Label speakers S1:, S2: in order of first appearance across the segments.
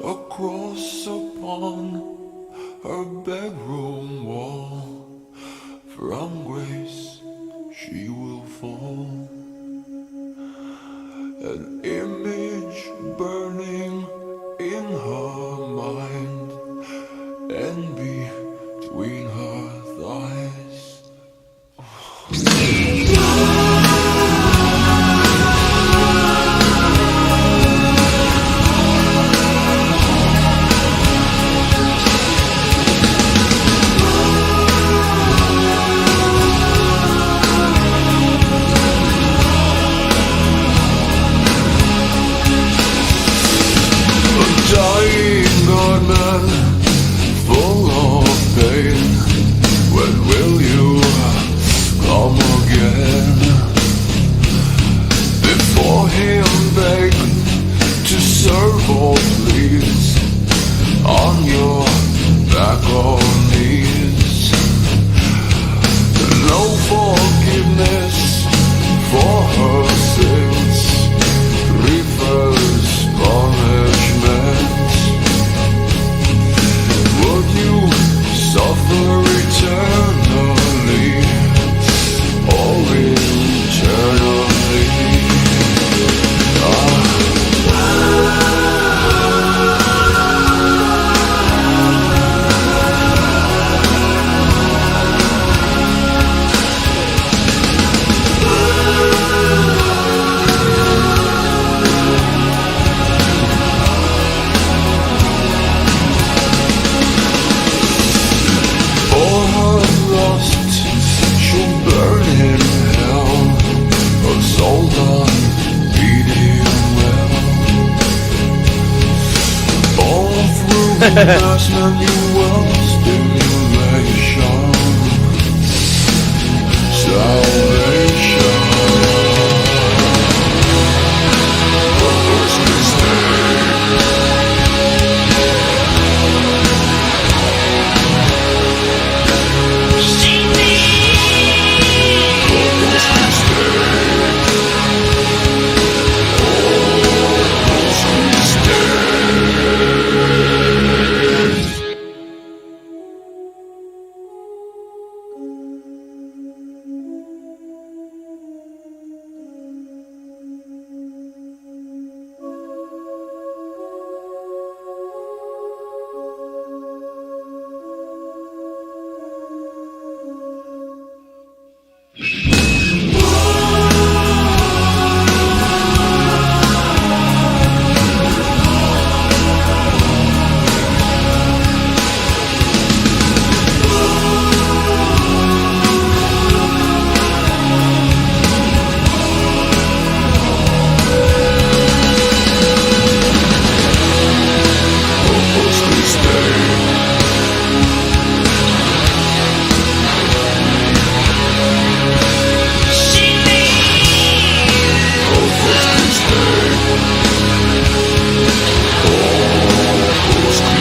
S1: across upon her bedroom wall. From grace she will fall, an image burning in her mind and between her thighs. Dying gunman, full of pain. When will you come again? Before him beg to serve or please, on your back or knees. No forgiveness for her sins, prefers punishment. Would you suffer eternally or eternally? Investment, you will stimulation, salvation. Purpose mistake. See me. Purpose mistake. Purpose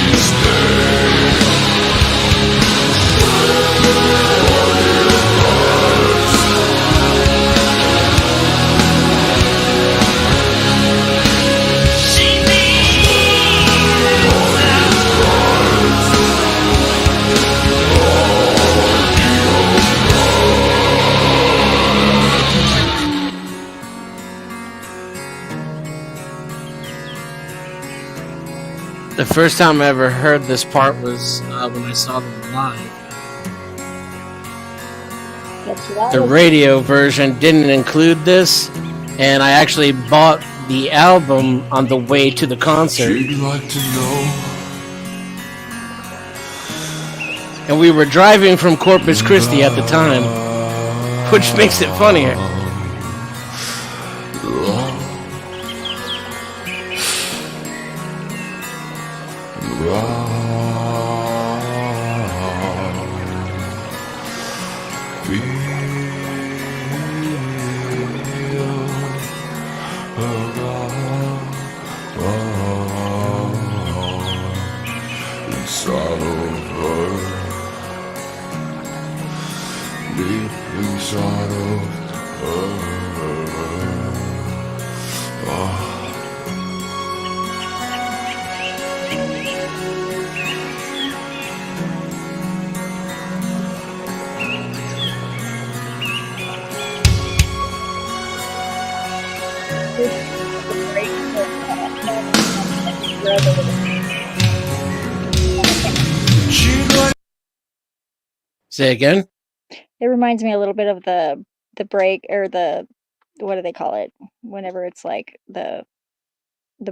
S1: mistake.
S2: The first time I ever heard this part was when I saw them live. The radio version didn't include this, and I actually bought the album on the way to the concert.
S1: She'd like to know.
S2: And we were driving from Corpus Christi at the time, which makes it funnier.
S1: Inside of her, deep inside of her. She'd like
S2: Say again.
S3: It reminds me a little bit of the break or the what do they call it? Whenever it's like the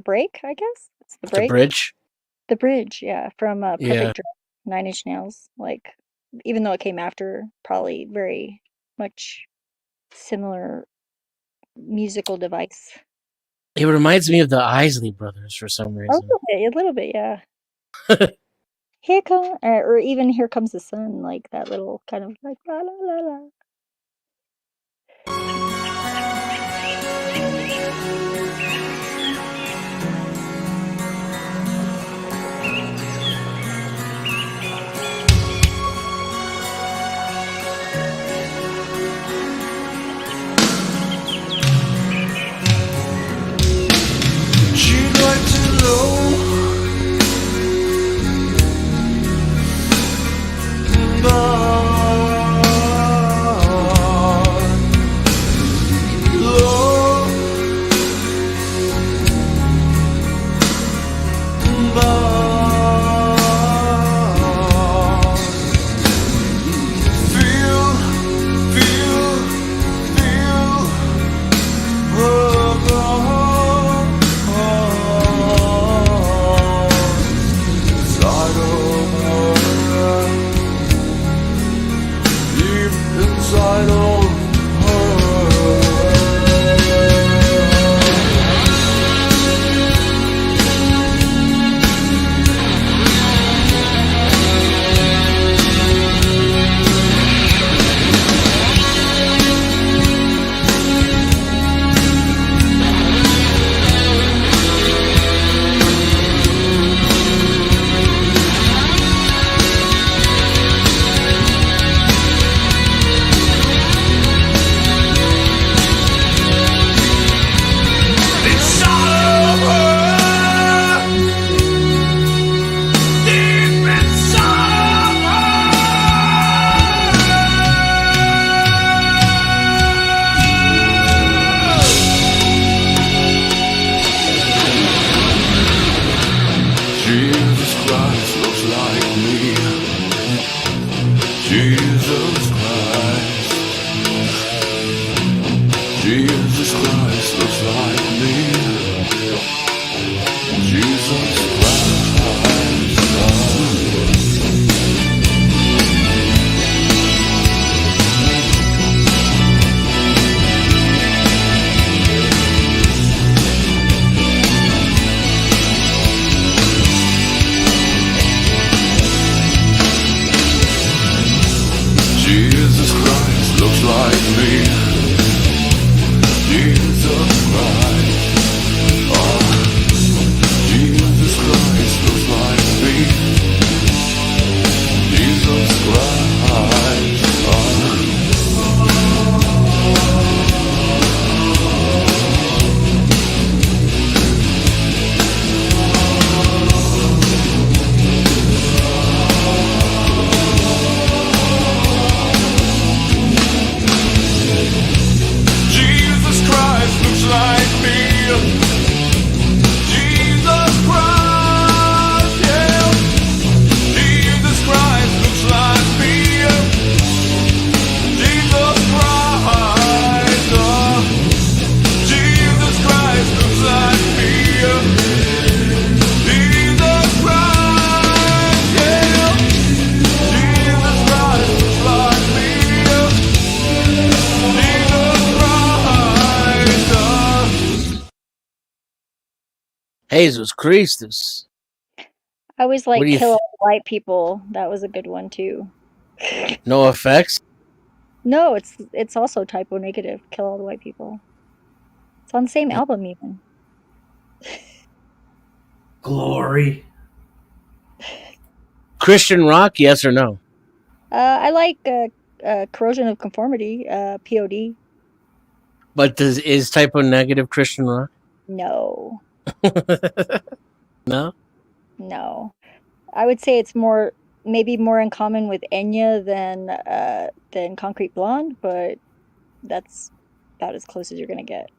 S3: break, I guess. It's the
S2: The
S3: break.
S2: bridge.
S3: The bridge, yeah, from
S2: Yeah.
S3: Perfect Drink, Nine Inch Nails. Like, even though it came after, probably very much similar musical device.
S2: It reminds me of the Isley Brothers for some reason.
S3: A little bit, yeah. Here come, or even Here Comes the Sun, like that little kind of like la la la la.
S1: she'd like to know inside of Jesus Christ looks like me. Jesus Christ. Jesus Christ looks like me. Jesus Christ. Jesus Christ looks like me. Jesus Christ. Jesus Christ looks like me. Jesus Christ. Jesus Christ looks like me. Jesus Christ, yeah. Jesus Christ looks like me. Jesus Christ, Jesus Christ looks like me. Jesus Christ, yeah. Jesus Christ looks like me.
S2: Jesus Christus.
S3: I always
S2: What
S3: like
S2: do you?
S3: Kill All the White People. That was a good one too.
S2: No effects.
S3: No, it's also typo negative. Kill All the White People. It's on the same album even.
S4: Glory.
S2: Christian rock, yes or no?
S3: I like Corrosion of Conformity, POD.
S2: But is typo negative Christian rock?
S3: No,
S2: No.
S3: no. I would say it's maybe more in common with Enya than Concrete Blonde, but that's about as close as you're gonna get.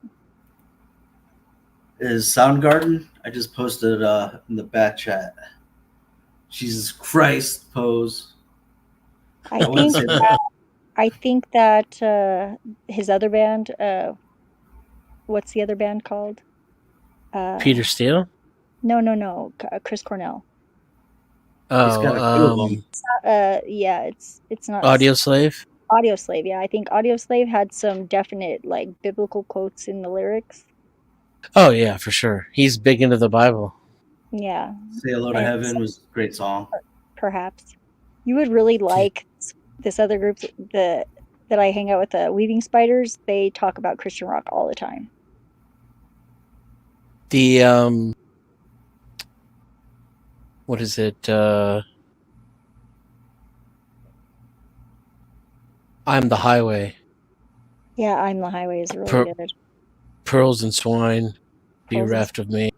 S4: is Soundgarden. I just posted in the bat chat. Jesus Christ pose.
S3: I
S4: I wouldn't
S3: think
S4: say that.
S3: I think that his other band, what's the other band called?
S2: Peter
S3: Uh,
S2: Steele?
S3: no, Chris Cornell.
S4: He's
S2: Oh,
S4: got a few of them.
S3: Yeah, it's not
S2: Audio Slave?
S3: Audio Slave. Yeah, I think Audio Slave had some definite like biblical quotes in the lyrics.
S2: Oh, yeah, for sure. He's big into the Bible.
S3: Yeah,
S4: Say Hello to
S3: and
S4: Heaven was a great song.
S3: perhaps you would really like this other group that I hang out with, the Weaving Spiders. They talk about Christian rock all the time.
S2: The, what is it? I'm the Highway.
S3: Yeah, I'm the Highway is really
S2: Per-
S3: good.
S2: Pearls and Swine,
S3: Pearls and
S2: Bereft of Me.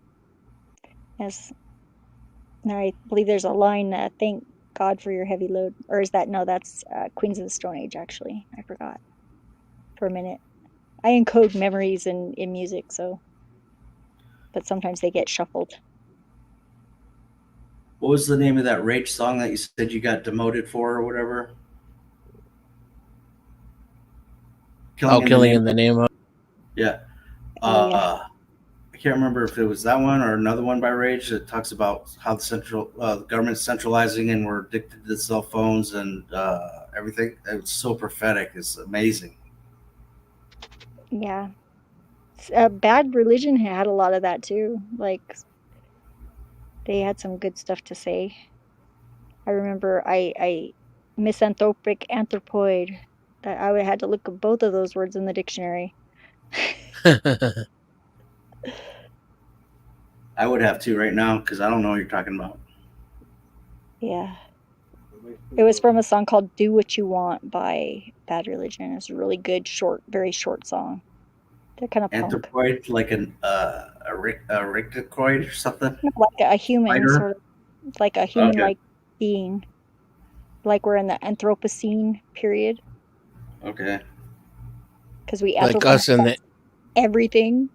S3: Yes, and I believe there's a line, "Thank God for your heavy load," or is that no? That's Queens of the Stone Age. Actually, I forgot for a minute. I encode memories in music, so but sometimes they get shuffled.
S4: What was the name of that Rage song that you said you got demoted for or whatever?
S2: Oh,
S4: Killing in the
S2: Killing
S4: Name
S2: in the
S4: of.
S2: Name of.
S4: Yeah.
S3: Oh yeah,
S4: I can't remember if it was that one or another one by Rage that talks about how the government's centralizing and we're addicted to cell phones and everything. It's so prophetic. It's amazing.
S3: yeah. Bad Religion had a lot of that too. Like they had some good stuff to say. I remember I misanthropic anthropoid. That I would had to look up both of those words in the dictionary.
S4: I would have to right now because I don't know what you're talking about.
S3: Yeah. It was from a song called "Do What You Want" by Bad Religion. It's a really good, short, very short song. They're kind of punk.
S4: Anthropoid, like a ricticoid or something.
S3: Like a human,
S4: Spider.
S3: sort of like a
S4: Okay.
S3: human-like being. Like we're in the Anthropocene period
S4: Okay.
S3: because we
S2: Like us
S3: anthropomorphize
S2: and the
S3: everything.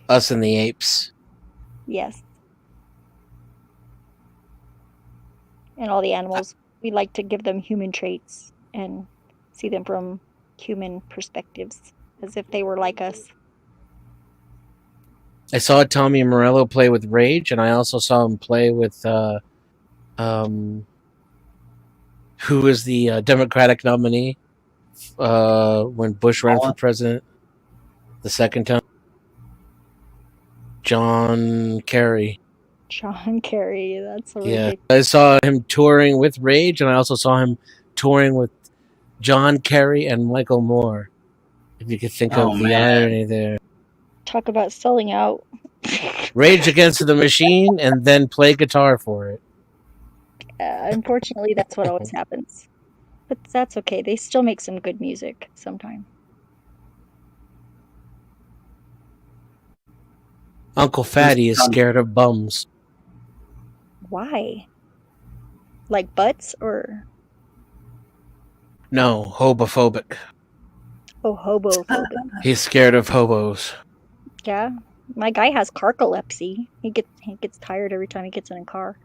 S2: us and the apes.
S3: Yes, and all the animals. We like to give them human traits and see them from human perspectives, as if they were like us.
S2: I saw Tommy Morello play with Rage, and I also saw him play with um, who was the Democratic nominee when Bush ran for
S4: Kamala?
S2: president the second time. John Kerry.
S3: John Kerry, that's a
S2: Yeah,
S3: ridiculous.
S2: I saw him touring with Rage, and I also saw him touring with John Kerry and Michael Moore. If you could think
S4: Oh
S2: of the
S4: man.
S2: irony there.
S3: Talk about selling out.
S2: Rage Against the Machine and then play guitar for it.
S3: Unfortunately, that's what always happens. But that's okay. They still make some good music sometimes.
S2: Uncle
S4: This
S2: Fatty is scared of bums.
S3: Why? Like butts or
S2: No, hobophobic.
S3: hobophobic?
S2: He's scared of hobos.
S3: Yeah, my guy has carcolepsy. He gets tired every time he gets in a car.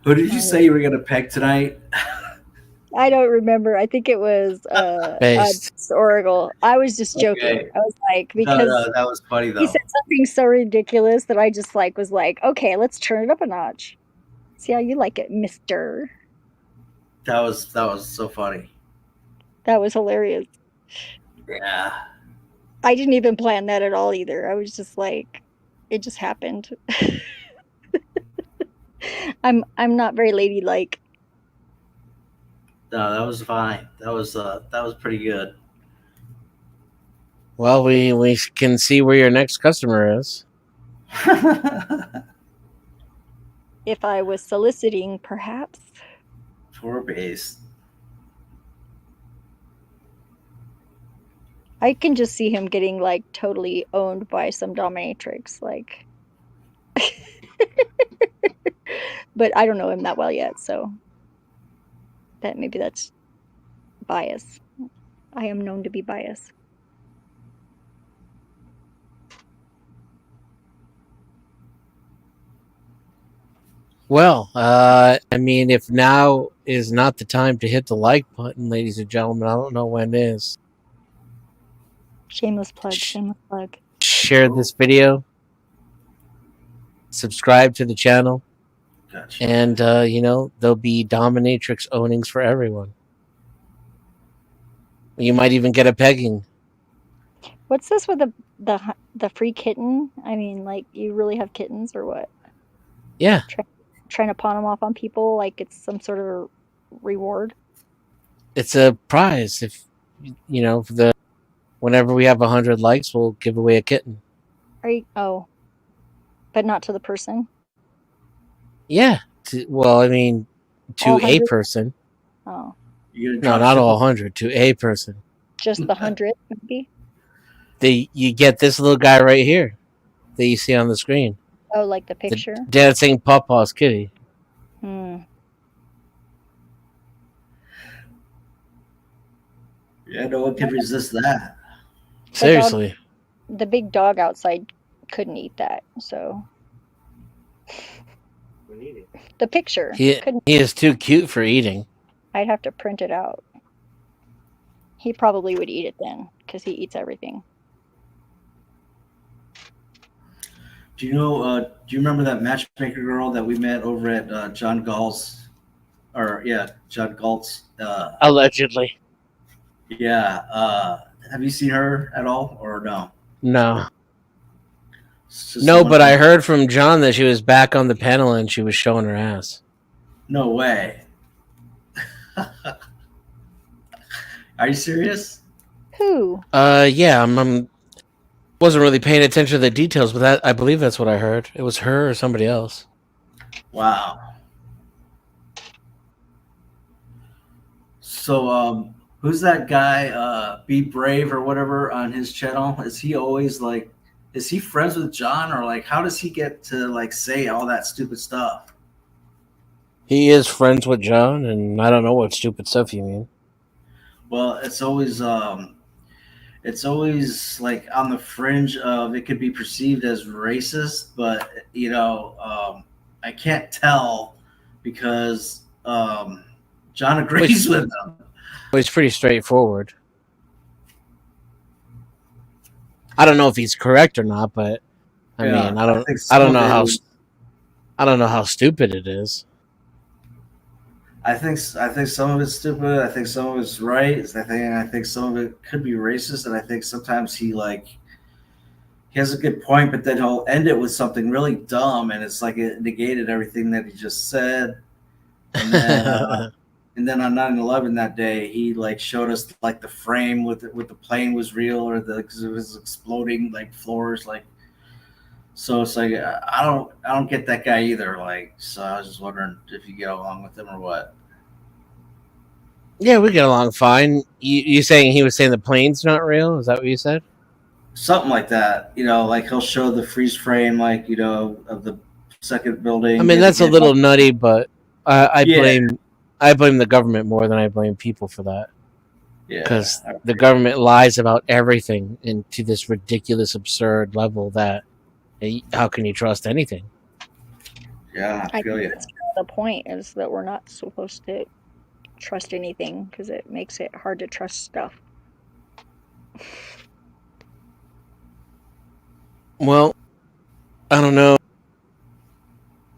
S4: Who did you
S3: Uh,
S4: say you were gonna peg tonight?
S3: I don't remember. I think it was
S2: Based.
S3: Oracle. I was just joking.
S4: Okay.
S3: I was like,
S4: No,
S3: because
S4: no, that was funny
S3: he said
S4: though.
S3: something so ridiculous that I just like was like, okay, let's turn it up a notch. See how you like it, Mister.
S4: That was so funny.
S3: That was hilarious.
S4: Yeah.
S3: I didn't even plan that at all either. I was just like, it just happened. I'm not very ladylike.
S4: No, that was fine. That was pretty good.
S2: Well, we can see where your next customer is.
S3: If I was soliciting, perhaps.
S4: Poor base.
S3: I can just see him getting like totally owned by some dominatrix, like. But I don't know him that well yet, so maybe that's bias. I am known to be biased.
S2: Well, I mean, if now is not the time to hit the like button, ladies and gentlemen, I don't know when is.
S3: Shameless plug.
S2: Sh-
S3: Shameless plug.
S2: Share this video, subscribe to the channel,
S4: Gotcha.
S2: and there'll be dominatrix ownings for everyone. You might even get a pegging.
S3: What's this with the free kitten? I mean, like, you really have kittens or what?
S2: Yeah,
S3: Trying to pawn them off on people like it's some sort of reward.
S2: it's a prize. If whenever we have 100 likes, we'll give away a kitten.
S3: Oh, but not to the person.
S2: Yeah. Well, I mean, to
S3: All
S2: a
S3: 100?
S2: person.
S3: Oh,
S4: You're gonna
S2: No,
S4: drop
S2: not all
S4: ship
S2: 100. To a person.
S3: just the 100 maybe.
S2: You get this little guy right here that you see on the screen.
S3: Oh, like the
S2: The
S3: picture.
S2: dancing Pawpaw's kitty.
S3: Hmm.
S4: Yeah, no one can resist that.
S2: Seriously.
S3: The big dog outside couldn't eat that, so the picture
S2: He
S3: couldn't.
S2: is too cute for eating.
S3: I'd have to print it out. He probably would eat it then, because he eats everything.
S4: Do you know? Do you remember that matchmaker girl that we met over at John Galt's? John Galt's.
S2: Allegedly.
S4: Yeah. Have you seen her at all, or no?
S2: No.
S4: It's just
S2: No,
S4: someone
S2: but I
S4: from-
S2: heard from John that she was back on the panel and she was showing her ass.
S4: No way. Are you serious?
S3: Who?
S2: Yeah, I'm wasn't really paying attention to the details, but I believe that's what I heard. It was her or somebody else.
S4: Wow. So, who's that guy? Be Brave or whatever on his channel? Is he always like? Is he friends with John, or like, how does he get to like say all that stupid stuff?
S2: He is friends with John, and I don't know what stupid stuff you mean.
S4: Well, it's always like on the fringe of it could be perceived as racist, but I can't tell because John agrees with them.
S2: Well, he's pretty straightforward. I don't know if he's correct or not, but I mean, I don't know how stupid it is.
S4: I think some of it's stupid. I think some of it's right. I think some of it could be racist, and I think sometimes he has a good point, but then he'll end it with something really dumb, and it's like it negated everything that he just said. And then, and then on 9/11 that day, he like showed us like the frame with the plane was real, or because it was exploding like floors, like. So it's like I don't get that guy either. Like, so I was just wondering if you get along with him or what.
S2: Yeah, we get along fine. You saying he was saying the plane's not real? Is that what you said?
S4: Something like that, like he'll show the freeze frame, like of the second building.
S2: I mean, that's a little nutty, but I blame the government more than I blame people for that.
S4: Yeah,
S2: because the government lies about everything and to this ridiculous, absurd level that how can you trust anything?
S4: Yeah, I feel you.
S3: That's kind of the point, is that we're not supposed to trust anything because it makes it hard to trust stuff.
S2: Well, I don't know.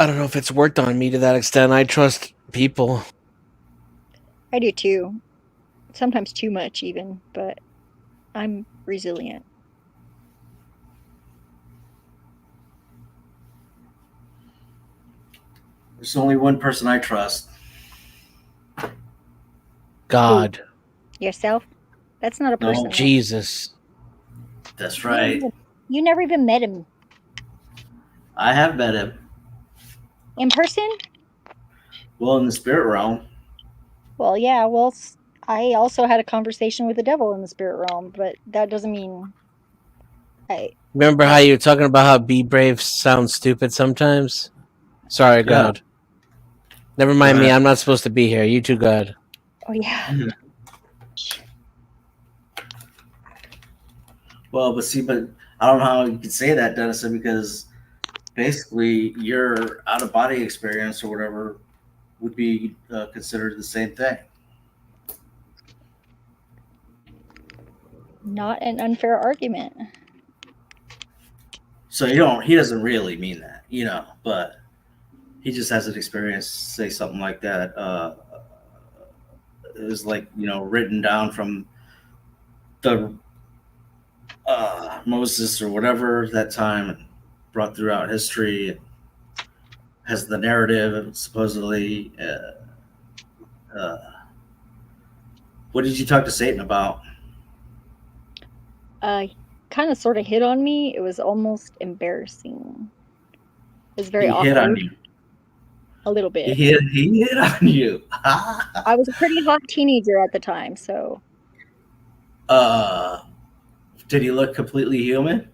S2: I don't know if it's worked on me to that extent. I trust people.
S3: I do too. Sometimes too much even, but I'm resilient.
S4: There's only one person I trust.
S2: God.
S3: Yourself? That's not a
S4: No.
S3: person.
S2: Jesus.
S4: That's right.
S3: You never even met him.
S4: I have met him.
S3: In person?
S4: Well, in the spirit realm.
S3: Well, yeah. Well, I also had a conversation with the devil in the spirit realm, but that doesn't mean
S2: Remember how you were talking about how Be Brave sounds stupid sometimes? Sorry, God. Never mind me. I'm not supposed to be here. You two, God.
S3: Oh, yeah.
S4: Well, but I don't know how you could say that, Denison, because basically your out of body experience or whatever would be considered the same thing.
S3: Not an unfair argument.
S4: So he doesn't really mean that, but he just has an experience. Say something like that. It was like written down from the Moses or whatever that time, and brought throughout history. And has the narrative and supposedly. What did you talk to Satan about?
S3: Kind of sort of hit on me. It was almost embarrassing. It was very
S4: He hit on
S3: awkward.
S4: you.
S3: A little bit.
S4: He hit on you.
S3: I was a pretty hot teenager at the time, so.
S4: Did he look completely human?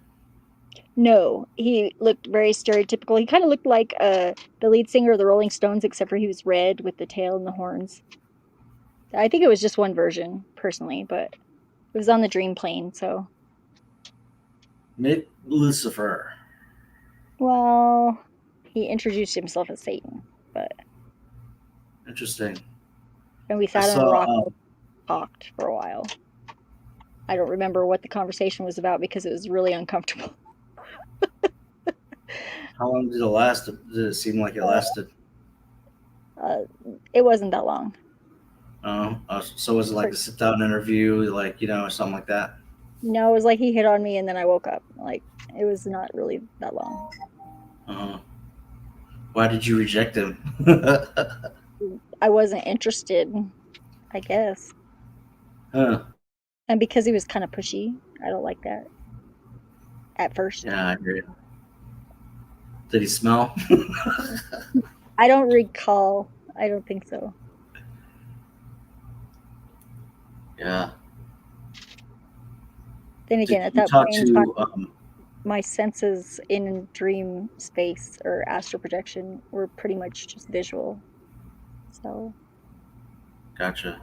S3: No, he looked very stereotypical. He kind of looked like the lead singer of the Rolling Stones, except for he was red with the tail and the horns. I think it was just one version, personally, but it was on the Dream Plane, so.
S4: Nick Lucifer.
S3: Well, he introduced himself as Satan, but.
S4: Interesting.
S3: And we sat on a rock and talked for a while. I don't remember what the conversation was about because it was really uncomfortable.
S4: How long did it last? Did it seem like it lasted?
S3: It wasn't that long.
S4: So was it like a sit-down interview, like or something like that?
S3: No, it was like he hit on me and then I woke up. Like it was not really that long.
S4: Why did you reject him?
S3: I wasn't interested, I guess.
S4: Huh.
S3: And because he was kind of pushy, I don't like that. At first.
S4: Yeah, I agree. Did he smell?
S3: I don't recall. I don't think so.
S4: Yeah.
S3: Then again, at that point in time, my senses in dream space or astral projection were pretty much just visual. So.
S4: Gotcha.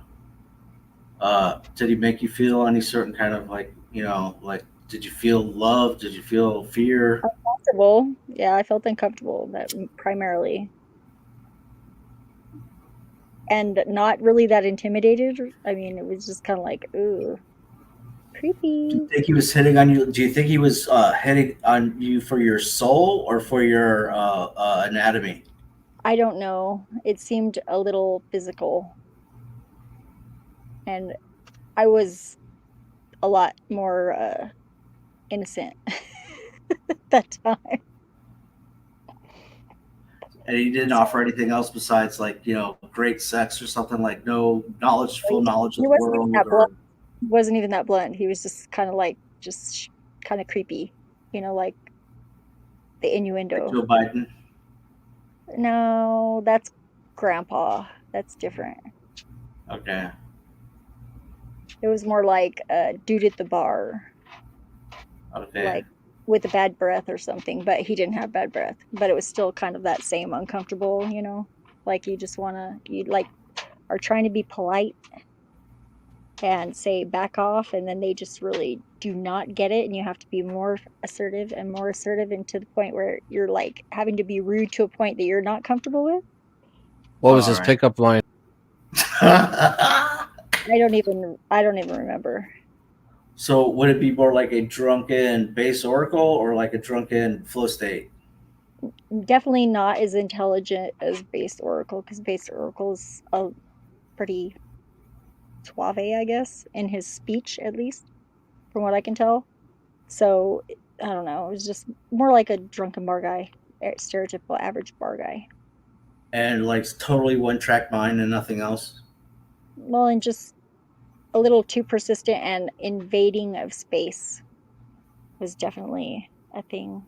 S4: Did he make you feel any certain kind of did you feel love? Did you feel fear?
S3: Uncomfortable. Yeah, I felt uncomfortable, that primarily. And not really that intimidated. I mean, it was just kind of like, ooh, creepy.
S4: Do you think he was hitting on you? Do you think he was hitting on you for your soul or for your anatomy?
S3: I don't know. It seemed a little physical. And I was a lot more innocent at that time.
S4: And he didn't offer anything else besides great sex or something, like no knowledge, full knowledge of the world.
S3: He wasn't even that blunt. He was just kind of just kind of creepy, like the innuendo.
S4: Like Joe Biden?
S3: No, that's Grandpa. That's different.
S4: Okay.
S3: It was more like a dude at the bar.
S4: Okay.
S3: Like with a bad breath or something, but he didn't have bad breath. But it was still kind of that same uncomfortable, like you are trying to be polite and say back off, and then they just really do not get it, and you have to be more assertive and more assertive, and to the point where you're like having to be rude to a point that you're not comfortable with.
S2: What was his pickup line?
S3: I don't even remember.
S4: So would it be more like a drunken base oracle or like a drunken flow state?
S3: Definitely not as intelligent as base oracle, because base oracle is a pretty suave, I guess, in his speech, at least, from what I can tell. So, I don't know. It was just more like a drunken bar guy, stereotypical average bar guy.
S4: And totally one-track mind and nothing else?
S3: Well, and just a little too persistent, and invading of space was definitely a thing.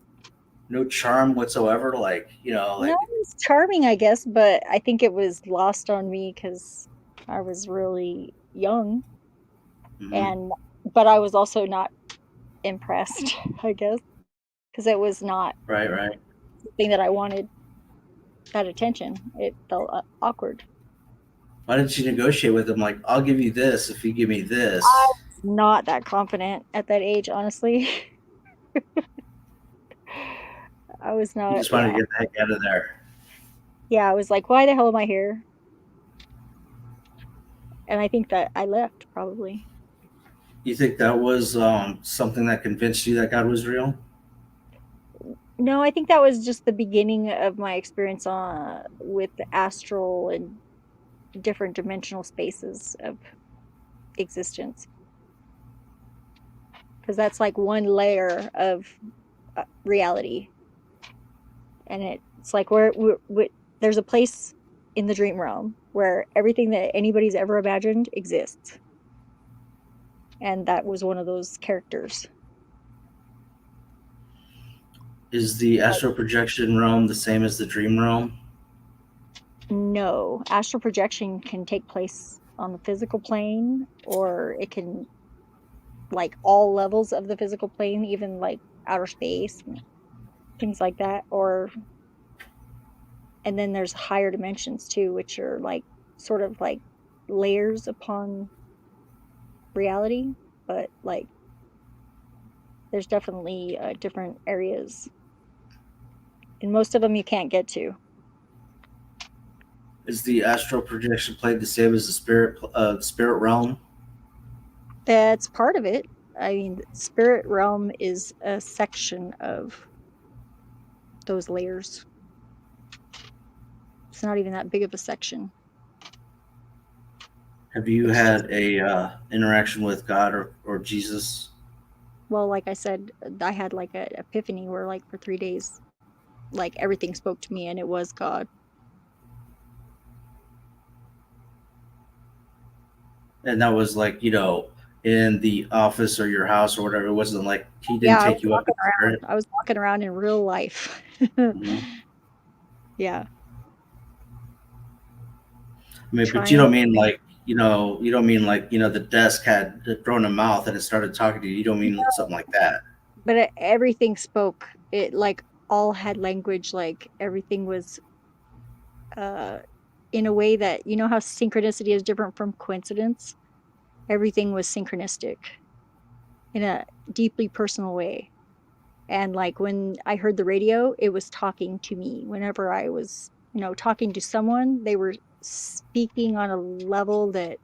S4: No charm whatsoever?
S3: No, it was charming, I guess, but I think it was lost on me because I was really young.
S4: Mm-hmm.
S3: But I was also not impressed, I guess, because it was not
S4: right
S3: something that I wanted, that attention. It felt awkward.
S4: Why didn't you negotiate with him? Like, I'll give you this if you give me this.
S3: I was not that confident at that age, honestly. I was
S4: You
S3: not.
S4: just wanted
S3: Yeah,
S4: to get the heck out of there.
S3: yeah. I was like, why the hell am I here? And I think that I left probably.
S4: You think that was something that convinced you that God was real?
S3: No, I think that was just the beginning of my experience with the astral and different dimensional spaces of existence. Because that's like one layer of reality, and it's like there's a place in the dream realm where everything that anybody's ever imagined exists, and that was one of those characters.
S4: Is the astral projection realm the same as the dream realm?
S3: No, astral projection can take place on the physical plane, or it can like all levels of the physical plane, even like outer space and things like that. And then there's higher dimensions too, which are like sort of like layers upon reality, but like there's definitely different areas, and most of them you can't get to.
S4: Is the astral projection plane the same as the spirit realm?
S3: That's part of it. I mean, spirit realm is a section of those layers. It's not even that big of a section.
S4: Have you
S3: It's just,
S4: had a interaction with God or Jesus?
S3: well, like I said, I had like an epiphany where like for 3 days, like everything spoke to me and it was God.
S4: And that was like, in the office or your house or whatever. It wasn't like he didn't
S3: Yeah,
S4: take you up in the spirit.
S3: I was walking around in real life.
S4: Mhm.
S3: Yeah,
S4: I mean, but you
S3: trying.
S4: don't mean like, you don't mean like, the desk had grown a mouth and it started talking to you. You don't mean something like that.
S3: But everything spoke. It like all had language. Like everything was uh in a way that, you know how synchronicity is different from coincidence? Everything was synchronistic in a deeply personal way. And like when I heard the radio, it was talking to me. Whenever I was, talking to someone, they were speaking on a level that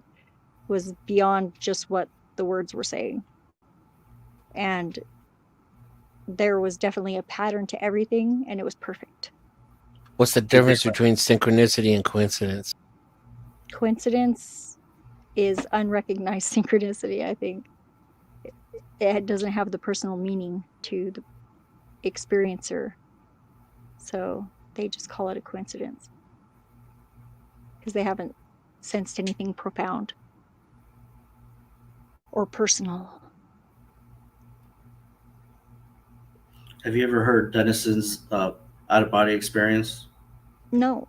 S3: was beyond just what the words were saying. And there was definitely a pattern to everything, and it was perfect.
S2: What's the
S4: Did they,
S2: difference between synchronicity and coincidence?
S3: Coincidence is unrecognized synchronicity, I think. It doesn't have the personal meaning to the experiencer. So they just call it a coincidence because they haven't sensed anything profound or personal.
S4: have you ever heard Denison's out of body experience?
S3: No,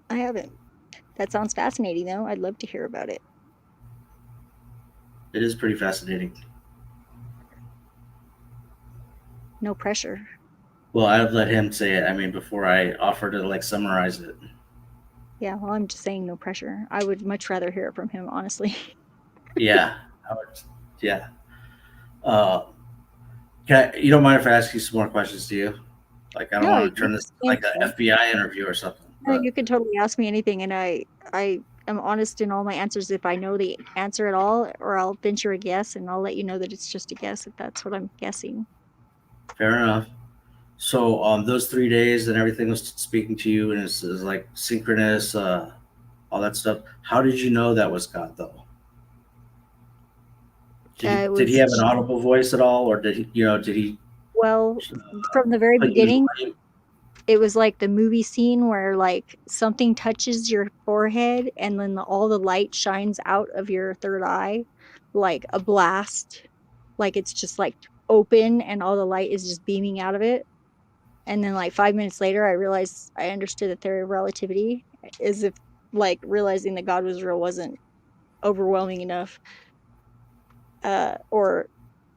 S3: I haven't. That sounds fascinating, though. I'd love to hear about it.
S4: It is pretty fascinating.
S3: No pressure.
S4: Well, I'd let him say it. I mean, before I offer to like summarize it.
S3: Yeah, well, I'm just saying no pressure. I would much rather hear it from him, honestly.
S4: Yeah, I would, yeah. Uh, you don't mind if I ask you some more questions, do you? Like, I don't
S3: No,
S4: want
S3: you
S4: to turn this
S3: can,
S4: into like an FBI interview or something.
S3: no,
S4: But
S3: you can totally ask me anything, and I am honest in all my answers if I know the answer at all, or I'll venture a guess, and I'll let you know that it's just a guess if that's what I'm guessing.
S4: fair enough. So, those 3 days and everything was speaking to you, and it's like synchronous, all that stuff. How did you know that was God, though?
S3: It
S4: Did he
S3: was,
S4: have an audible voice at all, or did he
S3: well, from the very
S4: put you
S3: beginning,
S4: in light?
S3: it was like the movie scene where like something touches your forehead and then all the light shines out of your third eye, like a blast. Like it's just like open and all the light is just beaming out of it. And then like 5 minutes later, I realized I understood the theory of relativity, as if like realizing that God was real wasn't overwhelming enough, or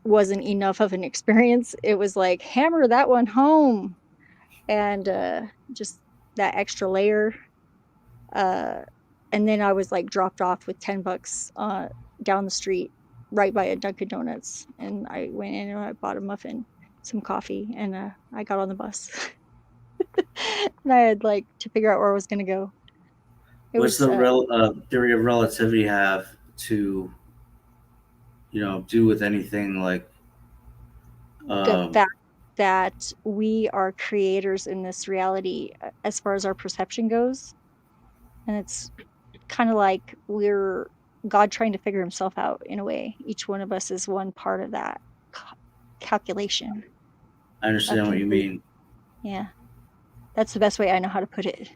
S3: wasn't enough of an experience. It was like hammer that one home, and just that extra layer. Uh, and then I was like dropped off with $10 down the street, right by a Dunkin' Donuts, and I went in and I bought a muffin, some coffee, and I got on the bus. and I had like to figure out where I was going to go. It
S4: What's
S3: was
S4: the theory of relativity have to, do with anything like?
S3: the
S4: Um,
S3: fact that we are creators in this reality as far as our perception goes. And it's kind of like we're God trying to figure himself out in a way. Each one of us is one part of that calculation
S4: I
S3: of
S4: understand what you
S3: complete.
S4: mean.
S3: Yeah, that's the best way I know how to put it.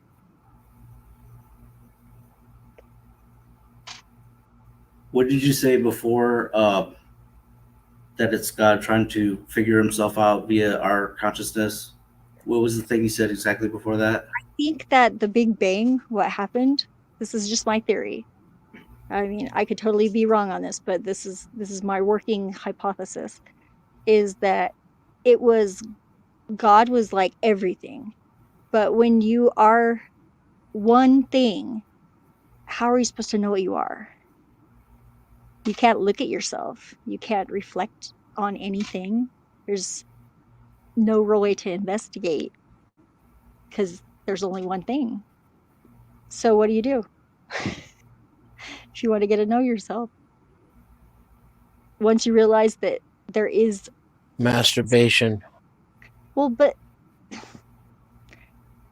S4: What did you say before? That it's God trying to figure himself out via our consciousness. What was the thing you said exactly before that?
S3: I think that the Big Bang, what happened, this is just my theory. I mean, I could totally be wrong on this, but this is my working hypothesis, is that it was God was like everything. But when you are one thing, how are you supposed to know what you are? You can't look at yourself. You can't reflect on anything. There's no real way to investigate because there's only one thing. So what do you do if you want to get to know yourself? Once you realize that there is,
S2: Masturbation.
S3: well, but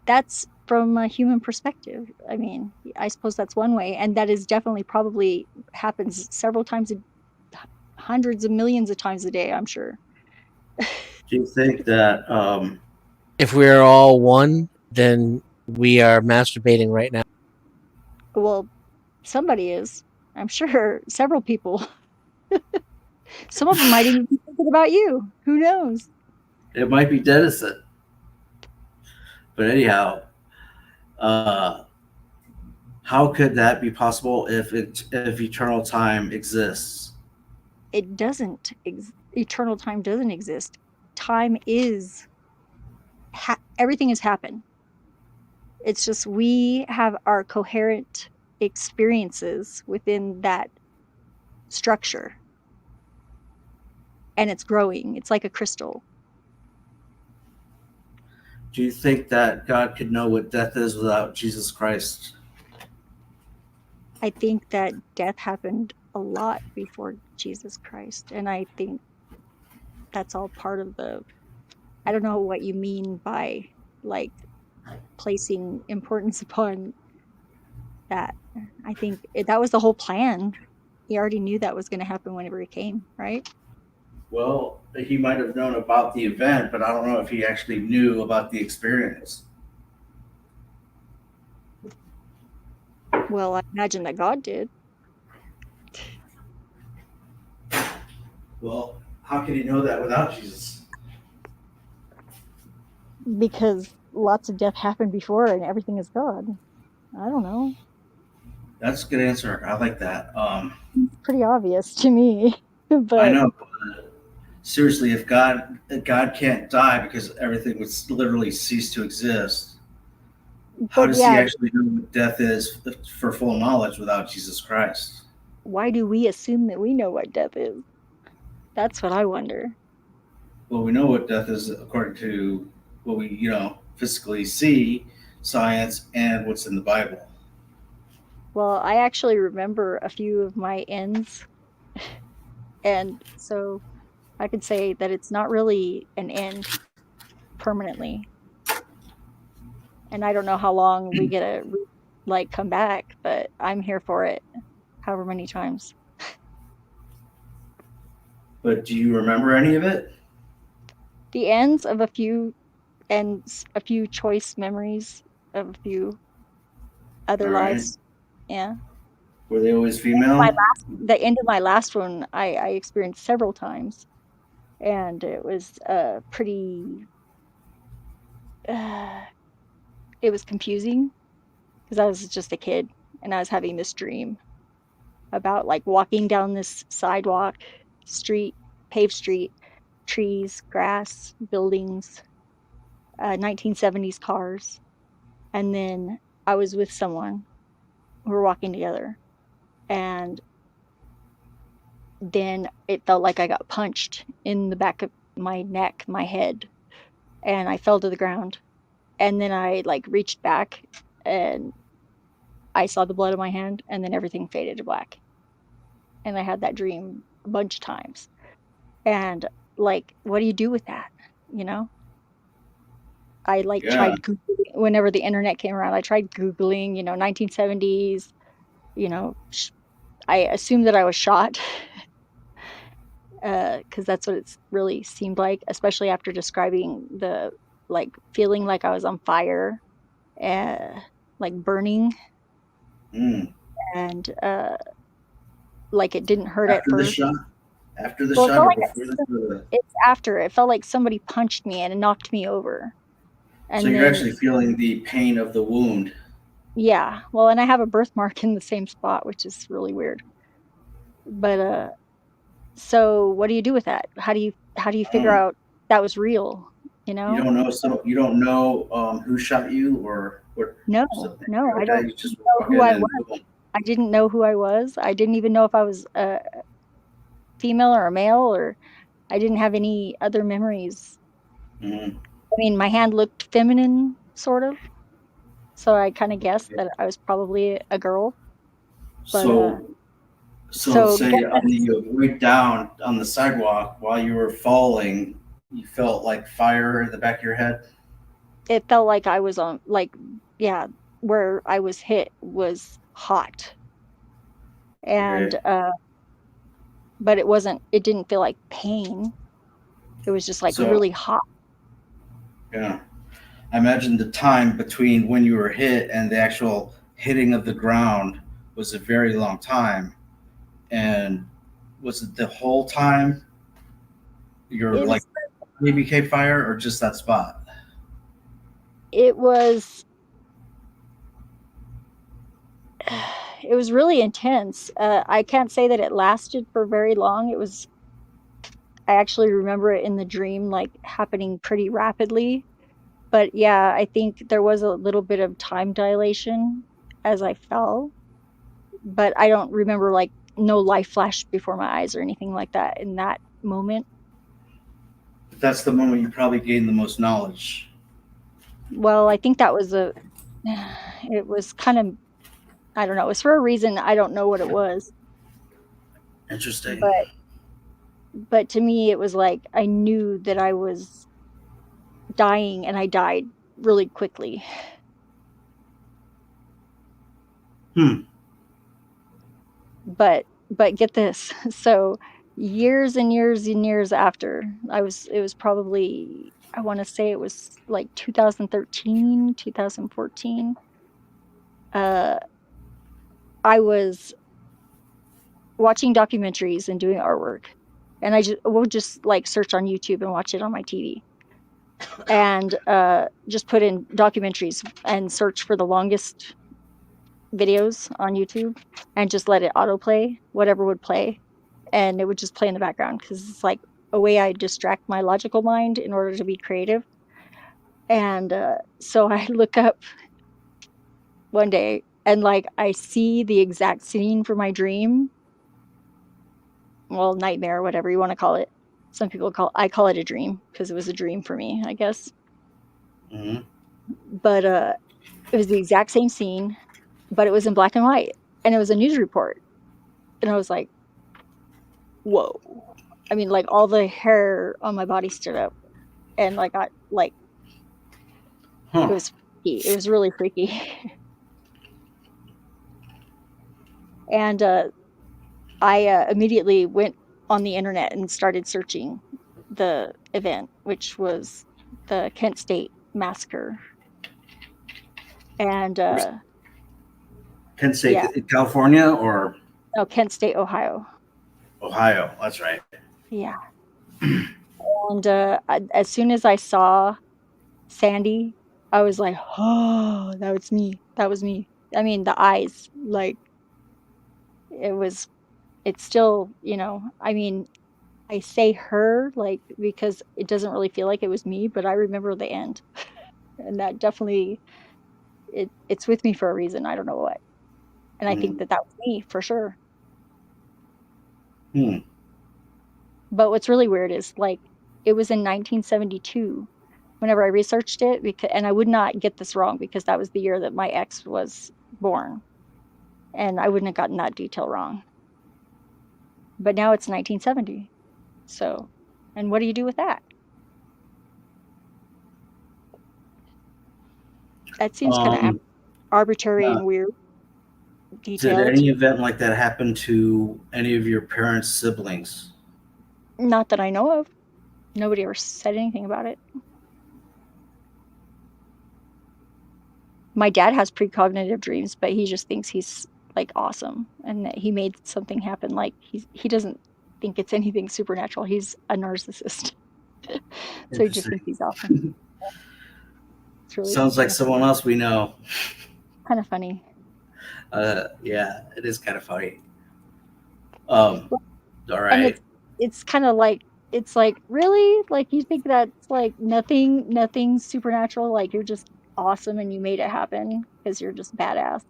S3: that's from a human perspective. I mean, I suppose that's one way, and that is definitely probably happens several times, hundreds of millions of times a day, I'm sure.
S4: Do you think that
S2: If we're all one, then we are masturbating right now.
S3: Well, somebody is. I'm sure several people. Some of them might even be thinking about you. Who knows?
S4: it might be Denison? But anyhow, uh, how could that be possible if eternal time exists?
S3: It doesn't. Eternal time doesn't exist. Time is. Everything has happened. It's just we have our coherent experiences within that structure, and it's growing. It's like a crystal.
S4: Do you think that God could know what death is without Jesus Christ?
S3: I think that death happened a lot before Jesus Christ, and I think that's all part of the. I don't know what you mean by like placing importance upon that. I think that was the whole plan. He already knew that was going to happen whenever he came, right?
S4: Well, he might have known about the event, but I don't know if he actually knew about the experience.
S3: Well, I imagine that God did,
S4: Well, how can he know that without Jesus?
S3: because lots of death happened before and everything is God. I don't know.
S4: That's a good answer. I like that.
S3: It's pretty obvious to me.
S4: I
S3: But
S4: know. Seriously, if God can't die because everything would literally cease to exist, how does he
S3: yeah,
S4: actually know what death is for full knowledge without Jesus Christ?
S3: why do we assume that we know what death is? That's what I wonder.
S4: Well, we know what death is according to what we, physically see, science, and what's in the Bible.
S3: Well, I actually remember a few of my ends, and so I could say that it's not really an end permanently. And I don't know how long we get to like come back, but I'm here for it however many times.
S4: But do you remember any of it?
S3: The ends of a few ends, a few choice memories of a few
S4: All
S3: other
S4: right.
S3: lives. Yeah.
S4: Were they always
S3: My
S4: female?
S3: the end of my last one I experienced several times, and it was pretty uh, it was confusing because I was just a kid and I was having this dream about like walking down this sidewalk, street, paved street, trees, grass, buildings, 1970s cars. And then I was with someone. We were walking together. And then it felt like I got punched in the back of my neck, my head, and I fell to the ground. and then I like reached back and I saw the blood on my hand, and then everything faded to black. And I had that dream a bunch of times. And like, what do you do with that? You know? I like
S4: Yeah.
S3: tried Googling whenever the internet came around. I tried Googling, 1970s, you know, I assumed that I was shot because that's what it's really seemed like, especially after describing the like feeling like I was on fire, uh, like burning,
S4: Mm.
S3: and like it didn't hurt at
S4: After the
S3: first.
S4: shot? After the
S3: Well, it
S4: shot
S3: felt
S4: or
S3: like
S4: before the
S3: it's after. It felt like somebody punched me and knocked me over.
S4: So
S3: And
S4: you're
S3: then,
S4: actually feeling the pain of the wound.
S3: yeah, well, and I have a birthmark in the same spot, which is really weird. But so what do you do with that? How do you figure
S4: Um,
S3: out that was real? You
S4: you
S3: know?
S4: don't know, so you don't know who shot you or what,
S3: No,
S4: something
S3: no, I
S4: like that.
S3: don't
S4: You just
S3: know
S4: walk
S3: who
S4: in
S3: I
S4: and
S3: was. I didn't know who I was. I didn't even know if I was a female or a male, or I didn't have any other memories.
S4: boom.
S3: I mean, my hand looked feminine, sort of, so I kind of guessed that I was probably a girl. But
S4: So
S3: so
S4: say
S3: get
S4: on
S3: this,
S4: the way down on the sidewalk while you were falling, you felt like fire in the back of your head.
S3: it felt like I was on, like, yeah, where I was hit was hot, and
S4: Okay.
S3: but it wasn't. It didn't feel like pain. It was just like
S4: So
S3: really hot.
S4: yeah, I imagine the time between when you were hit and the actual hitting of the ground was a very long time. And was it the whole time your
S3: It
S4: like
S3: was.
S4: body became fire, or just that spot?
S3: It was. It was really intense. I can't say that it lasted for very long. It was. I actually remember it in the dream, like happening pretty rapidly. But yeah, I think there was a little bit of time dilation as I fell, but I don't remember like no life flashed before my eyes or anything like that in that moment.
S4: But that's the moment you probably gained the most knowledge.
S3: Well, I think that was it was kind of, I don't know, it was for a reason. I don't know what it was,
S4: Interesting.
S3: but to me it was like I knew that I was dying and I died really quickly.
S4: Hmm.
S3: But get this. So years and years and years after, it was probably, I want to say it was like 2013, 2014. Uh I was watching documentaries and doing artwork. And I just will just like search on YouTube and watch it on my TV. And just put in documentaries and search for the longest videos on YouTube and just let it autoplay whatever would play, and it would just play in the background because it's like a way I distract my logical mind in order to be creative. And so I look up one day and like I see the exact scene from my dream, well, nightmare, whatever you want to call it. Some people I call it a dream because it was a dream for me, I guess.
S4: Hmm.
S3: But it was the exact same scene, but it was in black and white, and it was a news report. And I was like, whoa. I mean, like all the hair on my body stood up, and like I like it
S4: Huh.
S3: was freaky. It was really freaky. And I immediately went on the internet and started searching the event, which was the Kent State massacre. And
S4: Kent State,
S3: yeah,
S4: California or
S3: no, Kent State, Ohio.
S4: Ohio? That's right.
S3: Yeah. And as soon as I saw Sandy, I was like, oh, that was me. That was me. I mean, the eyes, like it was, it's still, I mean, I say her like because it doesn't really feel like it was me, but I remember the end. And that definitely, it's with me for a reason. I don't know what. And I think
S4: Mm.
S3: that that was me for sure.
S4: Hmm.
S3: But what's really weird is like it was in 1972 whenever I researched it, and I would not get this wrong because that was the year that my ex was born, and I wouldn't have gotten that detail wrong. But now it's 1970. So, and what do you do with that? That seems kind of arbitrary and weird.
S4: Did
S3: Detailed.
S4: any event like that happen to any of your parents' siblings?
S3: Not that I know of. Nobody ever said anything about it. My dad has precognitive dreams, but he just thinks he's like awesome and that he made something happen. Like he doesn't think it's anything supernatural. He's a narcissist. So he just thinks he's awesome. It's really
S4: Sounds like someone else we know.
S3: kind of funny.
S4: Yeah, it is kind of funny. All right.
S3: And it's kind of like, it's like, really? Like you think that's like nothing supernatural? Like you're just awesome and you made it happen because you're just badass.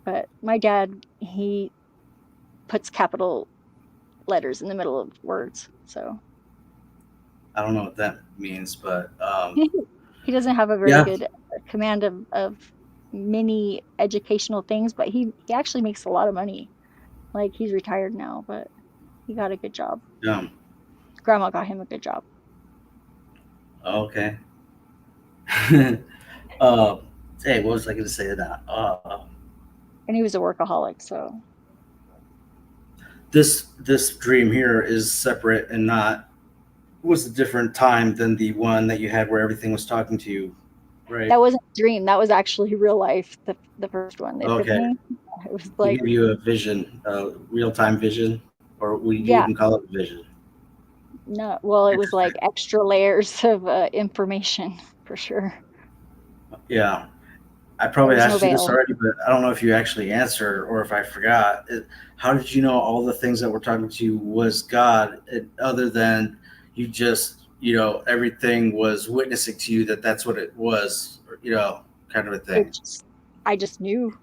S3: But my dad, he puts capital letters in the middle of words, so
S4: I don't know what that means, but
S3: he doesn't have a very good command of many educational things, but he actually makes a lot of money. Like he's retired now, but he got a good job.
S4: Yeah.
S3: Grandma got him a good job.
S4: Okay. Hey, what was I going to say now?
S3: And he was a workaholic, so
S4: this dream here is separate and was a different time than the one that you had where everything was talking to you, right?
S3: that wasn't a dream. That was actually real life. The first one. The epiphany. It was like
S4: give you a vision, real time vision, or you even call it vision.
S3: No, well, it was like extra layers of information for sure.
S4: Yeah. I probably asked you this already, but I don't know if you actually answered or if I forgot. How did you know all the things that were talking to you was God, other than you just, everything was witnessing to you that that's what it was, kind of a thing?
S3: I just knew.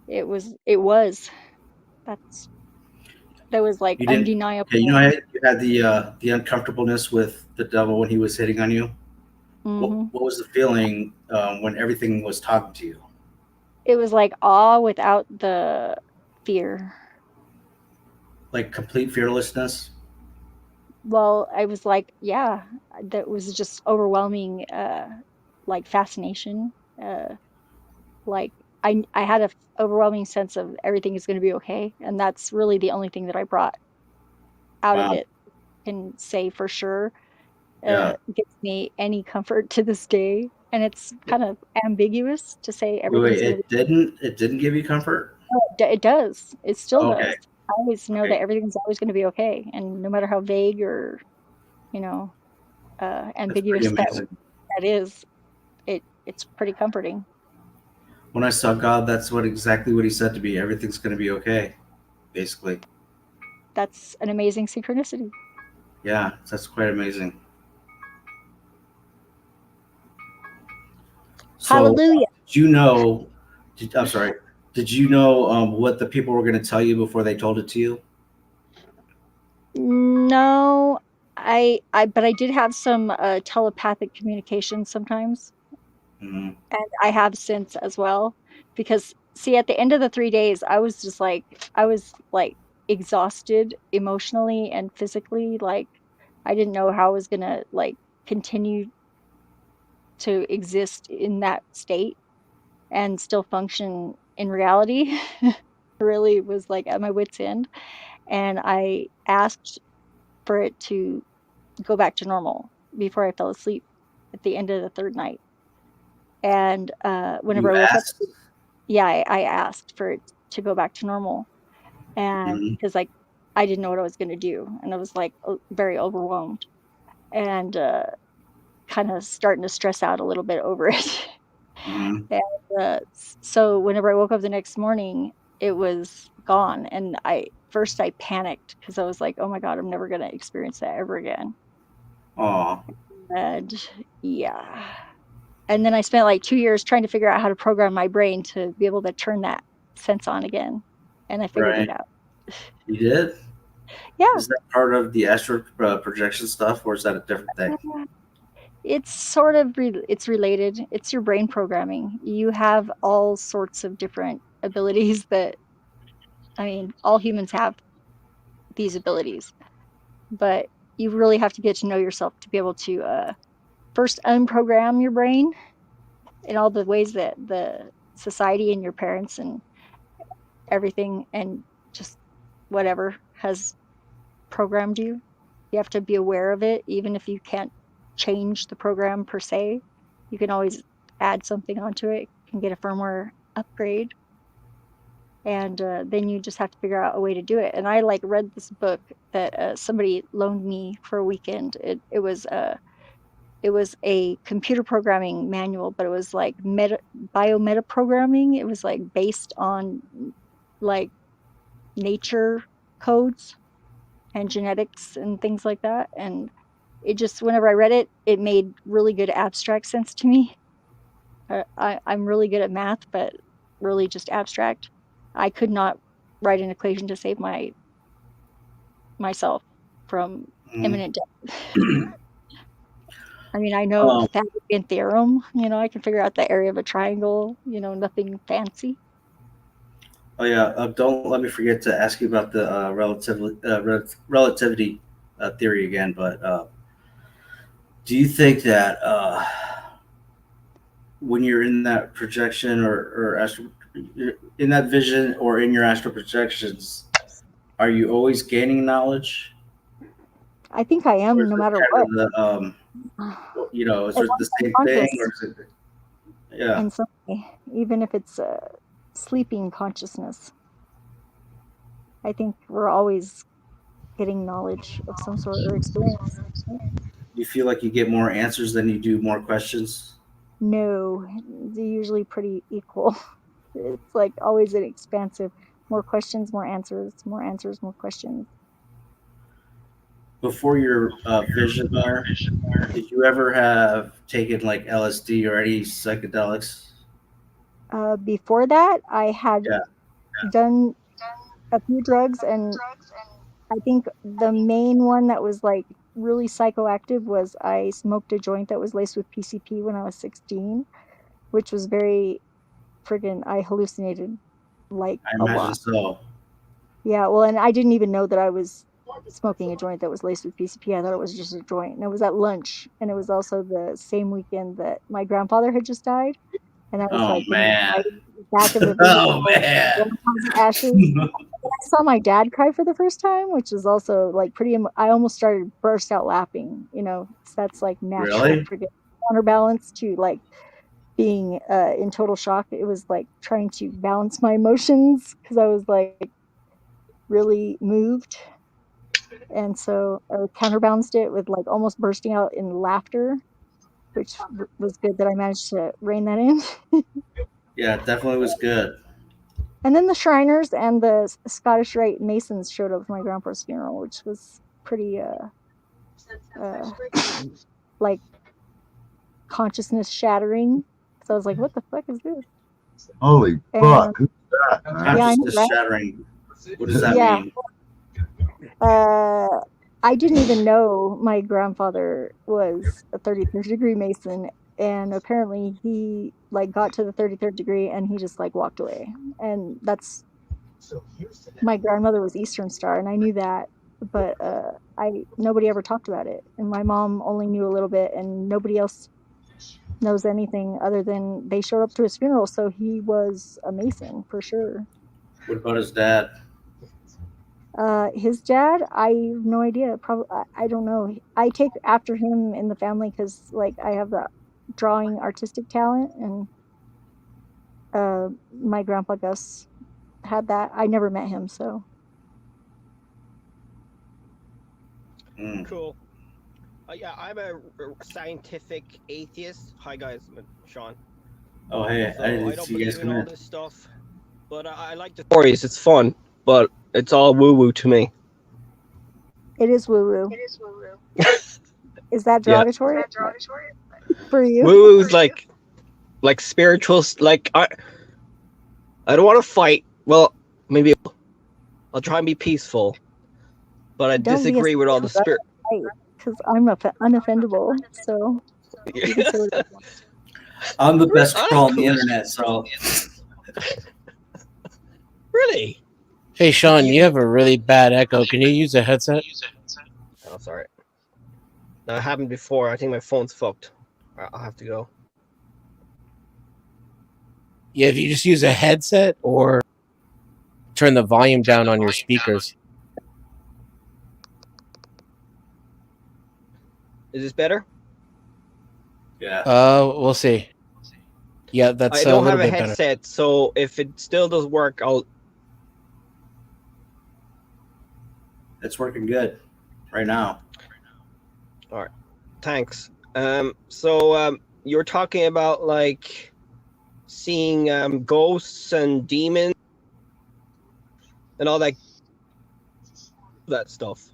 S3: It was. That was like undeniable.
S4: Yeah, you had the uncomfortableness with the devil when he was hitting on you.
S3: Mm-hmm.
S4: What was the feeling when everything was talking to you?
S3: It was like awe without the fear.
S4: Like complete fearlessness?
S3: Well, I was like, yeah, that was just overwhelming, like fascination. Like I had an overwhelming sense of everything is going to be okay. And that's really the only thing that I brought out of it and say for sure. Gives me any comfort to this day, and it's kind of ambiguous to say everything's
S4: Wait, it didn't give you comfort?
S3: No, it does. It still does. I always know that everything's always going to be okay, and no matter how vague or ambiguous that is, it's pretty comforting.
S4: When I saw God, that's exactly what he said to me. Everything's going to be okay, basically.
S3: That's an amazing synchronicity.
S4: Yeah, that's quite amazing. So,
S3: hallelujah.
S4: Did you know what the people were going to tell you before they told it to you?
S3: No, but I did have some telepathic communication sometimes.
S4: Mm-hmm.
S3: And I have since as well, because see, at the end of the 3 days, I was exhausted emotionally and physically. Like I didn't know how I was going to continue to exist in that state and still function in reality. Really was like at my wit's end, and I asked for it to go back to normal before I fell asleep at the end of the third night. And whenever I woke up, I asked for it to go back to normal, and because I didn't know what I was going to do, and I was like very overwhelmed, and kind of starting to stress out a little bit over it.
S4: Mm-hmm.
S3: And so whenever I woke up the next morning, it was gone, and I panicked because I was like, oh my God, I'm never going to experience that ever again.
S4: Aww.
S3: And yeah. And then I spent like 2 years trying to figure out how to program my brain to be able to turn that sense on again. And I figured it out.
S4: You did?
S3: Yeah.
S4: Is that part of the astral projection stuff, or is that a different thing?
S3: It's sort of it's related. It's your brain programming. You have all sorts of different abilities that, I mean, all humans have these abilities, but you really have to get to know yourself to be able to first unprogram your brain in all the ways that the society and your parents and everything and just whatever has programmed you. You have to be aware of it, even if you can't change the program per se. You can always add something onto it. You can get a firmware upgrade, and then you just have to figure out a way to do it. And I like read this book that somebody loaned me for a weekend. It was a computer programming manual, but it was like biometa programming. It was like based on like nature codes and genetics and things like that. And it just, whenever I read it, it made really good abstract sense to me. I'm really good at math, but really just abstract. I could not write an equation to save myself from imminent death. I mean, I know the Pythagorean theorem, I can figure out the area of a triangle, nothing fancy.
S4: Oh yeah, don't let me forget to ask you about the relativity theory again. But do you think that when you're in that projection or in that vision or in your astral projections, are you always gaining knowledge?
S3: I think I
S4: Or
S3: am,
S4: is
S3: no
S4: it
S3: matter
S4: kind
S3: what.
S4: of the is
S3: As
S4: it
S3: long
S4: the
S3: as I'm
S4: same thing
S3: conscious
S4: or is it? Yeah,
S3: in some way, even if it's a sleeping consciousness. I think we're always getting knowledge of some sort or experience.
S4: you feel like you get more answers than you do more questions.
S3: No, they're usually pretty equal. It's like always an expansive, more questions, more answers, more answers, more questions.
S4: Before your vision there, did you ever have taken like LSD or any psychedelics?
S3: Before that, I had
S4: Yeah.
S3: done a few drugs, and I think the main one that was like really psychoactive was I smoked a joint that was laced with PCP when I was 16, which was very friggin', I hallucinated like
S4: I
S3: a
S4: imagine
S3: lot.
S4: so.
S3: Yeah, well, and I didn't even know that I was smoking a joint that was laced with PCP. I thought it was just a joint. And it was at lunch. And it was also the same weekend that my grandfather had just died. And I was
S4: Oh
S3: like, when he
S4: man.
S3: died, in the back of the
S4: Oh
S3: vehicle,
S4: man.
S3: grandpa's ashes. I saw my dad cry for the first time, which is also like I almost started burst out laughing, so that's like natural
S4: Really?
S3: friggin' counterbalance to like being in total shock. It was like trying to balance my emotions because I was like really moved. And so I counterbalanced it with like almost bursting out in laughter, which was good that I managed to rein that in.
S4: Yeah, it definitely was good.
S3: And then the Shriners and the Scottish Rite Masons showed up for my grandpa's funeral, which was pretty uh like consciousness shattering. So I was like, what the fuck is this?
S5: Holy
S3: And
S5: fuck! Who's that?
S3: yeah, I know,
S4: Consciousness
S3: right?
S4: shattering. What does that
S3: Yeah.
S4: mean?
S3: I didn't even know my grandfather was a 33rd degree Mason, and apparently he like got to the 33rd degree and he just like walked away. And that's my grandmother was Eastern Star, and I knew that, but nobody ever talked about it, and my mom only knew a little bit, and nobody else knows anything other than they showed up to his funeral, so he was a Mason for sure.
S4: What about his dad?
S3: His dad, I have no idea. Probably, I don't know. I take after him in the family because, like, I have the drawing artistic talent, and my grandpa Gus had that. I never met him, so
S4: Mm.
S6: Cool. Yeah, I'm a scientific atheist. Hi guys, I'm Sean.
S4: Oh hey,
S6: So
S4: I
S6: I
S4: didn't
S6: don't
S4: see you guys
S6: believe in
S4: come
S6: all
S4: in.
S6: this stuff, but I like the stories. It's fun, but it's all woo woo to me.
S3: it is woo woo. Is that
S6: Yeah.
S3: derogatory for you?
S6: Woo woo is like spiritual. Like I don't want to fight. Well, maybe I'll try and be peaceful, but I
S3: Don't be a
S6: disagree with all the spirit.
S3: because I'm unoffendable. So You can say whatever you want.
S4: I'm the best
S6: Really?
S4: troll on the internet, so
S6: Really?
S2: Hey, Sean, you have a really bad echo. Can you use a headset?
S6: Oh, sorry. That happened before. I think my phone's fucked. I'll have to go.
S2: Yeah, if you just use a headset or turn the volume down on your speakers.
S6: Is this better?
S4: yeah.
S2: We'll see. Yeah, that's
S6: I
S2: a
S6: don't
S2: little
S6: have a
S2: bit better.
S6: headset, so if it still does work, I'll.
S4: It's working good right now.
S6: Thanks. So you're talking about like seeing ghosts and demons and all that stuff.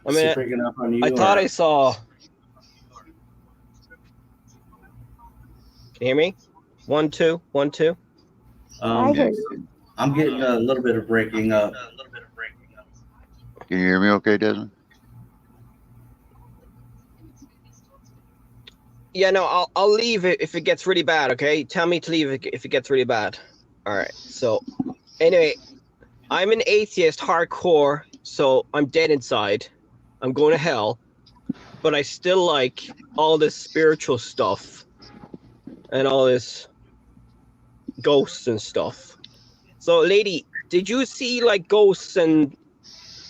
S6: I
S4: Is he
S6: mean,
S4: freaking up on you?
S6: I thought
S4: or-
S6: I saw. Can you hear me? 1 2 1 2.
S3: I
S4: Um,
S3: heard
S4: I'm getting a little bit of breaking up.
S5: Can you hear me okay, Desmond?
S6: Yeah, no, I'll leave it if it gets really bad. Okay, tell me to leave if it gets really bad. All right. So, anyway, I'm an atheist hardcore, so I'm dead inside. I'm going to hell, but I still like all this spiritual stuff and all this ghosts and stuff. So, lady, did you see like ghosts and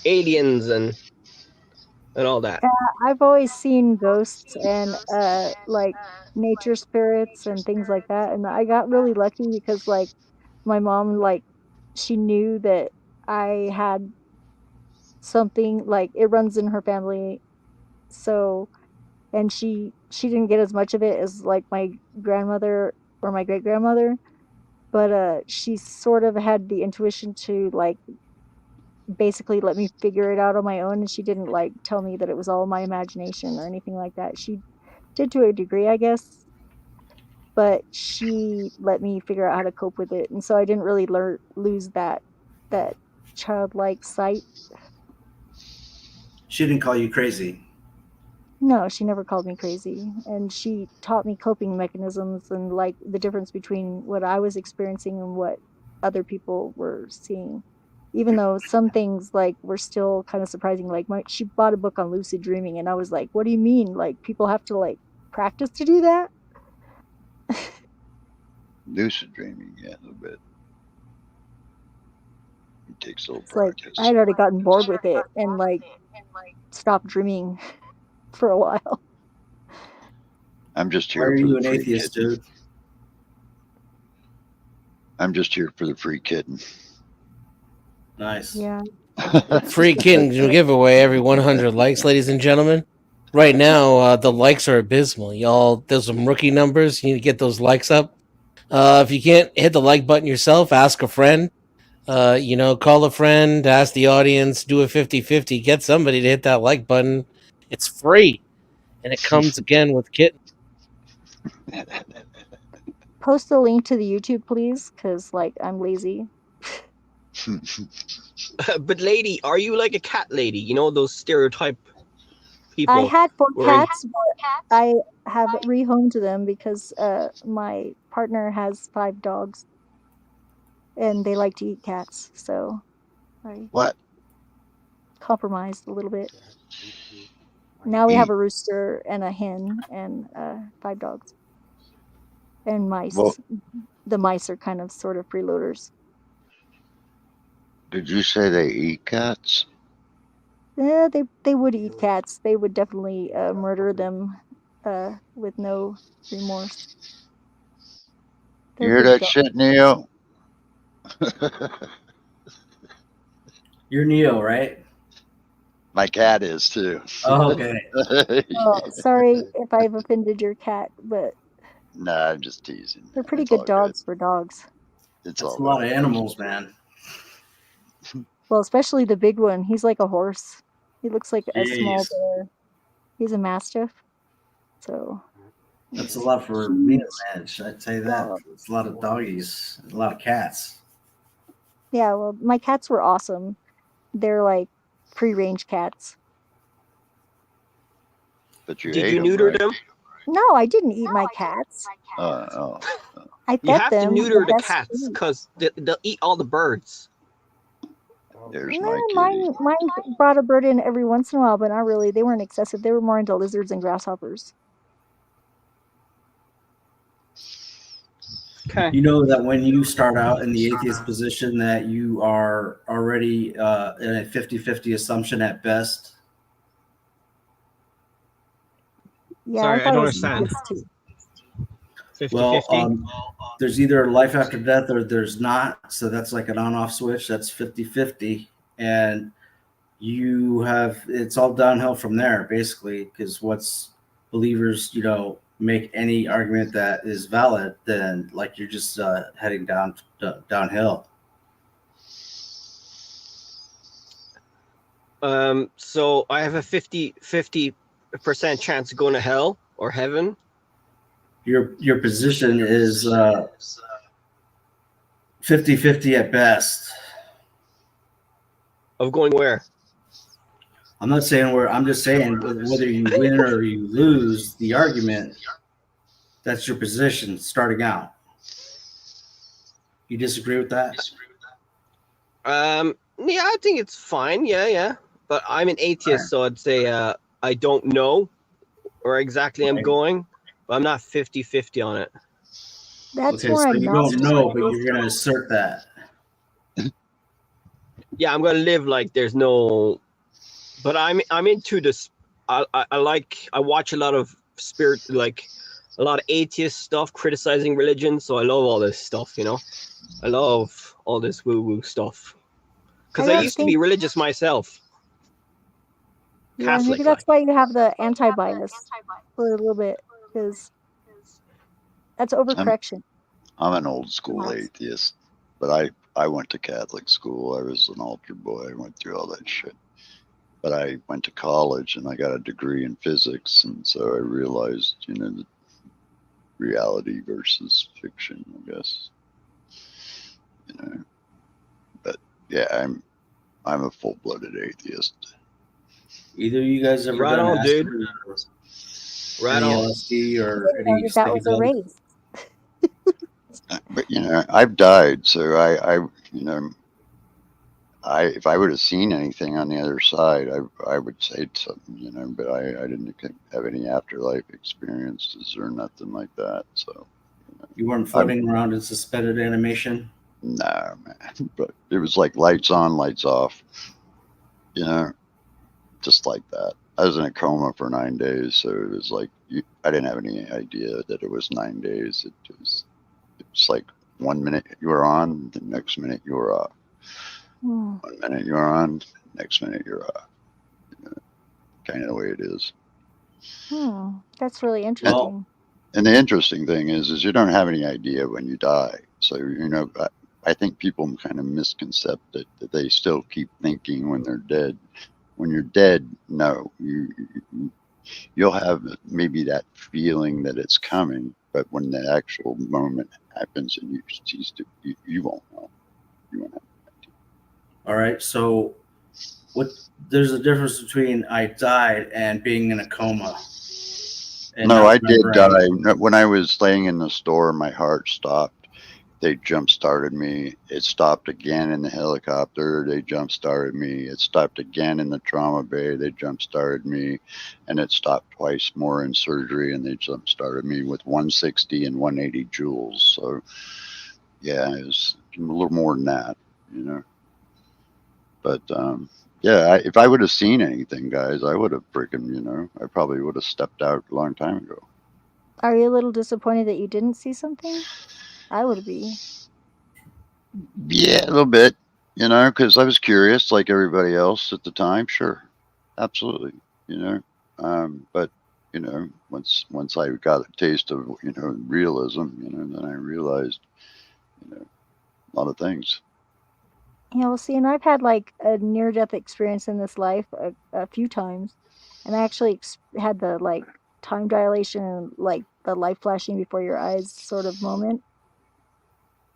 S6: aliens and all that?
S3: I've always seen ghosts and like nature spirits and things like that, and I got really lucky because like my mom, like, she knew that I had something, like, it runs in her family, so, and she didn't get as much of it as like my grandmother or my great grandmother, but she sort of had the intuition to like basically let me figure it out on my own, and she didn't like tell me that it was all my imagination or anything like that. She did to a degree, I guess, but she let me figure out how to cope with it, and so I didn't really lose that childlike sight.
S4: She didn't call you crazy.
S3: No, she never called me crazy, and she taught me coping mechanisms and like the difference between what I was experiencing and what other people were seeing. Even though some things like were still kind of surprising, like she bought a book on lucid dreaming, and I was like, "What do you mean? Like people have to like practice to do that?"
S5: Lucid dreaming, yeah, a little bit. It takes a little
S3: It's like
S5: practice.
S3: I had already gotten bored with it and like stopped dreaming for a while.
S5: I'm just
S4: Why
S5: here
S4: are
S5: for
S4: you
S5: the
S4: an
S5: free
S4: atheist,
S5: kitten.
S4: dude?
S5: I'm just here for the free kitten.
S4: Nice.
S3: Yeah.
S2: Free kitten giveaway every 100 likes, ladies and gentlemen. Right now, the likes are abysmal. Y'all, there's some rookie numbers. You need to get those likes up. If you can't hit the like button yourself, ask a friend. Call a friend, ask the audience, do a 50-50. Get somebody to hit that like button. It's free. And it comes again with kitten.
S3: Post a link to the YouTube, please, because like I'm lazy.
S6: But lady, are you like a cat lady? You know those stereotype people.
S3: I had 4
S6: were in-
S3: cats, but I have rehomed them because my partner has 5 dogs, and they like to eat cats, so I
S5: What?
S3: compromised a little bit. Now we have
S5: Eat.
S3: a rooster and a hen and 5 dogs and mice.
S5: Well,
S3: The mice are kind of sort of freeloaders.
S5: did you say they eat cats?
S3: Yeah, they would eat cats. They would definitely murder them with no remorse.
S5: You
S3: They're
S5: hear
S3: big
S5: that
S3: dogs.
S5: shit, Neo?
S4: You're Neo, right?
S5: My cat is too.
S4: Oh, okay.
S3: Oh, sorry if I've offended your cat, but
S5: Nah, I'm just teasing.
S3: they're pretty
S5: It's
S3: good
S5: all good.
S3: dogs for dogs.
S5: It's
S4: That's
S5: all
S4: a lot
S5: good.
S4: of animals, man.
S3: Well, especially the big one. He's like a horse. He looks like a small
S4: Jeez.
S3: bear. He's a mastiff. So
S4: That's a lot for me to manage. I'd say that.
S3: well,
S4: It's a lot of doggies, a lot of cats.
S3: yeah, well, my cats were awesome. They're like free range cats.
S5: But you
S6: Did
S5: ate
S6: you
S5: them,
S6: neuter
S5: right?
S6: them?
S3: No, I didn't eat my cats.
S5: Oh,
S3: I
S6: You
S3: fed
S6: have to
S3: them
S6: neuter the
S3: best
S6: cats
S3: food.
S6: because they'll eat all the birds.
S5: there's
S3: No,
S5: my kitty.
S3: mine brought a bird in every once in a while, but not really. They weren't excessive. They were more into lizards and grasshoppers.
S6: Okay.
S4: You know that when you start out in the atheist position that you are already in a 50-50 assumption at best.
S3: Yeah,
S6: Sorry,
S3: I
S6: I
S3: thought
S6: don't
S3: it was
S6: understand.
S3: this too.
S6: 50-50.
S4: There's either life after death or there's not. So that's like an on-off switch. That's 50-50. And you have, it's all downhill from there, basically, because once believers, make any argument that is valid, then like you're just heading downhill.
S6: So I have a 50% chance of going to hell or heaven.
S4: Your position is 50-50 at best.
S6: Of going where?
S4: I'm not saying where, I'm just saying whether you win or you lose the argument, that's your position starting out. You disagree with that?
S6: Yeah, I think it's fine. Yeah. But I'm an atheist, so I'd say I don't know where exactly I'm
S4: Right.
S6: going, but I'm not 50-50 on it.
S3: That's
S4: Okay,
S3: more
S4: so you don't
S3: agnostic.
S4: know, but you're going to assert that.
S6: Yeah, I'm gonna live like there's no. But I'm into this. I watch a lot of a lot of atheist stuff criticizing religion. So I love all this stuff. I love all this woo stuff. Because I
S3: don't
S6: used to be religious myself.
S3: Yeah,
S6: Catholic,
S3: maybe that's why you have the anti-bias for a little bit, because that's overcorrection.
S5: I'm an old school
S3: Perhaps.
S5: atheist, but I went to Catholic school. I was an altar boy. I went through all that shit. But I went to college and I got a degree in physics, and so I realized, the reality versus fiction, I guess. But yeah, I'm a full-blooded atheist.
S4: Either you guys ever
S6: Right
S4: done
S6: on,
S4: acid
S6: dude.
S4: or
S6: Right
S4: any
S6: on.
S4: LSD or any
S3: That was a race.
S5: But I've died, so if I would have seen anything on the other side, I would say something, but I didn't have any afterlife experiences or nothing like that. So
S4: You weren't floating around in suspended animation?
S5: no, man. But it was like lights on, lights off, just like that. I was in a coma for 9 days, so it was like I didn't have any idea that it was 9 days. It's like 1 minute you were on, the next minute you were off. 1 minute you're on, next minute you're off. Kind of the way it is.
S3: That's really interesting.
S4: Well,
S5: and the interesting thing is you don't have any idea when you die. So I think people kind of misconcept that they still keep thinking when they're dead. When you're dead, no, you'll have maybe that feeling that it's coming, but when the actual moment happens and you won't know. You won't have.
S4: all right. So there's a difference between I died and being in a coma.
S5: No, I did die. When I was laying in the store, my heart stopped. They jump started me. It stopped again in the helicopter. They jump started me. It stopped again in the trauma bay. They jump started me, and it stopped twice more in surgery. And they jump started me with 160 and 180 joules. So, yeah, it was a little more than that, But yeah, if I would have seen anything, guys, I would have freaking, I probably would have stepped out a long time ago.
S3: Are you a little disappointed that you didn't see something? I would be.
S5: Yeah, a little bit, because I was curious like everybody else at the time. Sure. Absolutely. But, once I got a taste of, realism, then I realized, a lot of things.
S3: Yeah, well, see, and I've had like a near-death experience in this life a few times, and I actually had the like time dilation and like the light flashing before your eyes sort of moment,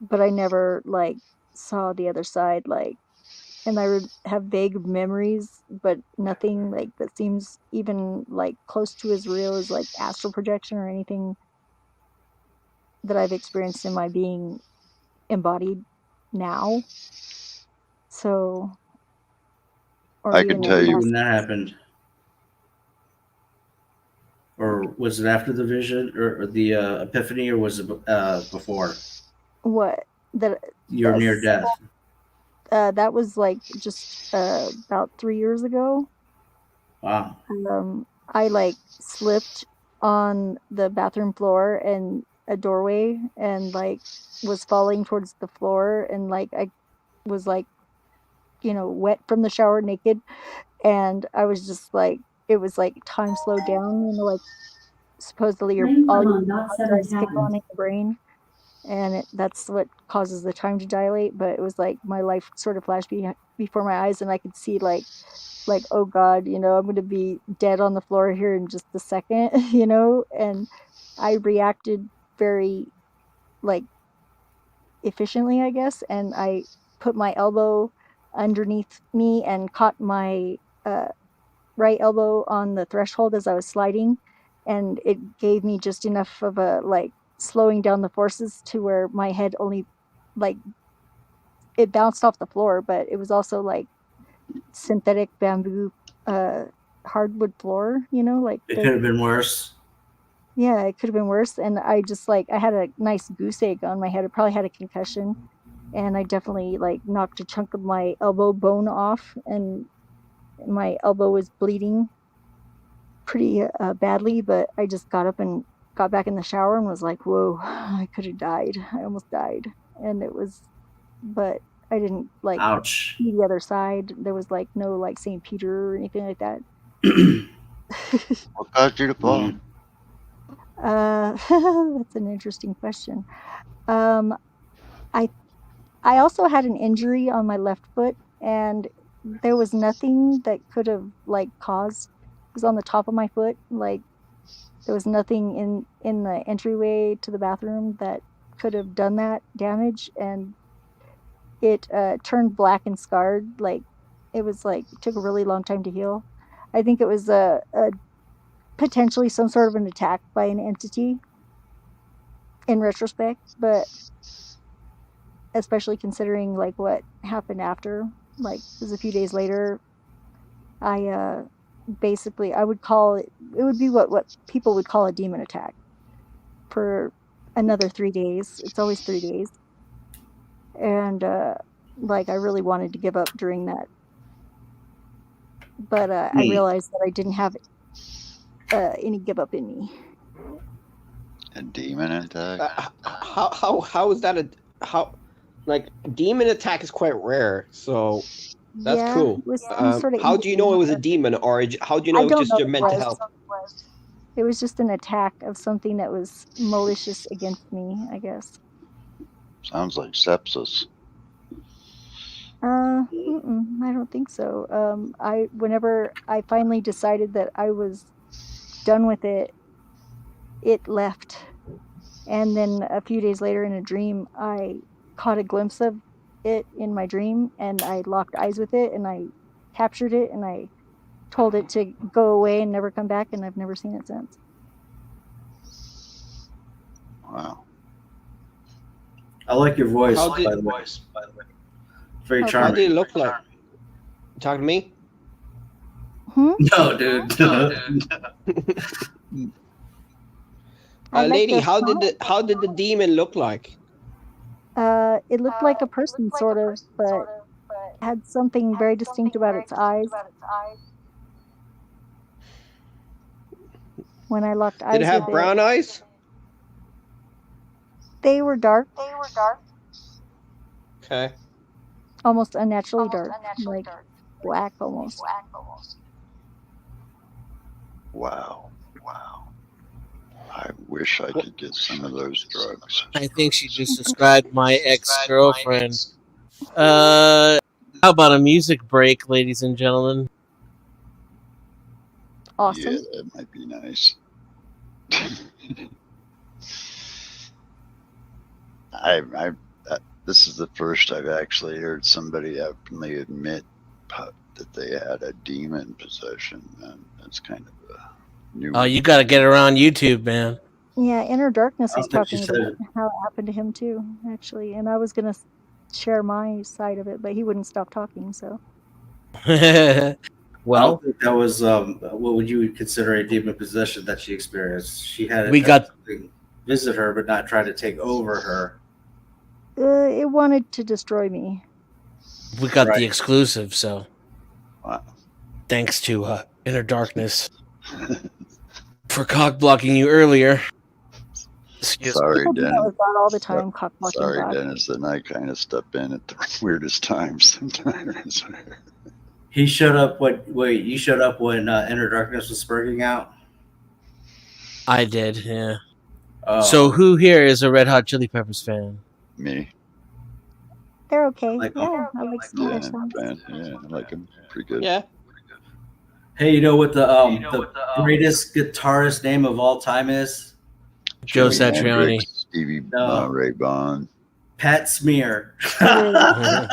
S3: but I never like saw the other side like and I have vague memories, but nothing like that seems even like close to as real as like astral projection or anything that I've experienced in my being embodied now. So, or
S5: I
S3: even
S5: can
S3: in
S5: tell
S3: the
S5: you-
S3: past.
S4: When that happened, or was it after the vision or the epiphany, or was it before
S3: What that
S4: your near
S3: that's
S4: death?
S3: that was like just about 3 years ago.
S4: Wow.
S3: I like slipped on the bathroom floor and a doorway and like was falling towards the floor and like I was like, wet from the shower naked, and I was just like it was like time slowed down, like supposedly all your blood starts to kick on in your brain, and that's what causes the time to dilate. But it was like my life sort of flashed before my eyes, and I could see like, oh God, I'm going to be dead on the floor here in just a second, and I reacted very like efficiently, I guess, and I put my elbow underneath me and caught my uh, right elbow on the threshold as I was sliding, and it gave me just enough of a like slowing down the forces to where my head only like it bounced off the floor, but it was also like synthetic bamboo hardwood floor, like
S4: It could have been worse.
S3: yeah, it could have been worse. And I just like I had a nice goose egg on my head. I probably had a concussion, and I definitely like knocked a chunk of my elbow bone off, and my elbow was bleeding pretty badly. But I just got up and got back in the shower and was like, "Whoa, I could have died. I almost died." And it was, but I didn't like
S4: Ouch.
S3: see the other side. There was like no like St. Peter or anything like that.
S5: What caused you to fall?
S3: That's an interesting question. Um, I I also had an injury on my left foot, and there was nothing that could have like caused. It was on the top of my foot. Like there was nothing in the entryway to the bathroom that could have done that damage, and it turned black and scarred. Like it was like it took a really long time to heal. I think it was a potentially some sort of an attack by an entity in retrospect, but especially considering like what happened after, like it was a few days later. I basically I would call it would be what people would call a demon attack for another 3 days. It's always 3 days. And like I really wanted to give up during that, but I realized that I didn't have any give up in me.
S5: A demon attack?
S6: How is that how like demon attack is quite rare, so that's
S3: Yeah,
S6: cool.
S3: it was some sort of
S6: How do you know it was a
S3: indication.
S6: demon, or how do you
S3: I
S6: know it's
S3: don't
S6: just
S3: know
S6: your
S3: what it
S6: mental
S3: was.
S6: health?
S3: It was just an attack of something that was malicious against me, I guess.
S5: Sounds like sepsis.
S3: I don't think so. Whenever I finally decided that I was done with it, it left. And then a few days later in a dream, I caught a glimpse of it in my dream, and I locked eyes with it, and I captured it, and I told it to go away and never come back, and I've never seen it since.
S5: Wow.
S4: I like your voice,
S6: How
S4: by
S6: did-
S4: the way. Very
S3: Okay.
S6: How
S4: charming.
S6: did it look like? Talk to me.
S4: No, dude.
S3: I like
S6: Lady,
S3: the
S6: how
S3: song.
S6: did the demon look like?
S3: It looked like a person, sort of, but had something very distinct about its eyes. When I locked eyes
S6: Did it have
S3: with
S6: brown eyes?
S3: they were dark,
S6: Okay.
S3: almost unnaturally dark, like black almost.
S5: Wow. I wish I could get some of those drugs.
S2: I think she just described my ex-girlfriend. How about a music break, ladies and gentlemen?
S3: Awesome.
S5: Yeah, that might be nice. This is the first I've actually heard somebody openly admit that they had a demon possession. And that's kind of a new.
S2: Oh, you got to get around YouTube, man.
S3: Yeah, Inner Darkness
S4: I
S3: was
S4: don't think she
S3: talking about
S4: said-
S3: how it happened to him too, actually. And I was gonna share my side of it, but he wouldn't stop talking. So
S4: I
S2: Well,
S4: don't think that was what would you consider a demon possession that she experienced? She had
S2: We got-
S4: something visit her, but not try to take over her.
S3: it wanted to destroy me.
S2: we got
S4: Right.
S2: the exclusive, so
S5: Wow.
S2: thanks to Inner Darkness for cock blocking you earlier. Excuse me.
S5: Sorry,
S3: People do that
S5: Dennis.
S3: with God all the time, cock blocking
S5: Sorry,
S3: God.
S5: Dennis. And I kind of step in at the weirdest times sometimes.
S4: He showed up. Wait, you showed up when Inner Darkness was spurting out.
S2: I did, yeah.
S4: Oh.
S2: So who here is a Red Hot Chili Peppers fan?
S5: Me.
S3: They're okay.
S4: Like-
S3: Yeah, I like some of
S5: Yeah,
S3: their songs.
S5: I like him pretty good.
S6: Yeah.
S4: Hey, you know what the greatest guitarist name of all time is?
S2: Joe
S5: Jimi
S2: Satriani.
S5: Hendrix, Stevie
S4: No.
S5: Ray Vaughan.
S4: Pat Smear.
S3: Yeah,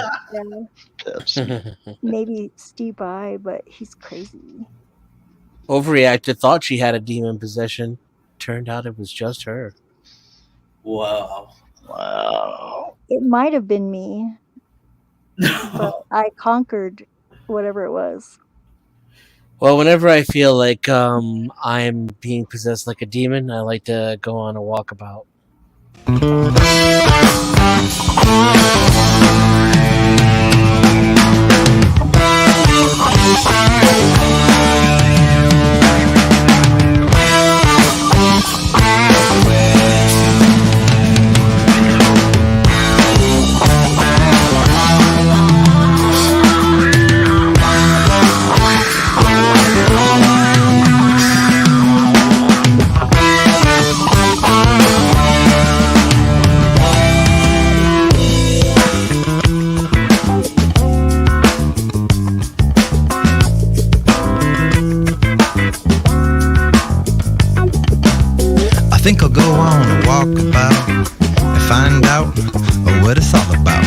S5: Pepsi.
S3: maybe Steve Vai, but he's crazy.
S2: Overreactor thought she had a demon possession. Turned out it was just her.
S4: Wow.
S5: Wow.
S3: It might have been me, but I conquered whatever it was.
S2: Well, whenever I feel like I'm being possessed like a demon, I like to go on a walkabout.
S7: I think I'll go on a walkabout and find out what it's all about.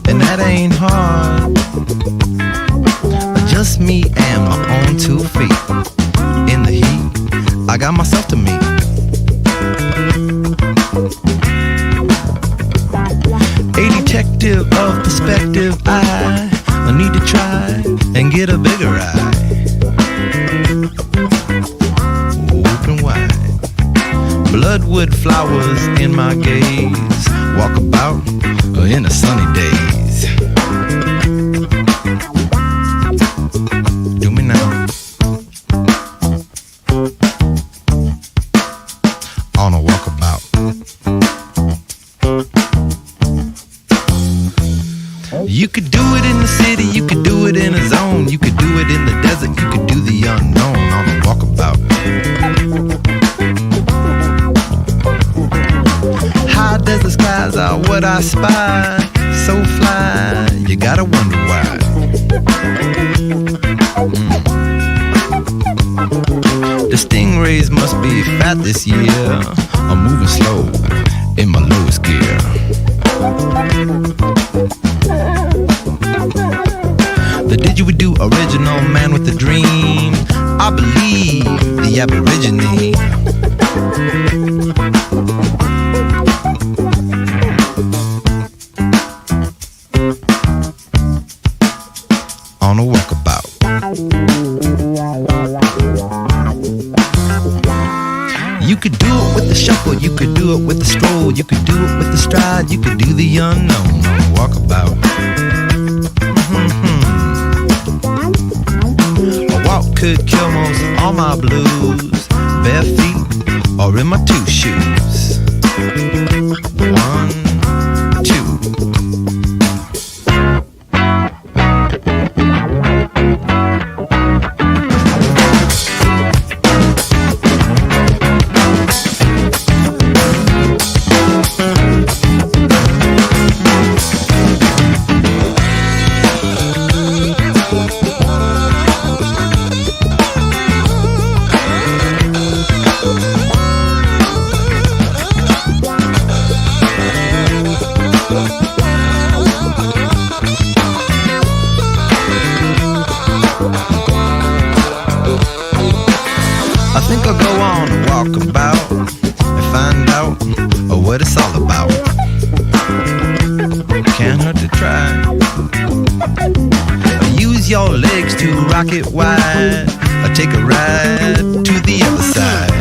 S7: And that ain't hard. Just me and my own 2 feet. In the heat, I got myself to meet. A detective of perspective, I need to try and get a bigger eye. Open wide. Bloodwood flowers in my gaze. Walk about in the sunny days. Do me now. On a walkabout. You could do it in the city, you could do it in a zone, you could do it in the desert, you could do the unknown on a walkabout. High desert skies are what I spy, so fly, you gotta wonder why. The stingrays must be fat this year, I'm moving slow in my lowest gear. The didgeridoo original man with a dream, I believe the Aborigine. On a walkabout. You could do it with the shuffle, you could do it with the stroll, you could do it with the stride, you could do the unknown on a walkabout. A walk could kill most all my blues, bare feet or in my 2 shoes. 1, 2. I'll go on a walkabout and find out what it's all about. Can't hurt to try. Use your legs to rock it wide, or take a ride to the other side.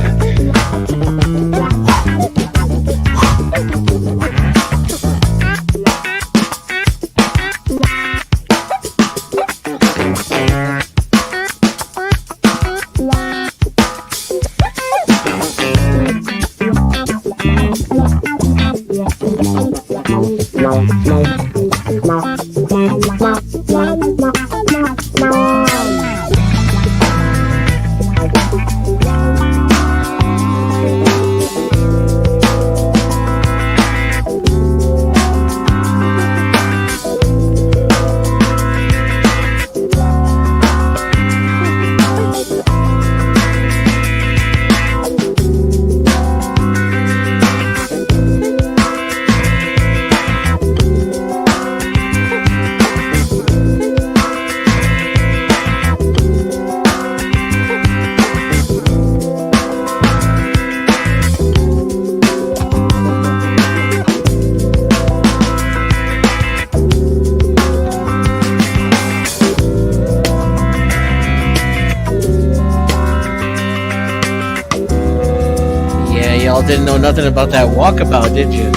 S2: Y'all didn't know nothing about that walkabout, did you?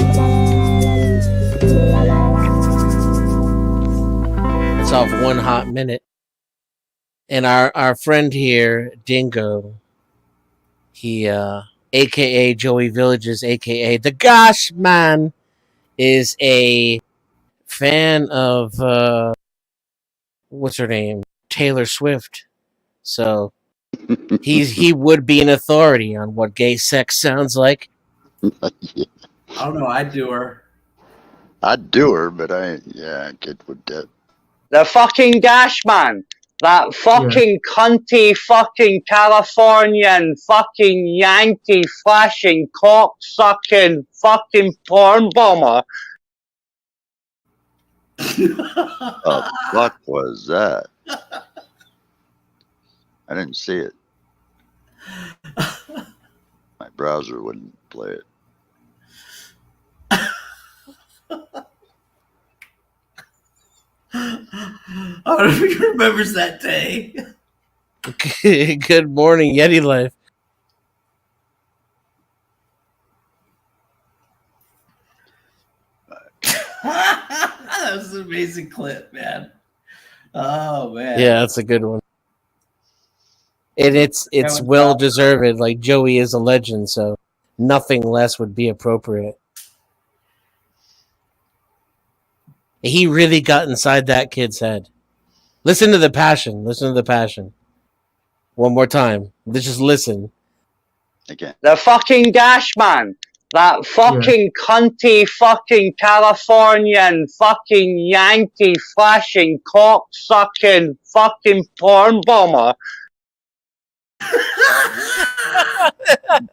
S2: It's off One Hot Minute. And our friend here, Dingo, he aka Joey Villages, aka the Gosh Man, is a fan of what's her name? Taylor Swift. So he would be an authority on what gay sex sounds like.
S4: I don't know. I'd do her.
S5: I'd do her, but I kid would dead.
S8: The fucking Gash Man. That fucking cunty fucking Californian fucking Yankee flashing cock sucking fucking porn bomber.
S5: What the fuck was that? I didn't see it. My browser wouldn't play it.
S4: I don't know if he remembers that day.
S2: Good morning, Yeti Life.
S4: That was an amazing clip, man. Oh man.
S2: Yeah, that's a good one. And it's well deserved. Like Joey is a legend, so nothing less would be appropriate. He really got inside that kid's head. Listen to the passion. Listen to the passion. One more time. Let's just listen.
S5: Again.
S8: The fucking Gash Man. That fucking cunty fucking Californian fucking Yankee flashing cock sucking fucking porn bomber.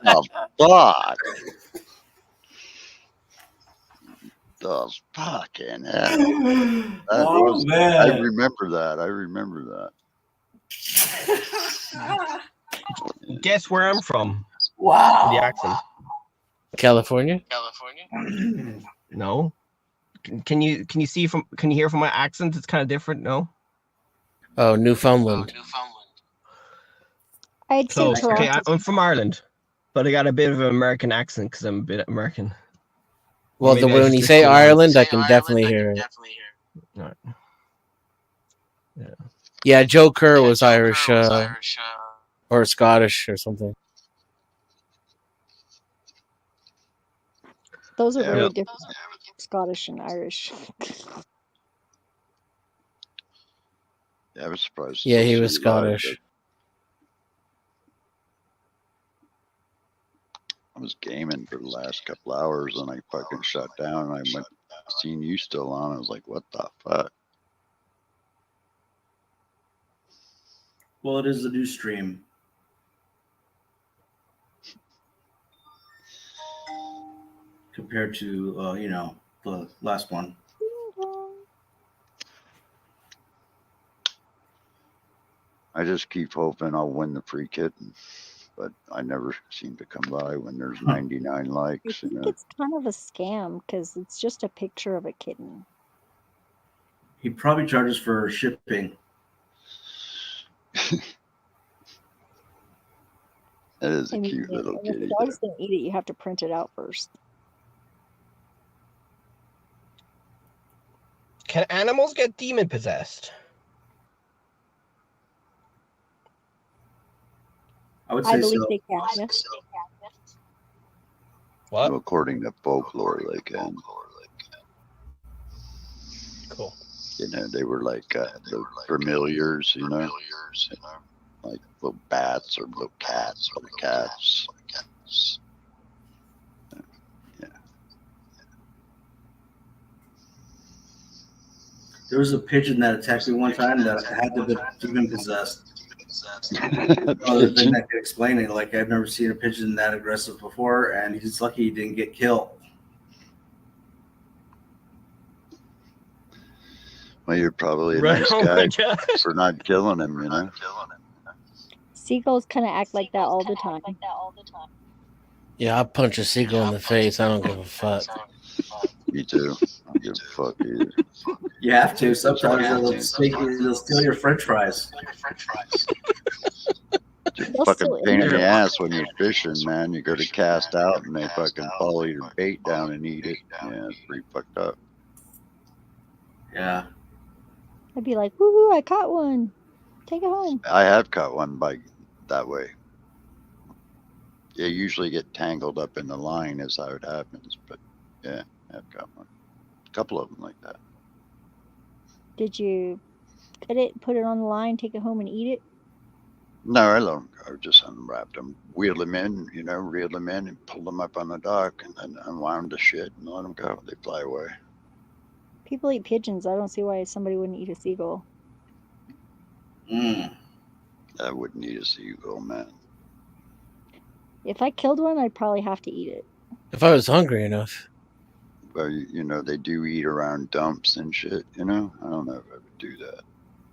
S5: Oh, fuck. The fucking hell.
S4: Man.
S5: I remember that.
S6: Guess where I'm from?
S4: Wow.
S6: The accent.
S2: California?
S6: No. Can you hear from my accent? It's kind of different. No.
S2: Oh, Newfoundland.
S3: I'd say
S6: Close.
S3: Toronto.
S6: Okay, I'm from Ireland, but I got a bit of an American accent because I'm a bit American.
S2: Well,
S6: Maybe I
S2: when
S6: just
S2: you say
S6: listened once.
S2: Ireland, I can definitely hear it.
S6: All right.
S2: Yeah, Joe Kerr was Irish or Scottish or something.
S3: Those are
S5: Yeah.
S3: very
S6: Yep.
S3: different. Scottish and Irish.
S5: Yeah, I was surprised.
S2: Yeah, he
S5: those
S2: was
S5: survived,
S2: Scottish.
S5: I was gaming for the last couple hours and I fucking shut down and I went, seen you still on. I was like, what the fuck?
S4: Well, it is a new stream. Compared to, the last one.
S5: I just keep hoping I'll win the free kitten. but I never seem to come by when there's 99
S3: I
S5: likes. You
S3: think
S5: know,
S3: it's kind of a scam because it's just a picture of a kitten.
S4: He probably charges for shipping.
S5: that is a
S3: I mean,
S5: cute little
S3: if the
S5: kitty.
S3: dog's gonna eat it, you have to print it out first.
S6: Can animals get demon possessed?
S4: I would
S3: I
S4: say
S3: believe
S4: so.
S3: they can. Yes.
S6: What?
S5: Well, according to folklore, they can.
S6: Cool.
S5: You know, they were like the familiars. You know, like little bats or little cats, little cats. Yeah.
S4: There was a pigeon that attacked me one time that had to be demon possessed. Other thing that could explain it, like I've never seen a pigeon that aggressive before, and he's lucky he didn't get killed.
S5: Well, you're probably a
S6: Right.
S5: nice
S6: Oh my
S5: guy
S6: god.
S5: for not killing him. You know.
S3: Seagulls kind of act like that all the time.
S2: Yeah, I'll punch a seagull in the face. I don't give a fuck.
S5: Me too. I don't give a fuck either.
S4: You have to. Sometimes they'll steal your French fries.
S5: It's a
S3: They'll
S5: fucking
S3: still
S5: pain in
S3: eat
S5: the
S3: it.
S5: ass when you're fishing, man. You go to cast out and they fucking follow your bait down and eat it. Yeah, it's pretty fucked up.
S4: Yeah.
S3: I'd be like, "Woohoo! I caught one. Take it home."
S5: I have caught one by that way. You usually get tangled up in the line is how it happens, but yeah, I've got one. A couple of them like that.
S3: Did you cut it, put it on the line, take it home, and eat it?
S5: No, I don't. I just unwrapped them, wheeled them in, reeled them in and pulled them up on the dock and then unwound the shit and let them go. They fly away.
S3: People eat pigeons. I don't see why somebody wouldn't eat a seagull.
S4: Mm.
S5: I wouldn't eat a seagull, man.
S3: If I killed one, I'd probably have to eat it.
S2: If I was hungry enough.
S5: But, they do eat around dumps and shit, I don't know if I would do that.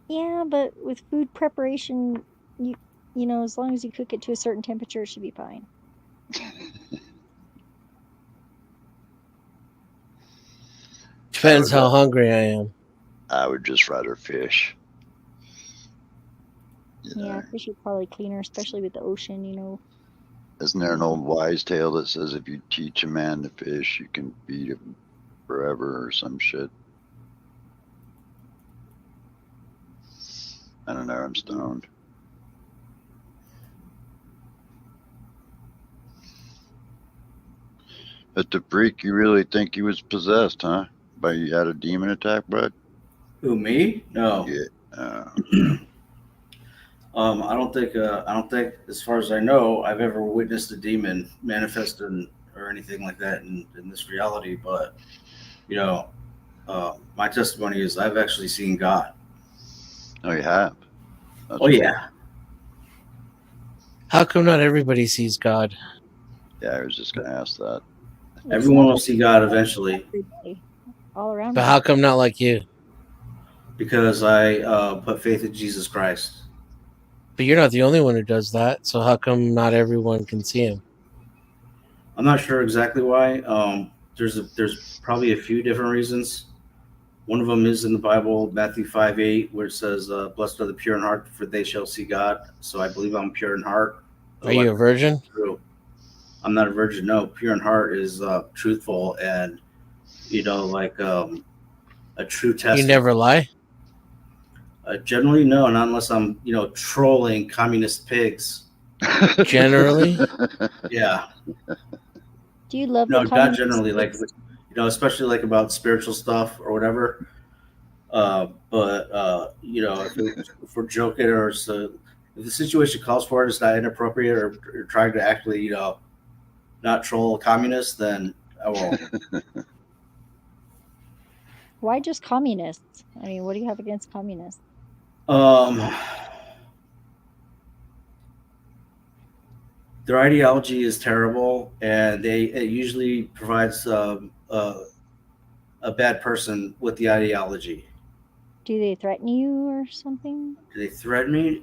S3: Yeah, but with food preparation, as long as you cook it to a certain temperature, it should be fine.
S2: Depends how hungry I am.
S5: I would just rather fish.
S3: Yeah, fish are probably cleaner, especially with the ocean,
S5: Isn't there an old wise tale that says if you teach a man to fish, you can feed him forever or some shit? I don't know, I'm stoned. But the freak, you really think he was possessed, huh? But you had a demon attack, bud?
S4: Who, me? No.
S5: Yeah.
S4: I don't think, as far as I know, I've ever witnessed a demon manifest or anything like that in this reality. But, my testimony is I've actually seen God.
S5: Oh, you have? That's
S4: Oh, yeah.
S2: How come not everybody sees God?
S5: Yeah, I was just going to ask that.
S4: Everyone will see God eventually.
S3: All around.
S2: But how come not like you?
S4: Because I put faith in Jesus Christ.
S2: But you're not the only one who does that. So how come not everyone can see him?
S4: I'm not sure exactly why. There's probably a few different reasons. One of them is in the Bible, Matthew 5:8, where it says, "Blessed are the pure in heart, for they shall see God." So I believe I'm pure in heart.
S2: Are you a virgin?
S4: True. I'm not a virgin. No, pure in heart is truthful and a true test.
S2: You never lie?
S4: Generally, no, not unless I'm trolling communist pigs.
S2: Generally?
S4: Yeah.
S3: Do you love
S4: No,
S3: the
S4: not generally. Like especially like about spiritual stuff or whatever. But if we're joking or so, if the situation calls for it, it's not inappropriate or trying to actually not troll communists, then I won't.
S3: Why just communists? I mean, what do you have against communists?
S4: Their ideology is terrible, and it usually provides a bad person with the ideology.
S3: Do they threaten you or something?
S4: Do they threaten me?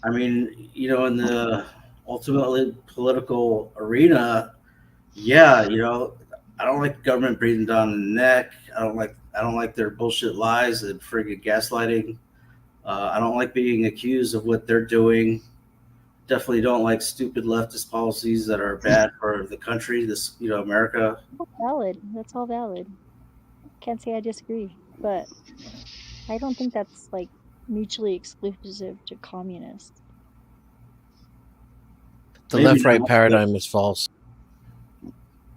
S4: I mean, in the ultimately political arena, yeah, I don't like the government breathing down the neck. I don't like their bullshit lies and friggin' gaslighting. I don't like being accused of what they're doing. Definitely don't like stupid leftist policies that are bad for the country, America.
S3: Valid. That's all valid. Can't say I disagree, but I don't think that's like mutually exclusive to communists.
S2: The
S4: Maybe
S2: left-right
S4: not,
S2: paradigm is false.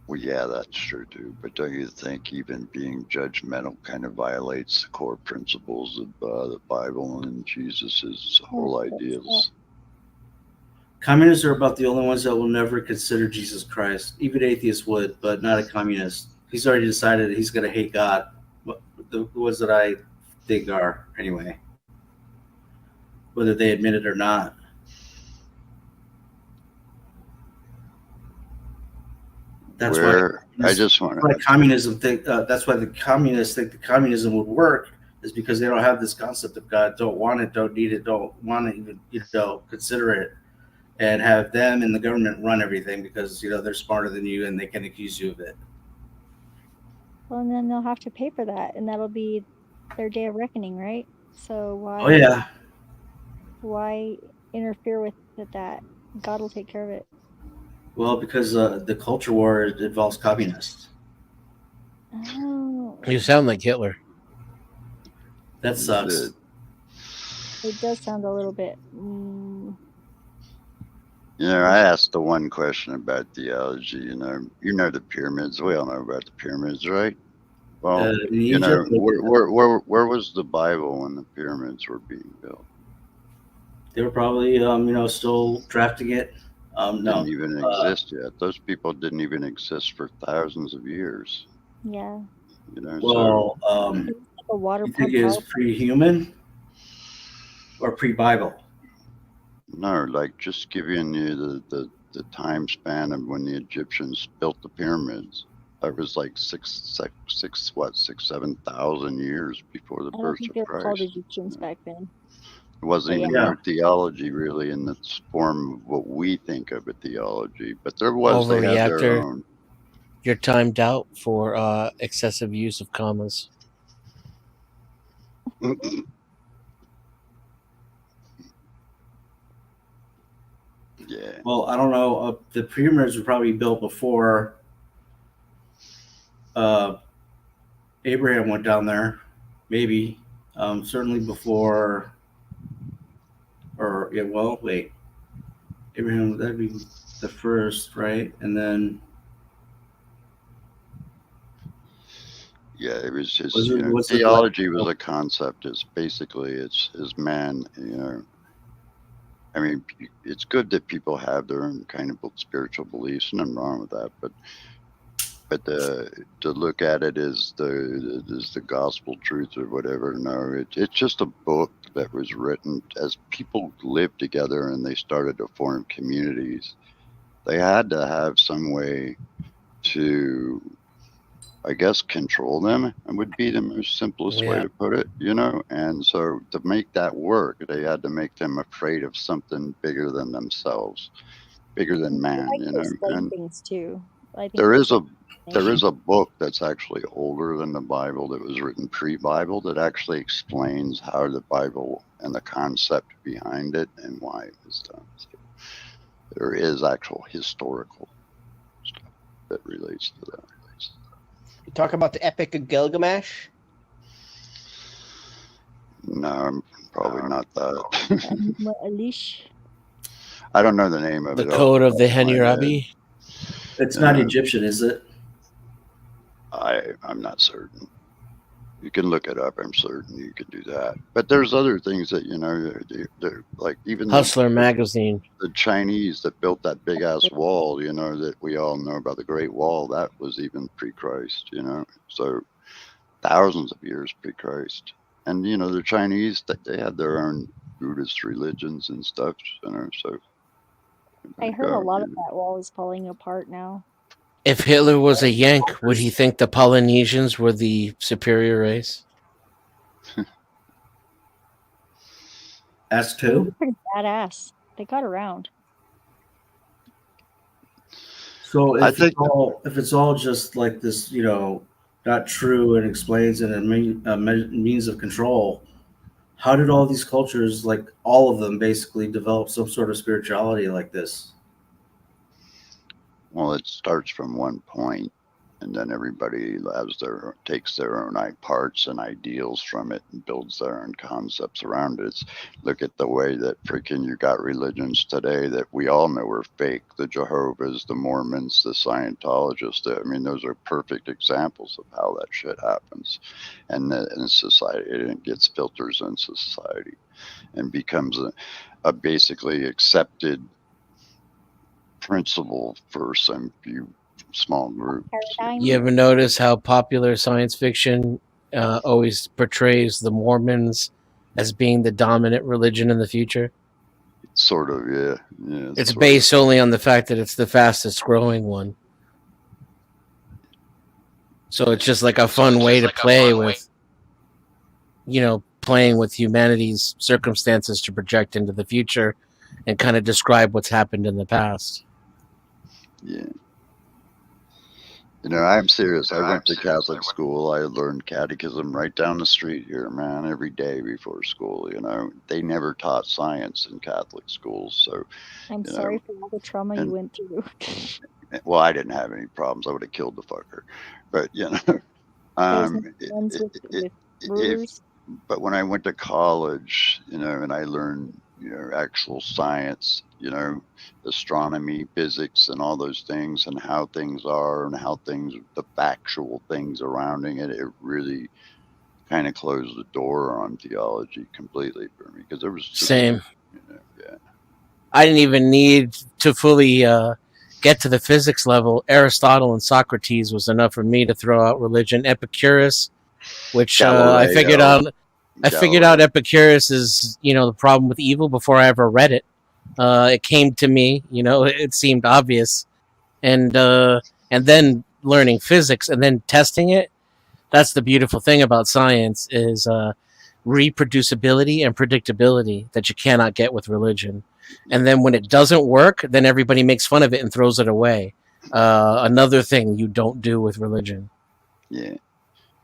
S5: Well, yeah, that's true too. But don't you think even being judgmental kind of violates the core principles of the Bible and Jesus' whole ideas?
S4: communists are about the only ones that will never consider Jesus Christ. Even atheists would, but not a communist. He's already decided he's going to hate God. The ones that I think are, anyway, whether they admit it or not. That's
S5: Where
S4: why
S5: I just want
S4: why
S5: to,
S4: communism think. That's why the communists think the communism would work, is because they don't have this concept of God, don't want it, don't need it, don't want to even consider it, and have them and the government run everything because they're smarter than you and they can accuse you of it.
S3: Well, and then they'll have to pay for that, and that'll be their day of reckoning, right? So
S4: Oh yeah.
S3: why interfere with that? God will take care of it.
S4: Well, because the culture war involves communists.
S3: Oh,
S2: You sound like Hitler.
S4: That sucks.
S3: it does sound a little bit.
S5: I asked the one question about theology. The pyramids. We all know about the pyramids, right? Well,
S4: In Egypt,
S5: where was the Bible when the pyramids were being built?
S4: they were probably still drafting it.
S5: Didn't even exist yet. Those people didn't even exist for thousands of years.
S3: Yeah.
S4: Well,
S3: Like a water
S4: you think
S3: pump
S4: it was
S3: house.
S4: pre-human or pre-Bible?
S5: No, like just giving you the time span of when the Egyptians built the pyramids. That was like 7,000 years before the
S3: I don't
S5: birth
S3: think
S5: of
S3: they were called
S5: Christ.
S3: Egyptians back then.
S5: It wasn't
S3: But
S5: even
S4: yeah.
S5: their theology really in the form of what we think of a theology, but they had their
S2: Overreactor.
S5: own.
S2: You're timed out for excessive use of commas.
S5: Yeah.
S4: Well, I don't know. The pyramids were probably built before Abraham went down there. Maybe. Certainly before. Or yeah. Well, wait. Abraham, that'd be the first, right? And then
S5: Yeah, it was just
S4: was it like?
S5: theology was a concept. It's man. I mean, it's good that people have their own kind of spiritual beliefs, and nothing wrong with that. But to look at it as the gospel truth or whatever, no, it's just a book that was written as people lived together and they started to form communities. They had to have some way to, I guess, control them. It would be the most simplest way to put it, And so to make that work, they had to make them afraid of something bigger than themselves, bigger than man,
S3: And things too. I think
S5: there is a book that's actually older than the Bible that was written pre-Bible that actually explains how the Bible and the concept behind it and why it was done. So there is actual historical stuff that relates to that.
S6: You talk about the Epic of Gilgamesh?
S5: No, probably not that.
S3: I
S5: I don't know the name of
S2: the
S5: it.
S2: The Code of the Hammurabi.
S4: It's not Egyptian, is it?
S5: I'm not certain. You can look it up. I'm certain you can do that. But there's other things that they're like even
S2: Hustler magazine.
S5: The Chinese that built that big ass wall, that we all know about, the Great Wall. That was even pre-Christ, So thousands of years pre-Christ. And the Chinese, they had their own Buddhist religions and stuff, So
S3: I heard a lot of that wall is falling apart now.
S2: If Hitler was a Yank, would he think the Polynesians were the superior race?
S4: Ask who?
S3: Pretty badass. They got around.
S4: So
S5: I
S4: if
S5: think
S4: it's all just like this, not true and explains it and means of control, how did all these cultures, like all of them, basically develop some sort of spirituality like this?
S5: well, it starts from one point, and then everybody takes their own parts and ideals from it and builds their own concepts around it. Look at the way that freaking you got religions today that we all know are fake. The Jehovah's, the Mormons, the Scientologists. I mean, those are perfect examples of how that shit happens, and in society, it gets filters in society and becomes a basically accepted principle for some few small groups.
S3: Paradigm.
S2: You ever notice how popular science fiction always portrays the Mormons as being the dominant religion in the future?
S5: Sort of, yeah.
S2: It's
S5: sort
S2: based only on the fact that it's the fastest growing one. So it's just like a fun way to play with, playing with humanity's circumstances to project into the future and kind of describe what's happened in the past.
S5: Yeah. I'm serious. I went to Catholic school. I learned catechism right down the street here, man, every day before school. They never taught science in Catholic schools. So,
S3: I'm sorry for all the trauma you went through.
S5: well, I didn't have any problems. I would have killed the fucker. But, but when I went to college, and I learned, actual science, astronomy, physics, and all those things, and how things are, and the factual things surrounding it, it really kind of closed the door on theology completely for me, because there was just,
S2: same.
S5: Yeah.
S2: I didn't even need to fully get to the physics level. Aristotle and Socrates was enough for me to throw out religion. Epicurus, which I figured out. I figured out Epicurus is, the problem with evil before I ever read it. It came to me, it seemed obvious, and then learning physics and then testing it. That's the beautiful thing about science is reproducibility and predictability that you cannot get with religion. And then when it doesn't work, then everybody makes fun of it and throws it away. Another thing you don't do with religion.
S5: Yeah.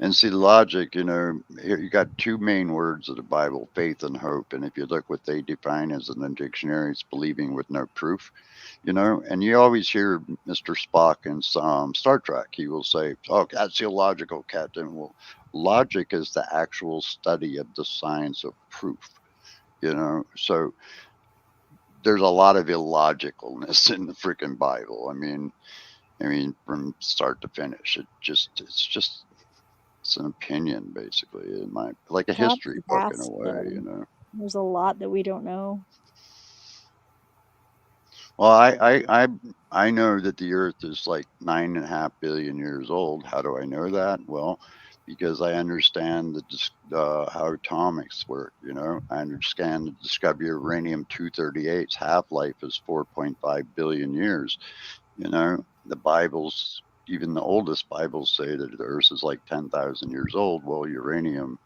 S5: And see, logic, here you got two main words of the Bible, faith and hope. And if you look what they define as in the dictionary, it's believing with no proof, and you always hear Mr. Spock in Star Trek. He will say, oh, that's illogical, Captain. Well, logic is the actual study of the science of proof, so there's a lot of illogicalness in the freaking Bible. I mean, from start to finish, it's an opinion, basically, like a history book in a way,
S3: There's a lot that we don't know.
S5: Well, I know that the Earth is like 9.5 billion years old. How do I know that? Well, because I understand how atomics work. I understand the discovery of uranium-238's half-life is 4.5 billion years. The Bibles, even the oldest Bibles, say that the Earth is like 10,000 years old. Well, uranium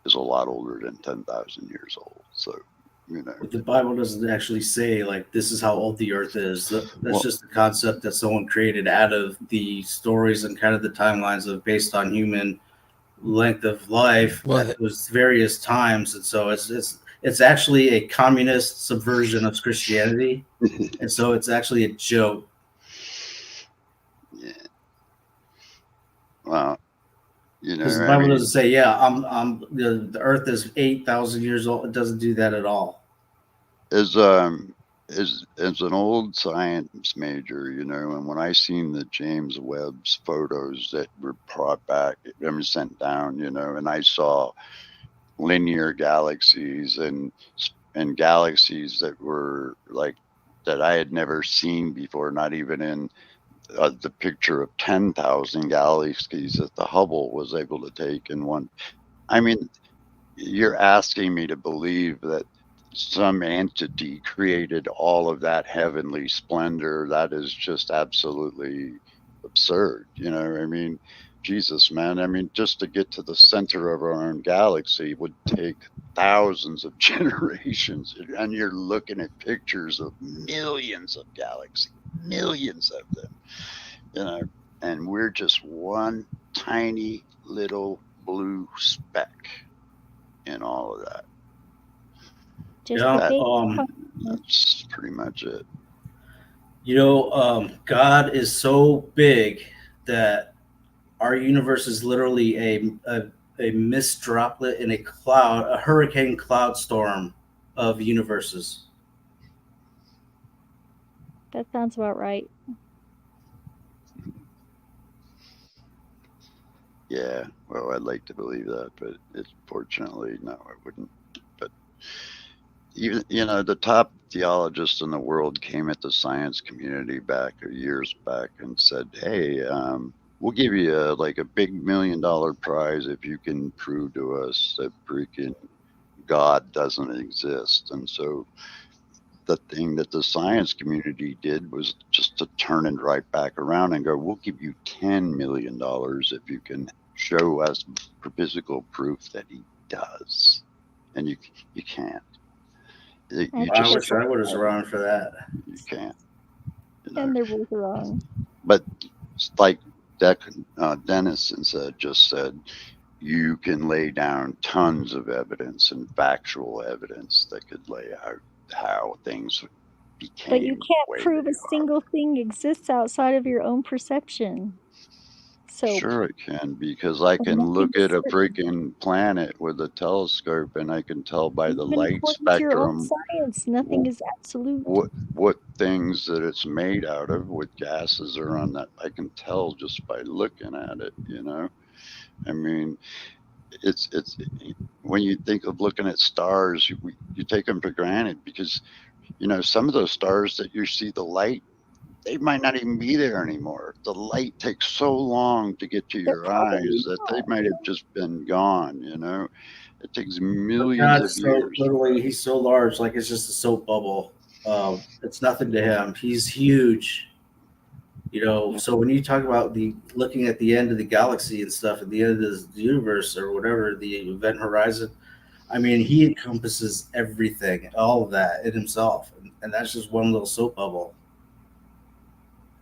S5: is a lot older than 10,000 years old. So,
S4: But the Bible doesn't actually say like this is how old the Earth is. That's just a concept that someone created out of the stories and kind of the timelines of based on human length of life at those various times. And so it's actually a communist subversion of Christianity, and so it's actually a joke.
S5: Yeah. Well,
S4: because the Bible doesn't say, the Earth is 8,000 years old. It doesn't do that at all.
S5: As an old science major, and when I seen the James Webb's photos that were brought back, sent down, and I saw linear galaxies and galaxies that were like that I had never seen before, not even in the picture of 10,000 galaxies that the Hubble was able to take in one. I mean, you're asking me to believe that some entity created all of that heavenly splendor. That is just absolutely absurd. Jesus, man. I mean, just to get to the center of our own galaxy would take thousands of generations. And you're looking at pictures of millions of galaxies, millions of them, you know, and we're just one tiny little blue speck in all of that.
S3: Just
S4: Yeah,
S3: a big
S5: That's pretty much it.
S4: you know, God is so big that our universe is literally a mist droplet in a cloud, a hurricane cloud storm of universes.
S3: That sounds about right.
S5: Yeah, well, I'd like to believe that, but it's fortunately no, I wouldn't. But even, you know, the top theologists in the world came at the science community back years back and said, "Hey, we'll give you like a big $1 million prize if you can prove to us that freaking God doesn't exist." And so the thing that the science community did was just to turn it right back around and go, "We'll give you $10 million if you can show us physical proof that he does." And you can't. You
S4: I
S5: just
S4: wish I was around for that.
S5: You can't. You know?
S3: And they're both wrong.
S5: But like that Denizens just said, you can lay down tons of evidence and factual evidence that could lay out how things became.
S3: But you can't prove a single thing exists outside of your own perception. So
S5: sure it can, because I can look at a freaking planet with a telescope and I can tell by the light spectrum
S3: your own science, nothing is absolute.
S5: What things that it's made out of, what gases are on that. I can tell just by looking at it, you know. I mean, it's when you think of looking at stars, you take them for granted because, you know, some of those stars that you see the light, they might not even be there anymore. The light takes so long to get to your eyes that they might have just been gone, you know. It takes millions of years.
S4: Literally, he's so large, like it's just a soap bubble. It's nothing to him. He's huge. You know, so when you talk about looking at the end of the galaxy and stuff, at the end of the universe or whatever, the event horizon, I mean, he encompasses everything, all of that in himself. And that's just one little soap bubble.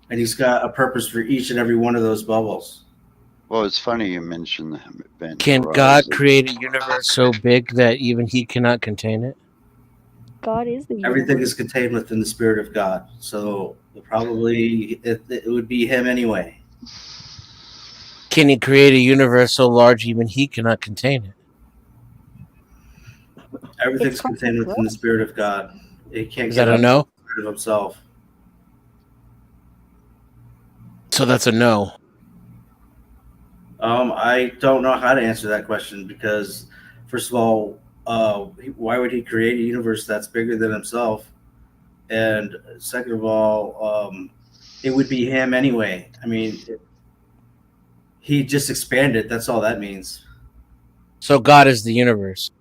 S4: And he's got a purpose for each and every one of those bubbles.
S5: Well, it's funny you mentioned the event.
S2: Can God create a universe so big that even he cannot contain it?
S3: God is the universe.
S4: Everything is contained within the spirit of God. So probably it would be him anyway.
S2: Can he create a universe so large even he cannot contain it?
S4: Everything's contained within the spirit of God. It can't
S2: get out of the
S4: spirit of himself.
S2: So that's a no.
S4: I don't know how to answer that question because, first of all, why would he create a universe that's bigger than himself? And second of all, it would be him anyway. I mean, he just expanded. That's all that means.
S2: So God is the universe.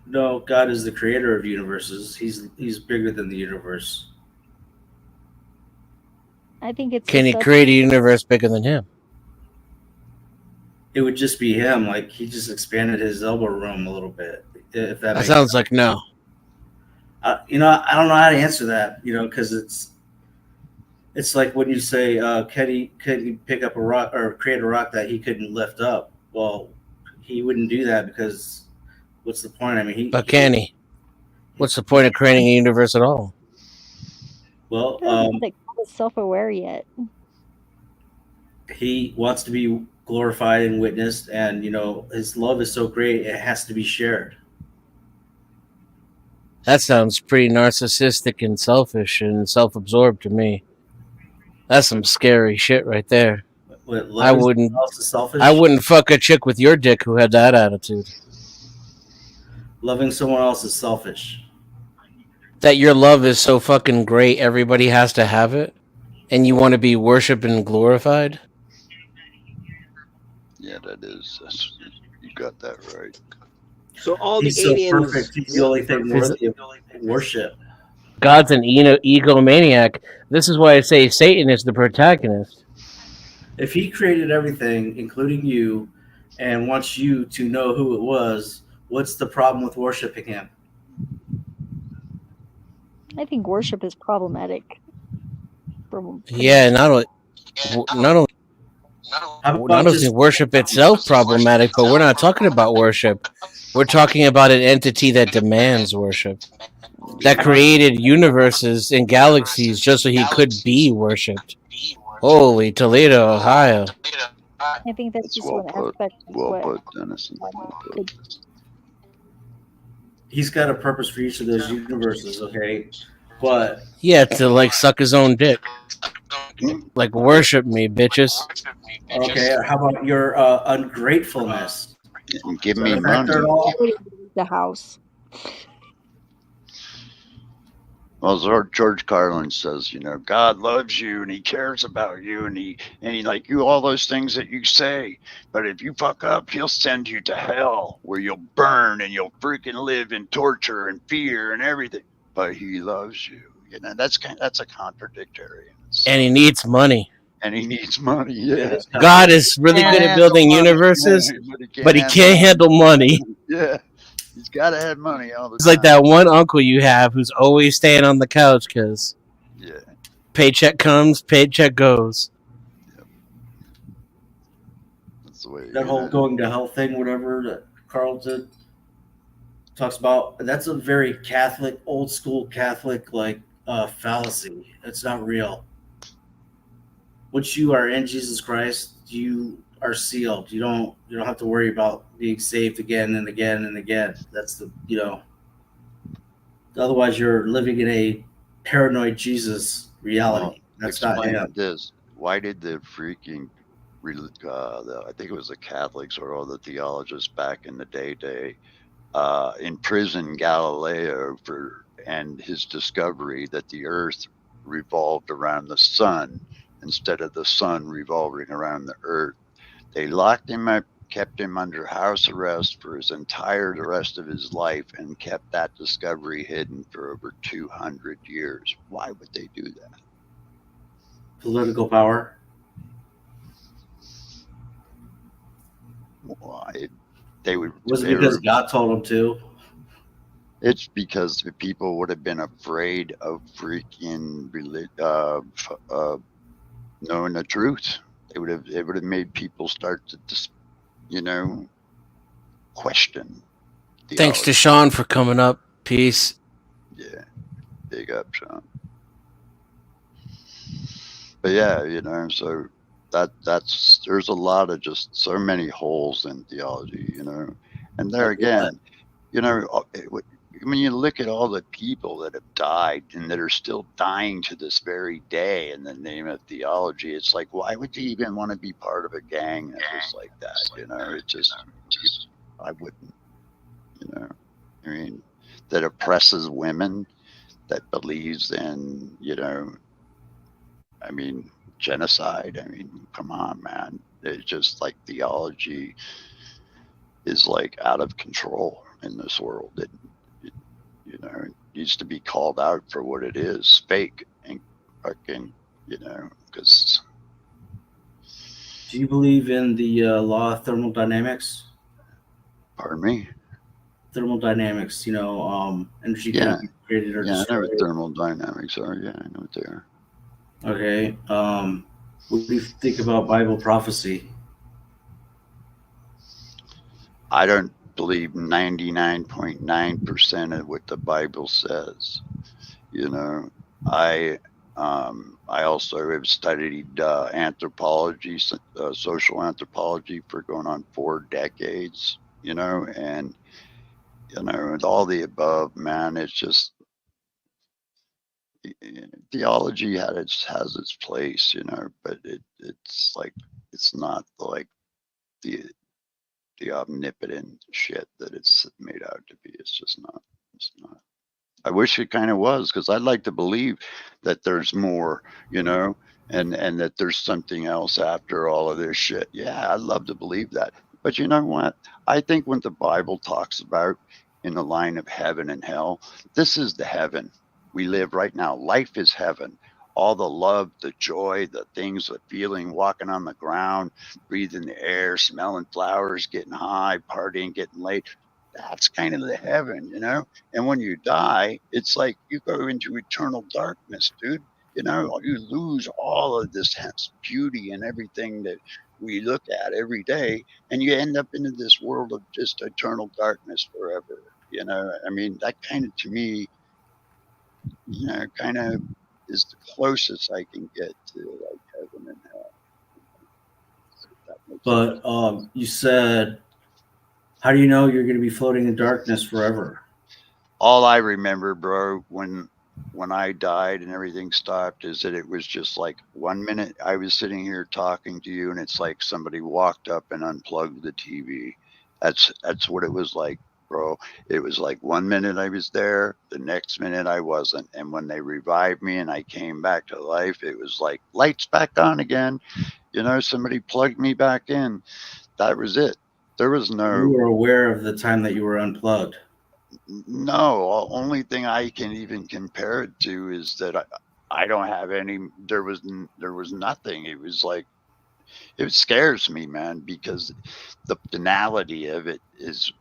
S4: No, God is the creator of universes. He's bigger than the universe.
S3: I think it's.
S2: Can he create a universe bigger than him?
S4: It would just be him. Like he just expanded his elbow room a little bit. If that makes
S2: sounds
S4: sense.
S2: like no.
S4: You know, I don't know how to answer that. You know, because it's like when you say, "Can he pick up a rock or create a rock that he couldn't lift up?" Well, he wouldn't do that because what's the point? I mean,
S2: But can he? What's the point of creating a universe at all?
S4: Well,
S3: self-aware yet.
S4: He wants to be glorified and witnessed, and you know his love is so great it has to be shared.
S2: That sounds pretty narcissistic and selfish and self-absorbed to me. That's some scary shit right there. I wouldn't fuck a chick with your dick who had that attitude.
S4: Loving someone else is selfish.
S2: That your love is so fucking great, everybody has to have it, and you want to be worshipped and glorified?
S5: Yeah, that is. You got that right.
S6: So all
S4: He's
S6: the aliens.
S4: So perfect. He's the only thing worthy of worship.
S2: God's an egomaniac. This is why I say Satan is the protagonist.
S4: If he created everything, including you, and wants you to know who it was, what's the problem with worshiping him?
S3: I think worship is problematic. From
S2: Yeah, not only not only
S4: How
S2: not
S4: about
S2: only is
S4: just
S2: worship itself problematic, but we're not talking about worship. We're talking about an entity that demands worship, that
S4: how about
S2: created universes and galaxies just so he could be worshipped. Holy Toledo, Ohio.
S3: I think that's
S5: It's
S3: just
S5: well
S3: one
S5: put.
S3: aspect of
S5: Well
S3: what
S5: put, Denison.
S3: God
S5: Well put.
S3: could.
S4: he's got a purpose for each of those universes, okay? But
S2: Yeah, to like suck his own dick. Like worship me, bitches.
S4: okay, how about your ungratefulness?
S5: And give
S4: Is that
S5: me
S4: a factor at
S5: money.
S4: all?
S3: The house.
S5: Well, George Carlin says, you know, God loves you and he cares about you and he like you all those things that you say. But if you fuck up, he'll send you to hell where you'll burn and you'll freaking live in torture and fear and everything. But he loves you. You know, that's a contradictory.
S2: And he
S5: So,
S2: needs money.
S5: and he needs money.
S4: Yeah,
S5: Yeah.
S4: that's
S2: God is really good at building universes, but he can't handle money.
S5: Yeah. He's got to have money all the
S2: It's like
S5: time.
S2: that one uncle you have who's always staying on the couch because
S5: Yeah.
S2: paycheck comes, paycheck goes.
S5: That's the way.
S4: that whole going to hell thing, whatever that Carlton talks about. That's a very Catholic, old school Catholic like fallacy. It's not real. Once you are in Jesus Christ, you are sealed. You don't have to worry about being saved again and again and again. That's the otherwise you're living in a paranoid Jesus reality. That's not
S5: Explain
S4: him.
S5: this. Why did the freaking, I think it was the Catholics or all the theologists back in the day, imprison Galileo and his discovery that the Earth revolved around the sun instead of the sun revolving around the Earth. They locked him up, kept him under house arrest for the rest of his life, and kept that discovery hidden for over 200 years. Why would they do that?
S4: Political power.
S5: Why they would?
S4: Was it because God told him to?
S5: It's because the people would have been afraid of freaking knowing the truth. It would have made people start to question.
S2: Thanks to
S5: Theology.
S2: Sean for coming up. Peace.
S5: Yeah, big up, Sean. But yeah, so that's there's a lot of just so many holes in theology, and there again, when you look at all the people that have died and that are still dying to this very day in the name of theology, it's like, why would you even want to be part of a gang that was like that? It just, I wouldn't, I mean, that oppresses women, that believes in, I mean, genocide. I mean, come on, man. It's just like theology is like out of control in this world. It needs to be called out for what it is, fake and fucking, because.
S4: Do you believe in the law of thermodynamics?
S5: Pardon me?
S4: Thermodynamics, energy
S5: Yeah.
S4: cannot be created or destroyed.
S5: I know what thermodynamics are. Yeah, I know what they are.
S4: Okay. What do you think about Bible prophecy?
S5: I don't believe 99.9% of what the Bible says. I also have studied anthropology, social anthropology for going on 4 decades, and, with all the above, man, it's just, theology has its place, but it's like, it's not like the omnipotent shit that it's made out to be. It's just not. It's not. I wish it kind of was, because I'd like to believe that there's more, and that there's something else after all of this shit. Yeah, I'd love to believe that. But you know what? I think when the Bible talks about in the line of heaven and hell, this is the heaven we live right now. Life is heaven. all the love, the joy, the things, the feeling, walking on the ground, breathing the air, smelling flowers, getting high, partying, getting late. That's kind of the heaven, you know? And when you die, it's like you go into eternal darkness, dude. You know, you lose all of this beauty and everything that we look at every day, and you end up into this world of just eternal darkness forever. You know, I mean, that kind of, to me, you know, kind of is the closest I can get to like heaven and hell.
S4: But you said, how do you know you're going to be floating in darkness forever?
S5: All I remember, bro, when I died and everything stopped, is that it was just like 1 minute I was sitting here talking to you, and it's like somebody walked up and unplugged the TV. That's what it was like, bro. It was like 1 minute I was there, the next minute I wasn't. And when they revived me and I came back to life, it was like lights back on again. You know, somebody plugged me back in. That was it. There was no.
S4: You were aware of the time that you were unplugged.
S5: No, only thing I can even compare it to is that I don't have any. There was nothing. It was like, it scares me, man, because the finality of it is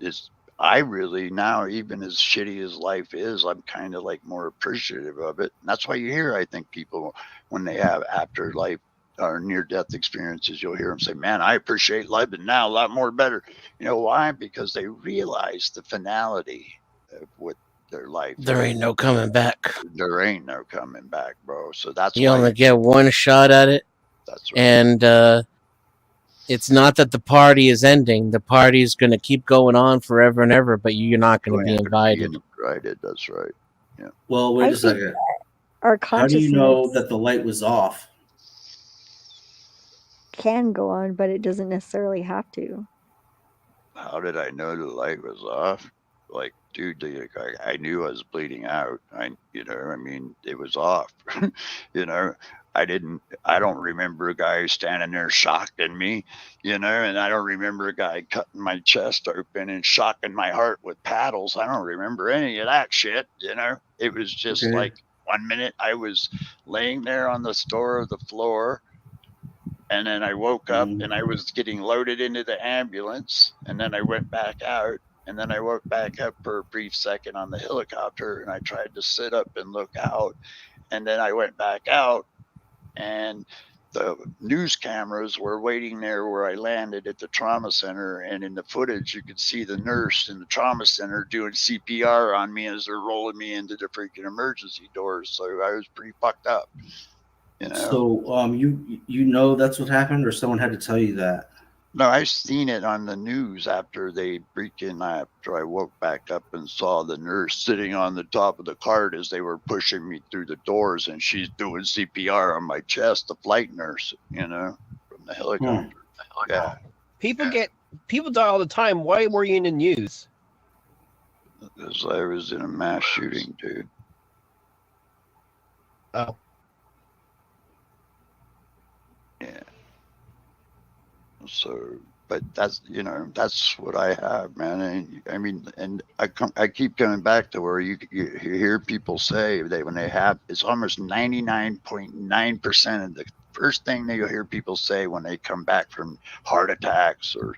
S5: I really now, even as shitty as life is, I'm kind of like more appreciative of it. And that's why you hear, I think, people when they have afterlife or near-death experiences, you'll hear them say, man, I appreciate life and now a lot more better. You know why? Because they realize the finality of what their life
S2: There
S5: is.
S2: ain't no coming back.
S5: There ain't no coming back, bro. So that's
S2: You
S5: why
S2: only get one shot at it.
S5: That's right.
S2: And it's not that the party is ending. The party is going to keep going on forever and ever, but you're not going to be invited.
S5: Invited, that's right. Yeah.
S4: Well, wait a second.
S3: Our
S4: How do you know that the light was off?
S3: Can go on, but it doesn't necessarily have to.
S5: How did I know the light was off? Like, dude, I knew I was bleeding out. I mean, it was off. You know, I don't remember a guy standing there shocking me, you know, and I don't remember a guy cutting my chest open and shocking my heart with paddles. I don't remember any of that shit, you know. It was just like 1 minute I was laying there on the floor, and then I woke up and I was getting loaded into the ambulance, and then I went back out, and then I woke back up for a brief second on the helicopter, and I tried to sit up and look out, and then I went back out, and the news cameras were waiting there where I landed at the trauma center, and in the footage you could see the nurse in the trauma center doing CPR on me as they're rolling me into the freaking emergency doors. So I was pretty fucked up. You know?
S4: So you know that's what happened, or someone had to tell you that?
S5: No, I seen it on the news after I woke back up and saw the nurse sitting on the top of the cart as they were pushing me through the doors, and she's doing CPR on my chest, the flight nurse, you know, from the helicopter. Yeah.
S6: People die all the time. Why were you in the news?
S5: Because I was in a mass shooting, dude.
S6: Oh.
S5: Yeah. So, but that's what I have, man. And I mean, and I keep coming back to where you hear people say that when they have, it's almost 99.9% of the first thing that you'll hear people say when they come back from heart attacks or,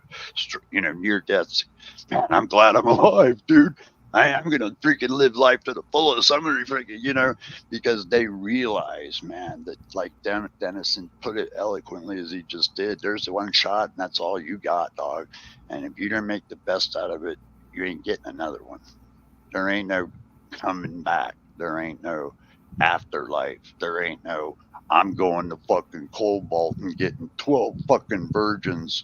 S5: near deaths. Man, I'm glad I'm alive, dude. I'm going to freaking live life to the fullest. I'm going to freaking, because they realize, man, that like Denison put it eloquently as he just did, there's one shot and that's all you got, dog. And if you don't make the best out of it, you ain't getting another one. There ain't no coming back. There ain't no afterlife. There ain't no, I'm going to fucking Cobalt and getting 12 fucking virgins,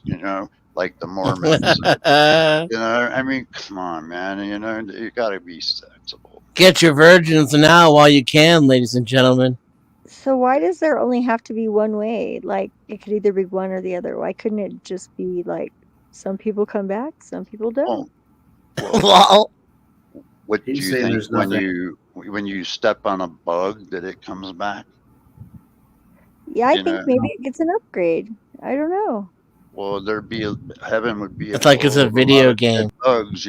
S5: like the Mormons. I mean, come on, man. You got to be sensible.
S2: Get your virgins now while you can, ladies and gentlemen.
S3: So why does there only have to be one way? Like, it could either be one or the other. Why couldn't it just be like, some people come back, some people don't?
S2: Well,
S5: what do you think when you step on a bug that it comes back?
S3: Yeah, I think maybe it gets an upgrade. I don't know.
S5: Well, heaven would be.
S2: It's like it's a video game.
S5: Bugs,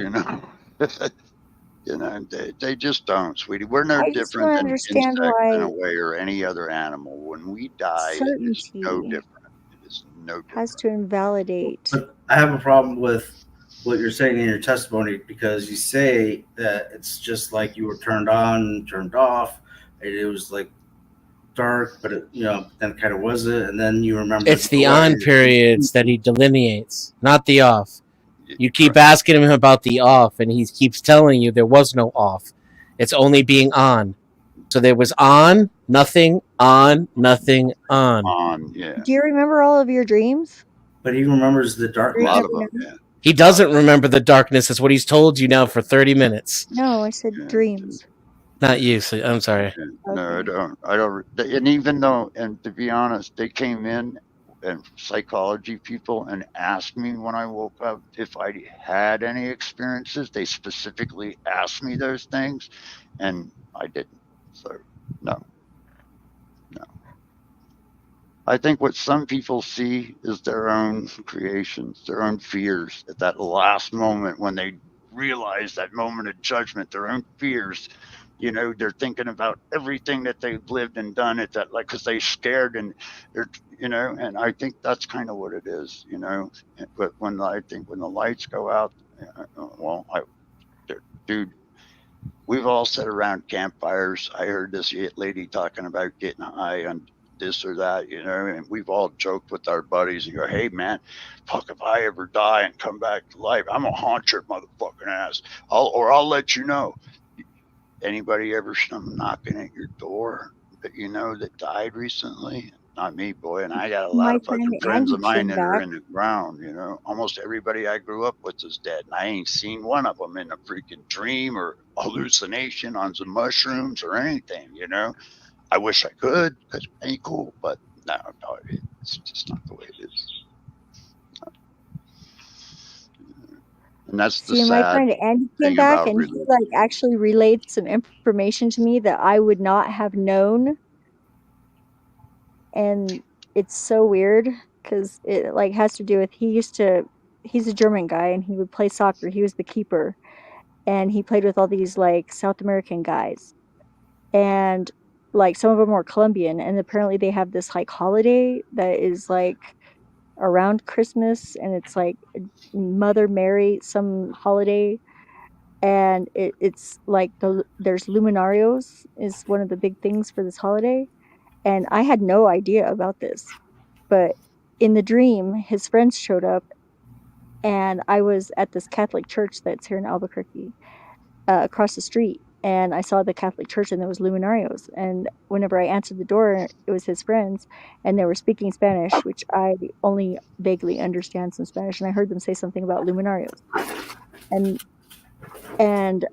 S5: You know, they just don't, sweetie. We're no
S3: I just
S5: different
S3: don't
S5: than
S3: understand
S5: insects in a
S3: why
S5: way or any other animal. When we die, it is no
S3: certainty
S5: different. It is no
S3: has
S5: different.
S3: to invalidate.
S4: But I have a problem with what you're saying in your testimony because you say that it's just like you were turned on, turned off, and it was like dark, but it, then kind of wasn't, and then you remember
S2: It's the
S4: joy.
S2: on periods that he delineates, not the off. You keep
S5: Right.
S2: asking him about the off, and he keeps telling you there was no off. It's only being on. So there was on, nothing, on, nothing, on.
S5: On, yeah.
S3: Do you remember all of your dreams?
S4: But he remembers the
S5: A
S3: Dreams
S5: lot
S4: darkness.
S3: that
S5: of
S3: you
S5: them,
S3: know?
S5: yeah.
S2: He doesn't remember the darkness. Is what he's told you now for 30 minutes.
S3: No, I said
S5: Yeah.
S3: dreams.
S2: Not you. So I'm sorry.
S5: Yeah. No, I
S3: Okay.
S5: don't. I don't. And even though, and to be honest, they came in and psychology people and asked me when I woke up if I had any experiences. They specifically asked me those things, and I didn't. So, no. I think what some people see is their own creations, their own fears at that last moment when they realize that moment of judgment, their own fears. You know, they're thinking about everything that they've lived and done at that, like, because they're scared and they're, and I think that's kind of what it is, But I think when the lights go out, well, dude, we've all sat around campfires. I heard this lady talking about getting high on this or that, and we've all joked with our buddies and go, hey, man, fuck, if I ever die and come back to life, I'm going to haunt your motherfucking ass. I'll let you know. Anybody ever come knocking at your door that that died recently? Not me, boy. And I got a lot
S3: My
S5: of
S3: friend
S5: fucking friends
S3: Andy
S5: of mine
S3: came
S5: that are
S3: back.
S5: in the ground, Almost everybody I grew up with is dead. And I ain't seen one of them in a freaking dream or hallucination on some mushrooms or anything, I wish I could because it ain't cool, but no, it's just not the way it is. And that's the
S3: See, my
S5: sad
S3: friend Andy came
S5: thing
S3: back
S5: about
S3: and he
S5: religion.
S3: actually relayed some information to me that I would not have known. And it's so weird because it like has to do with he's a German guy and he would play soccer. He was the keeper and he played with all these like South American guys. And like some of them were Colombian and apparently they have this like holiday that is like around Christmas and it's like Mother Mary some holiday and it's like there's luminarios is one of the big things for this holiday and I had no idea about this, but in the dream his friends showed up and I was at this Catholic church that's here in Albuquerque across the street and I saw the Catholic church and there was luminarios and whenever I answered the door it was his friends and they were speaking Spanish, which I only vaguely understand some Spanish, and I heard them say something about luminarios and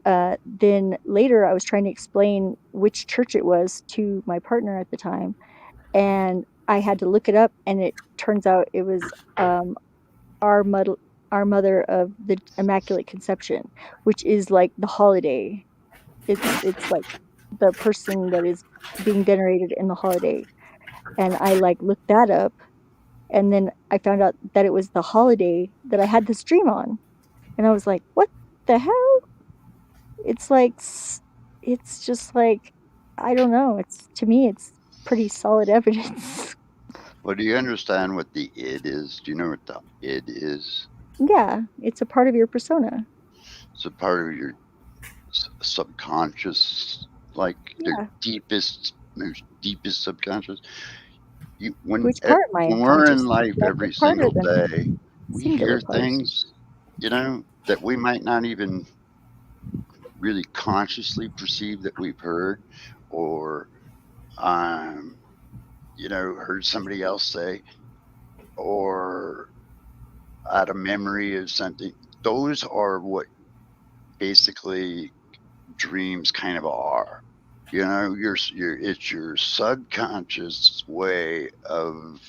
S3: then later I was trying to explain which church it was to my partner at the time and I had to look it up and it turns out it was our mother of the Immaculate Conception, which is like the holiday. It's like the person that is being venerated in the holiday. And I like looked that up and then I found out that it was the holiday that I had this dream on. And I was like, what the hell? It's like it's just like I don't know. To me it's pretty solid evidence.
S5: Well, do you understand what the id is? Do you know what the id is?
S3: Yeah, it's a part of your persona.
S5: It's a part of your subconscious, like
S3: Yeah.
S5: most deepest subconscious. When
S3: Which part am I
S5: we're in
S3: unconscious?
S5: life every
S3: Part or
S5: single
S3: the
S5: day, we
S3: singular
S5: hear
S3: part?
S5: things, that we might not even really consciously perceive that we've heard, or heard somebody else say, or out of memory of something. Those are what basically dreams kind of are. It's your subconscious way of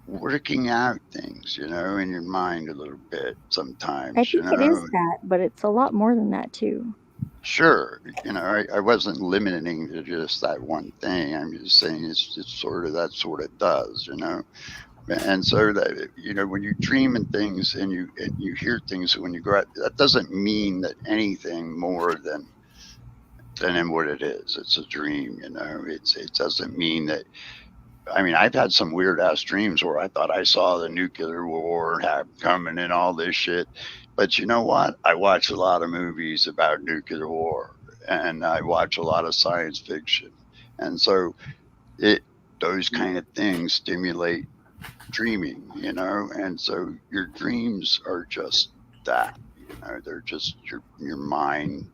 S5: working out things, in your mind a little bit sometimes,
S3: I think it is that, but it's a lot more than that too.
S5: Sure. I wasn't limiting to just that one thing. I'm just saying it's sort of, that's what it does, And so that, you know, when you dream and things and you hear things when you grow up, that doesn't mean that anything more than in what it is. It's a dream, you know. It doesn't mean that. I mean, I've had some weird ass dreams where I thought I saw the nuclear war coming and all this shit. But you know what? I watch a lot of movies about nuclear war, and I watch a lot of science fiction, and so those kind of things stimulate dreaming, you know. And so your dreams are just that, you know. They're just your mind.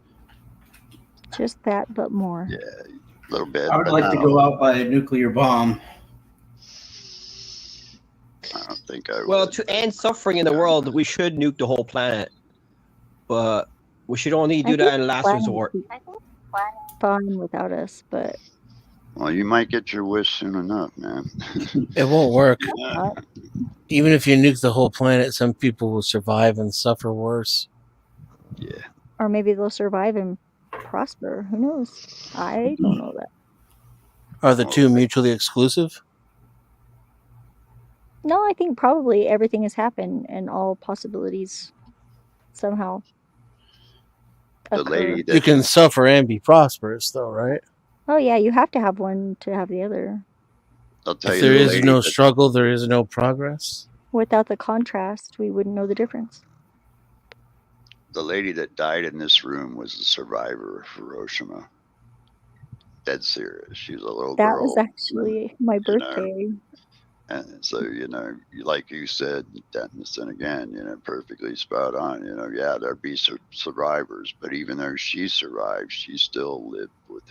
S3: Just that, but more.
S5: Yeah, a little bit.
S4: I would like to go out by a nuclear bomb.
S5: I don't think I
S6: Well,
S5: would.
S6: to end suffering in the world, we should nuke the whole planet. But we should only do that in last resort.
S3: Fine without us, but
S5: Well, you might get your wish soon enough, man.
S2: It won't work.
S5: Yeah.
S2: Even if you nuke the whole planet, some people will survive and suffer worse.
S5: Yeah.
S3: or maybe they'll survive and prosper. Who knows? I don't know that.
S2: Are the two mutually exclusive?
S3: No, I think probably everything has happened and all possibilities somehow
S5: The
S3: occur.
S5: lady that
S2: You can suffer and be prosperous, though, right?
S3: Oh yeah, you have to have one to have the other.
S5: I'll tell
S2: If
S5: you,
S2: there
S5: the
S2: is
S5: lady
S2: no
S5: that,
S2: struggle, there is no progress.
S3: Without the contrast, we wouldn't know the difference.
S5: the lady that died in this room was a survivor of Hiroshima. Dead serious. She was a little
S3: That
S5: girl.
S3: was actually my
S5: you know.
S3: birthday.
S5: And so, you know, like you said, Denison, again, you know, perfectly spot on. You know, yeah, there'd be survivors, but even though she survived, she still lived with,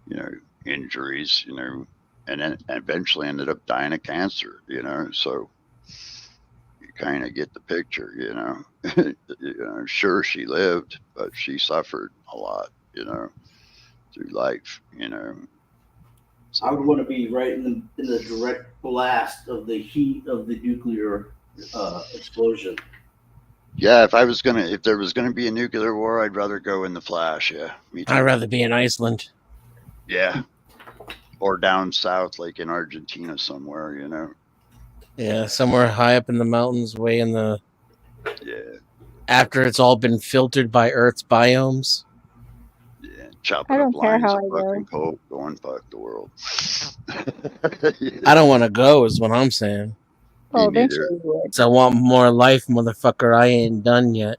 S5: you know, injuries, you know, and then eventually ended up dying of cancer, you know. So you kind of get the picture, you know. You know, sure, she lived, but she suffered a lot, you know, through life, you know. So,
S4: I would want to be right in the direct blast of the heat of the nuclear explosion.
S5: yeah, if there was gonna be a nuclear war, I'd rather go in the Flash. Yeah, me too.
S2: I'd rather be in Iceland.
S5: Yeah, or down south, like in Argentina somewhere. You know.
S2: Yeah, somewhere high up in the mountains, way in the...
S5: Yeah,
S2: After it's all been filtered by Earth's biomes.
S5: yeah. Chopping
S3: I
S5: up
S3: don't care
S5: lines
S3: how
S5: of
S3: I go.
S5: fucking coke, going fuck the world.
S2: I don't want to go, is what I'm saying.
S3: Well,
S5: Me neither.
S3: eventually you would.
S2: So I want more life, motherfucker. I ain't done yet.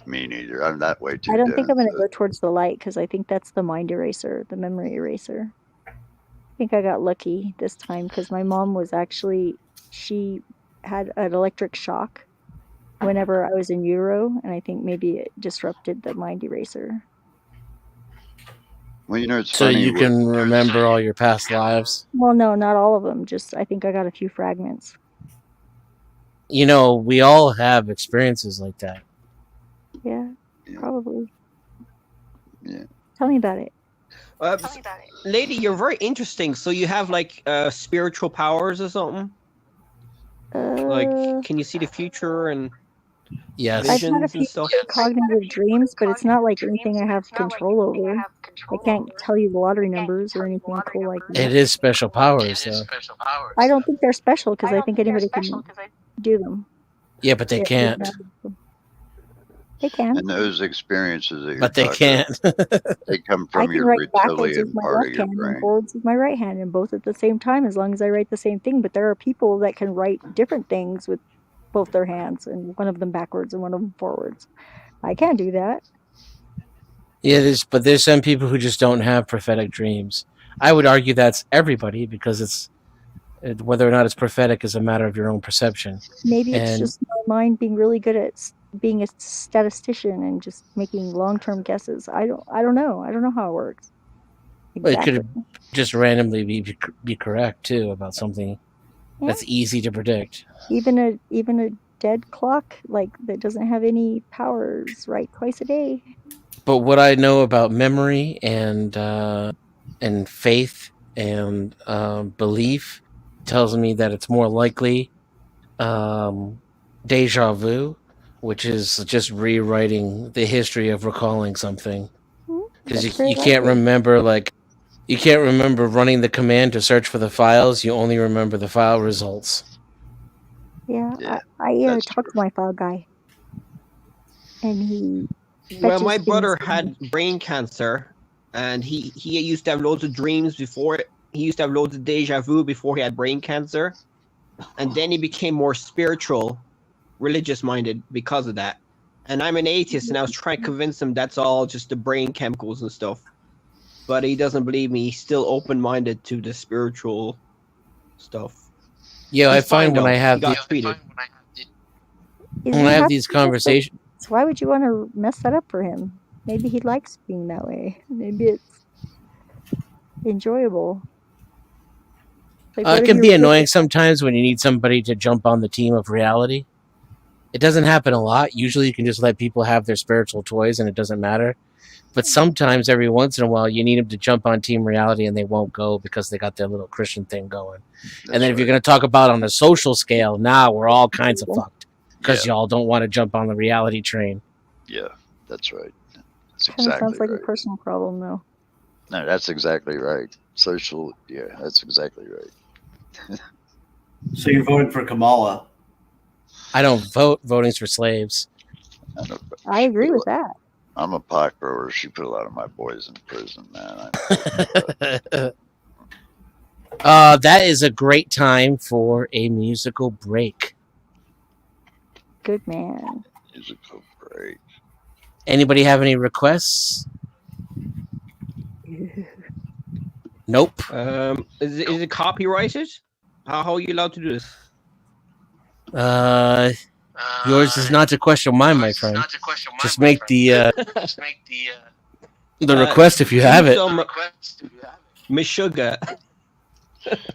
S5: Me neither. I'm that way too.
S3: I don't think I'm going to
S5: Dennis.
S3: go towards the light because I think that's the mind eraser, the memory eraser. I think I got lucky this time because my mom was actually, she had an electric shock whenever I was in utero, and I think maybe it disrupted the mind eraser.
S5: Well, you know, it's
S2: So
S5: funny.
S2: you can remember all your past lives.
S3: Well, no, not all of them. Just I think I got a few fragments.
S2: You know, we all have experiences like that.
S3: Yeah,
S5: Yeah.
S3: probably.
S5: Yeah.
S3: Tell me about it.
S6: Lady, you're very interesting. So you have like spiritual powers or something? Like, can you see the future and
S2: Yes.
S3: I've had a
S6: visions
S3: few
S6: and stuff?
S3: cognitive dreams, but it's not like anything I have control over. I can't tell you the lottery numbers or anything cool like that.
S2: It is special powers, though.
S3: I don't think they're special because I think anybody can do them.
S2: Yeah, but they can't.
S3: They can.
S5: And those experiences that you're
S2: But they
S5: talking
S2: can't.
S5: about, they come
S3: I
S5: from
S3: can
S5: your
S3: write backwards
S5: reptilian
S3: with my
S5: part of
S3: left
S5: your
S3: hand and
S5: brain.
S3: forwards with my right hand, and both at the same time, as long as I write the same thing. But there are people that can write different things with both their hands, and one of them backwards and one of them forwards. I can't do that.
S2: Yeah, but there's some people who just don't have prophetic dreams. I would argue that's everybody because whether or not it's prophetic is a matter of your own perception.
S3: Maybe it's
S2: And-
S3: just my mind being really good at being a statistician and just making long-term guesses. I don't know. I don't know how it works.
S2: Well, it
S3: Exactly.
S2: could just randomly be correct too about something that's easy to predict.
S3: Even a dead clock like that doesn't have any powers right twice a day.
S2: But what I know about memory and faith and belief tells me that it's more likely deja vu, which is just rewriting the history of recalling something. Because you can't remember you can't remember running the command to search for the files. You only remember the file results.
S3: Yeah,
S5: Yeah,
S3: I
S5: that's
S3: talked to
S5: true.
S3: my file guy, and he
S6: Well,
S3: fetches
S6: my
S3: things
S6: brother
S3: for me.
S6: had brain cancer, and he used to have loads of dreams before it. He used to have loads of deja vu before he had brain cancer, and then he became more spiritual, religious minded because of that. And I'm an atheist, and I was trying to convince him that's all just the brain chemicals and stuff. But he doesn't believe me. He's still open minded to the spiritual stuff.
S2: Yeah,
S6: He's
S2: I find
S6: fine,
S2: when
S6: though.
S2: I have
S6: He got treated.
S3: He's
S2: when I have
S3: happy
S2: these
S3: with it,
S2: conversations,
S3: so why would you want to mess that up for him? Maybe he likes being that way. Maybe it's enjoyable. Like, what
S2: it
S3: if
S2: can
S3: you
S2: be
S3: were
S2: annoying
S3: with
S2: sometimes when you need somebody to jump on the team of reality. It doesn't happen a lot. Usually, you can just let people have their spiritual toys, and it doesn't matter. But sometimes, every once in a while, you need them to jump on team reality, and they won't go because they got their little Christian thing going.
S5: That's
S2: And then if you're
S5: right.
S2: going to talk about on a social scale, now we're all kinds of fucked because
S5: Yeah,
S2: y'all don't want to jump on the reality train.
S5: yeah, that's right. That's
S3: kind of
S5: exactly
S3: sounds like
S5: right.
S3: a personal problem, though.
S5: No, that's exactly right. Social, yeah, that's exactly right.
S4: So you're voting for Kamala?
S2: I don't vote. Voting's for slaves.
S3: I agree with that.
S5: I'm a pot grower. She put a lot of my boys in prison, man. I
S2: That is a great time for a musical break.
S3: Good man.
S5: musical break.
S2: Anybody have any requests? Nope.
S6: Is it copyrighted? How are you allowed to do this?
S2: Yours is not to question mine, my friend. Just make the request if you have it.
S6: Miss Sugar.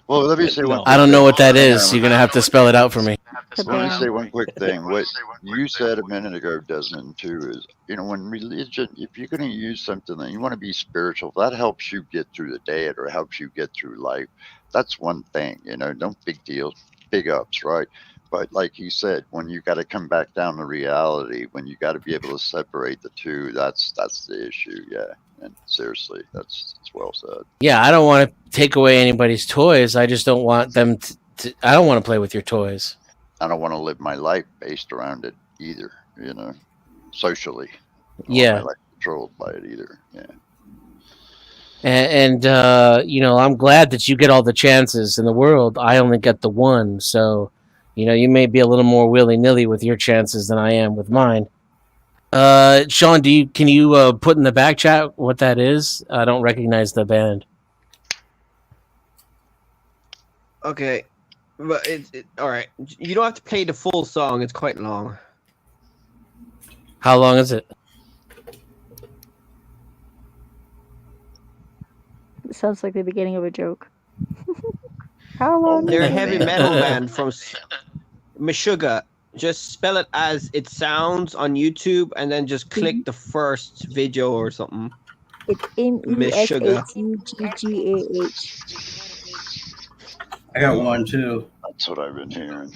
S5: Well, let me say one.
S6: No.
S2: I don't know what that is. You're gonna have to spell it out for me.
S3: The
S5: Let me
S3: band.
S5: say one quick thing. What you said a minute ago, Desmond, too, is when religion, if you're going to use something that you want to be spiritual, that helps you get through the day or helps you get through life. That's one thing, no big deals, big ups, right? But like you said, when you got to come back down to reality, when you got to be able to separate the two, that's the issue. Yeah. And seriously, that's well said.
S2: Yeah, I don't want to take away anybody's toys. I just don't want them to. I don't want to play with your toys.
S5: I don't want to live my life based around it either, socially. I don't want
S2: Yeah.
S5: my life controlled by it either. Yeah.
S2: And I'm glad that you get all the chances in the world. I only get the one, so you may be a little more willy-nilly with your chances than I am with mine. Sean, can you put in the back chat what that is? I don't recognize the band.
S6: Okay, but all right. You don't have to play the full song. It's quite long.
S2: How long is it?
S3: It sounds like the beginning of a joke. How long?
S6: They're a
S3: is it?
S6: heavy metal band from Meshuggah. Just spell it as it sounds on YouTube, and then just click the first video or something.
S3: It's MESHUGGAH.
S4: I got one too.
S5: That's what I've been hearing.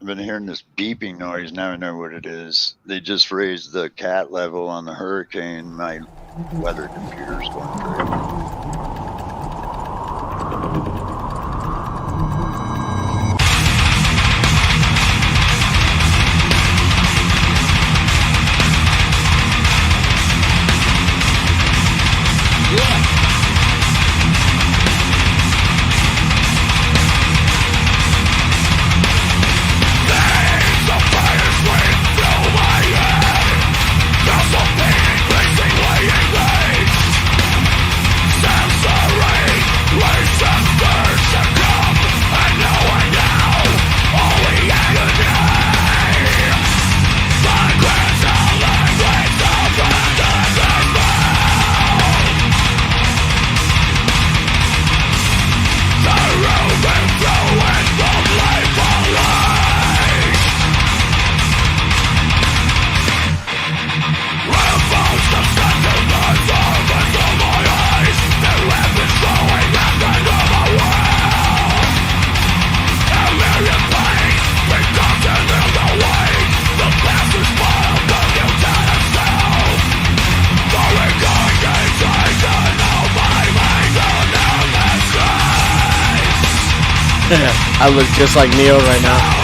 S5: I've been hearing this beeping noise. Now I know what it is. They just raised the cat level on the hurricane. My weather computer's going crazy.
S2: I look just like Neo right now.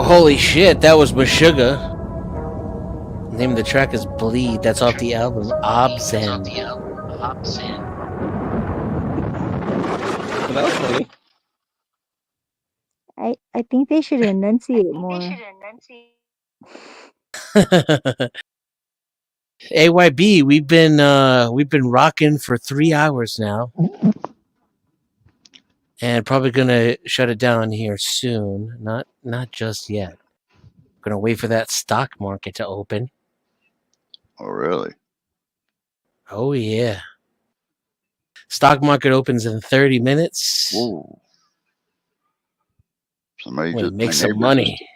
S2: Holy shit, that was Meshuggah. The name of the track is Bleed. That's off the album Obscene.
S6: Well, that was funny.
S3: I think they should enunciate more.
S2: AYB, we've been rocking for 3 hours now. And probably gonna shut it down here soon. Not just yet. Gonna wait for that stock market to open.
S5: Oh, really?
S2: Oh yeah. Stock market opens in 30 minutes.
S5: Whoa. Somebody
S2: We'll
S5: just
S2: make
S5: my
S2: some
S5: neighbor
S2: money.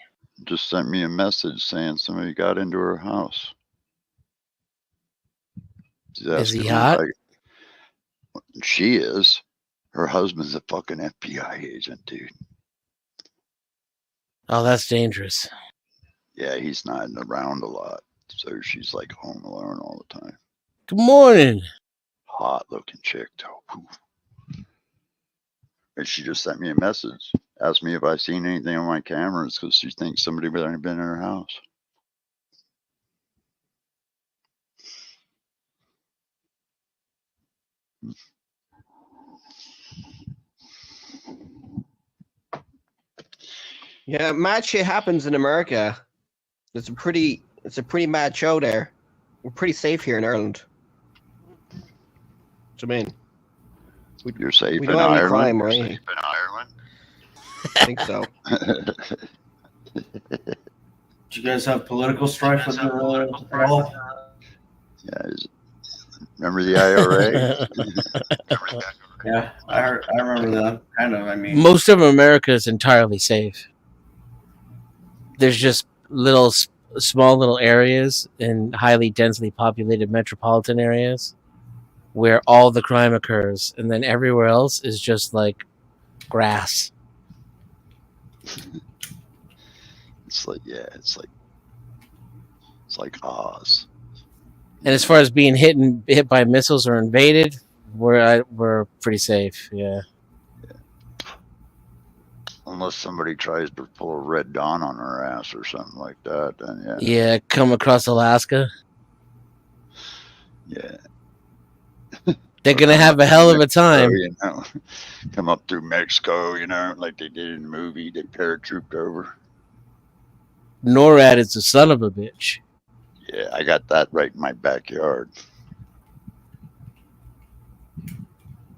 S5: just sent me a message saying somebody got into her house. She's
S2: Is he
S5: asking me
S2: hot?
S5: She is. Her husband's a fucking FBI agent, dude.
S2: Oh, that's dangerous.
S5: Yeah, he's not around a lot. So she's like home alone all the time.
S2: Good morning.
S5: Hot looking chick, though. And she just sent me a message. Asked me if I seen anything on my cameras because she thinks somebody might have been in her house.
S6: Yeah, mad shit happens in America. It's a pretty mad show there. We're pretty safe here in Ireland. What do you mean?
S5: You're safe
S6: We
S5: in
S6: don't have any
S5: Ireland?
S6: crime,
S5: You're
S6: right?
S5: safe in Ireland?
S6: I think so.
S4: Do you guys have political strife with at all?
S5: Yeah. Remember the IRA?
S4: Yeah, I remember that. Kind of. I mean,
S2: Most of America is entirely safe. There's just small little areas in highly densely populated metropolitan areas where all the crime occurs, and then everywhere else is just like grass.
S5: It's like Oz.
S2: And as far as being hit by missiles or invaded, we're pretty safe. Yeah.
S5: Unless somebody tries to pull a Red Dawn on our ass or something like that, then yeah.
S2: Yeah, come across Alaska.
S5: Yeah.
S2: They're gonna have a hell of a time.
S5: You know, come up through Mexico, you know, like they did in the movie. They paratrooped over.
S2: NORAD is the son of a bitch.
S5: Yeah, I got that right in my backyard.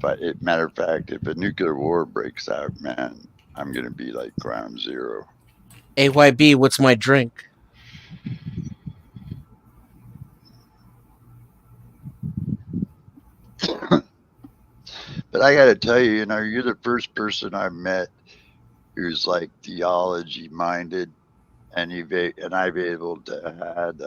S5: But matter of fact, if a nuclear war breaks out, man, I'm gonna be like ground zero.
S2: AYB, what's my drink?
S5: But I gotta tell you, you know, you're the first person I've met who's like theology minded, and I've been able to had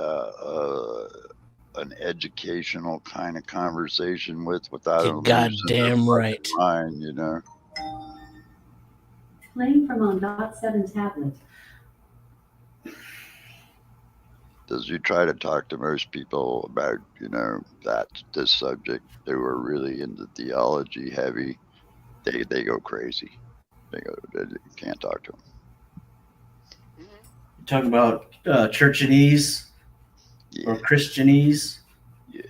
S5: an educational kind of conversation without
S2: You're
S5: them losing their
S2: goddamn right.
S5: mind, you know.
S9: Playing from on .7 tablet.
S5: As you try to talk to most people about, you know, this subject, they were really into theology heavy. They go crazy. They can't talk to them.
S4: you're talking about churchanese or Christianese.
S5: Yeah.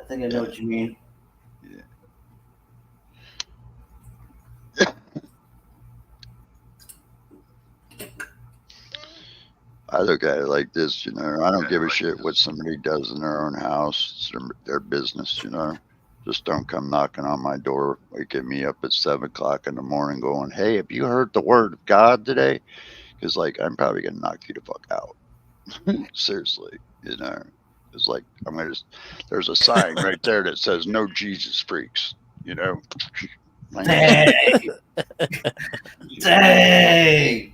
S4: I think I know what you mean.
S5: I look at it like this, you know. I don't give a shit what somebody does in their own house. It's their business, you know. Just don't come knocking on my door, waking me up at 7 o'clock in the morning going, hey, have you heard the word of God today? Because, like, I'm probably going to knock you the fuck out. Seriously, you know. It's like, there's a sign right there that says no Jesus freaks, you know.
S4: Dang! Dang!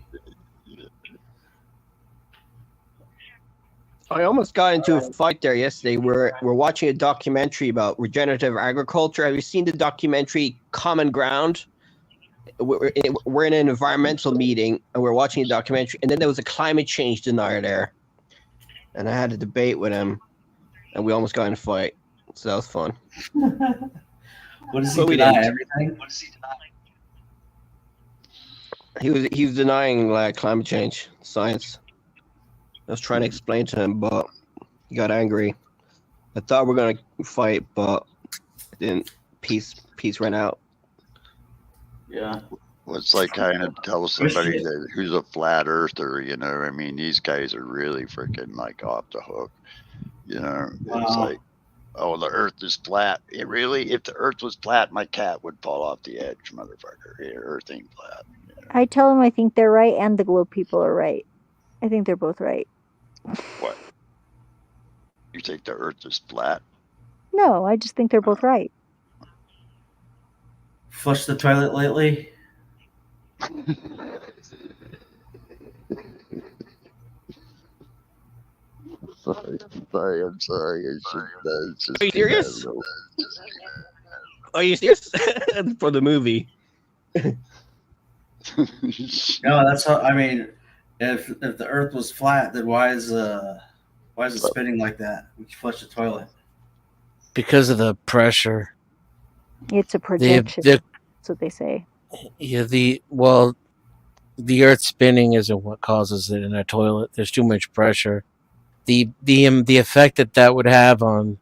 S6: I almost got into a fight there yesterday. We're watching a documentary about regenerative agriculture. Have you seen the documentary Common Ground? We're in an environmental meeting and we're watching a documentary, and then there was a climate change denier there, and I had a debate with him, and we almost got in a fight. So that was fun.
S4: What does he
S6: But we
S4: deny?
S6: didn't.
S4: Everything?
S6: What does he deny? He was denying like climate change science. I was trying to explain to him, but he got angry. I thought we were gonna fight, but then peace ran out.
S4: Yeah.
S5: Well, it's like kind of tell somebody who's a flat earther, you know. I mean, these guys are really freaking like off the hook, you know.
S4: Wow.
S5: It's like, oh, the earth is flat. It really, if the earth was flat, my cat would fall off the edge, motherfucker. Yeah, earth ain't flat. You know?
S3: I tell them I think they're right and the globe people are right. I think they're both right.
S5: What? You think the earth is flat?
S3: No, I just think they're both right.
S4: Flushed the toilet lately?
S5: Sorry, I'm sorry. It's just
S6: Are you serious? Are you serious? For the movie.
S4: No, that's how. I mean, if the Earth was flat, then why is it spinning like that? We flush the toilet.
S2: Because of the pressure.
S3: It's a projection. That's what they say.
S2: Yeah, the Earth spinning isn't what causes it in a toilet. There's too much pressure. The effect that would have on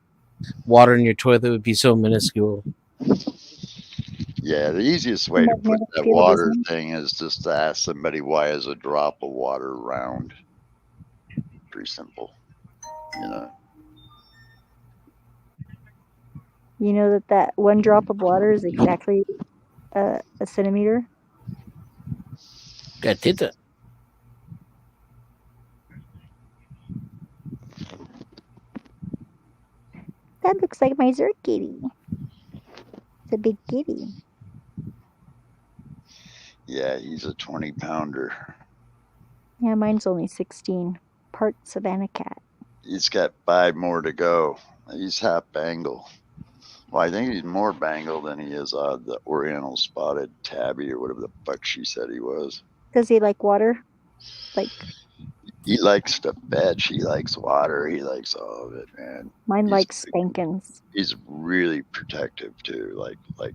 S2: water in your toilet would be so minuscule.
S5: Yeah, the easiest way to put that water thing is just to ask somebody, why is a drop of water round? Pretty simple, you know.
S3: You know that one drop of water is exactly a centimeter?
S2: Gatita.
S3: That looks like my Zerk kitty. It's a big kitty.
S5: Yeah, he's a 20-pounder.
S3: Yeah, mine's only 16. Part Savannah cat.
S5: He's got 5 more to go. He's half Bengal. Well, I think he's more Bengal than he is the Oriental Spotted Tabby or whatever the fuck she said he was.
S3: Does he like water? Like
S5: He likes to fetch. He likes water. He likes all of it, man.
S3: mine
S5: He's
S3: likes spankings.
S5: He's really protective too, like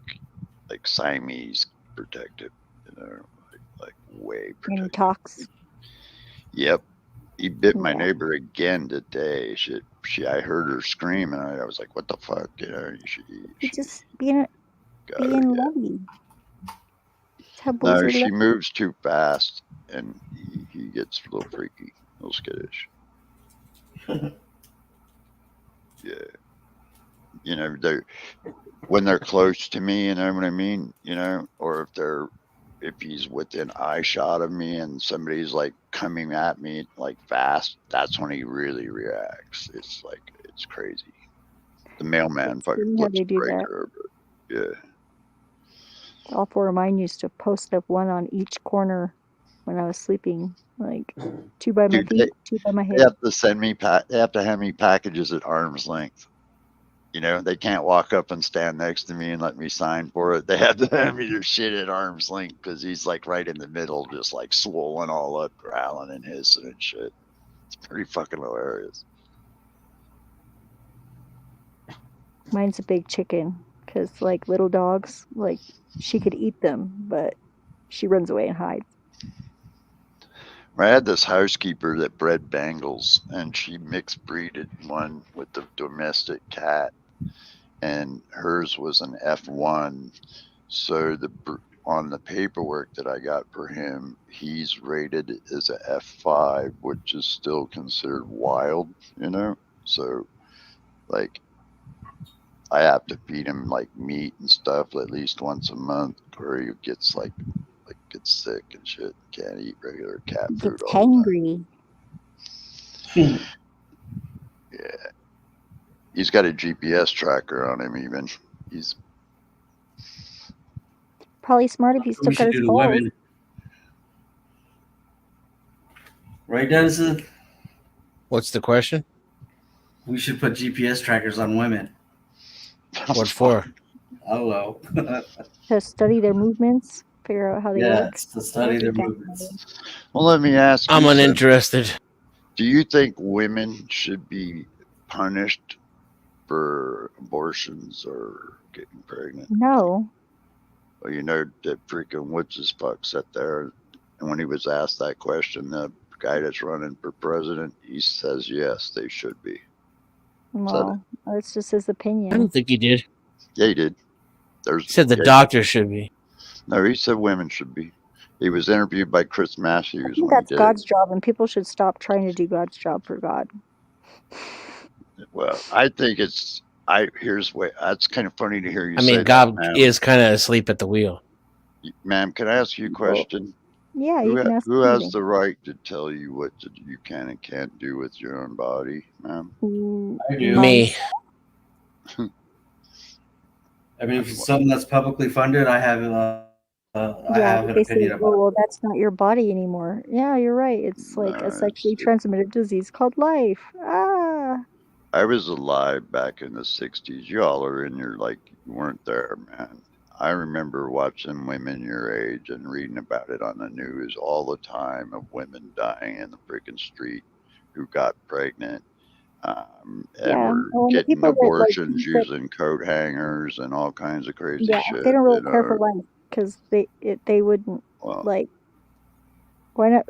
S5: Siamese protective, you know, like way
S3: And
S5: protective.
S3: he talks.
S5: Yep. He bit my
S3: Yeah.
S5: neighbor again today. I heard her scream, and I was like, "What the fuck?" You know,
S3: He's just being
S5: got her,
S3: being
S5: yeah.
S3: lovey. That's how boys
S5: No,
S3: are
S5: she
S3: lovey.
S5: moves too fast, and he gets a little freaky, a little skittish. Yeah. You know, when they're close to me, you know what I mean? You know, or if he's within eye shot of me and somebody's like coming at me like fast, that's when he really reacts. It's crazy. The mailman fucking
S3: Funny how
S5: flips
S3: they
S5: the
S3: do that.
S5: breaker, but yeah.
S3: All 4 of mine used to post up one on each corner when I was sleeping, like 2 by my
S5: Dude,
S3: feet, 2 by my
S5: they
S3: head.
S5: have to send me they have to hand me packages at arm's length. You know, they can't walk up and stand next to me and let me sign for it. They have to hand me their shit at arm's length because he's like right in the middle, just like swollen all up, growling and hissing and shit. It's pretty fucking hilarious.
S3: Mine's a big chicken because, like little dogs, like she could eat them, but she runs away and hides.
S5: I had this housekeeper that bred Bengals, and she mixed breeded one with the domestic cat, and hers was an F1. So on the paperwork that I got for him, he's rated as a F5, which is still considered wild, you know? So, like, I have to feed him, like, meat and stuff at least once a month, or he gets, gets sick and shit. Can't eat regular cat
S3: He
S5: food
S3: gets
S5: all the
S3: hangry.
S5: time. Yeah. He's got a GPS tracker on him, even. He's
S3: Probably smart if he still
S4: We
S3: got
S4: should
S3: his
S4: do to
S3: balls.
S4: women. Right, Denizens?
S2: What's the question?
S4: We should put GPS trackers on women.
S2: What for?
S4: I don't know.
S3: To study their movements, figure out how they
S4: Yeah,
S3: work.
S4: it's to study their
S3: Logic
S4: movements.
S5: Well, let me ask
S2: I'm
S5: you something.
S2: uninterested.
S5: Do you think women should be punished for abortions or getting pregnant?
S3: No.
S5: Well, you know that freaking what's his fuck sat there, and when he was asked that question, the guy that's running for president, he says yes, they should be.
S3: Well, that's just his
S2: I
S3: opinion.
S2: don't think he did.
S5: Yeah, he did.
S2: He said the doctor should be.
S5: No, he said women should be. He was interviewed by Chris
S3: I
S5: Matthews
S3: think
S5: when he
S3: that's
S5: did
S3: God's job, and people should stop trying to do God's job for God.
S5: it. Well, I think here's what that's kind of funny to hear you
S2: I
S5: say
S2: mean,
S5: that,
S2: God
S5: ma'am.
S2: is kind of asleep at the wheel.
S5: Ma'am, can I ask you a question?
S3: Yeah, you can ask
S5: Who has
S3: anything.
S5: the right to tell you what you can and can't do with your own body, ma'am?
S4: I do.
S2: Me.
S4: I mean, if it's something that's publicly funded, I have I
S3: Yeah,
S4: have
S3: but
S4: an
S3: they say,
S4: opinion about
S3: oh, well, that's not your body anymore. Yeah, you're right. It's like a sexually transmitted disease called life. Ah.
S5: I was alive back in the 60s. You all are in your, you weren't there, man. I remember watching women your age and reading about it on the news all the time of women dying in the freaking street who got pregnant and
S3: Yeah.
S5: were
S3: Oh, and the
S5: getting
S3: people that,
S5: abortions
S3: think that,
S5: using coat hangers and all kinds of crazy
S3: yeah,
S5: shit.
S3: they don't really
S5: you
S3: care for
S5: know?
S3: life because they wouldn't,
S5: Well,
S3: why not?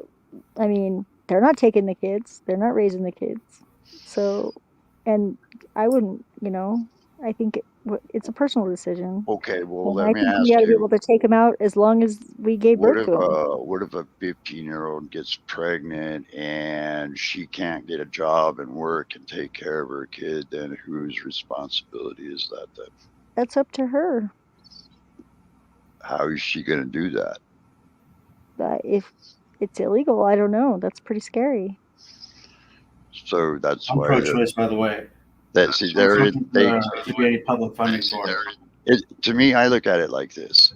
S3: I mean, they're not taking the kids. They're not raising the kids. So, and I wouldn't, I think it's a personal decision.
S5: Okay, well,
S3: And
S5: let
S3: I
S5: me
S3: think we
S5: ask
S3: ought to be
S5: you,
S3: able to take him out as long as we gave
S5: what
S3: birth
S5: if
S3: to him.
S5: what if a 15-year-old gets pregnant and she can't get a job and work and take care of her kid? Then whose responsibility is that? Then
S3: That's up to her.
S5: how is she going to do that?
S3: If it's illegal, I don't know. That's pretty scary.
S5: So that's
S4: I'm
S5: why
S4: pro-choice, by the way.
S5: that see
S4: I
S5: there
S4: don't
S5: is
S4: think
S5: they
S4: there should be any public funding for it.
S5: to me. I look at it like this.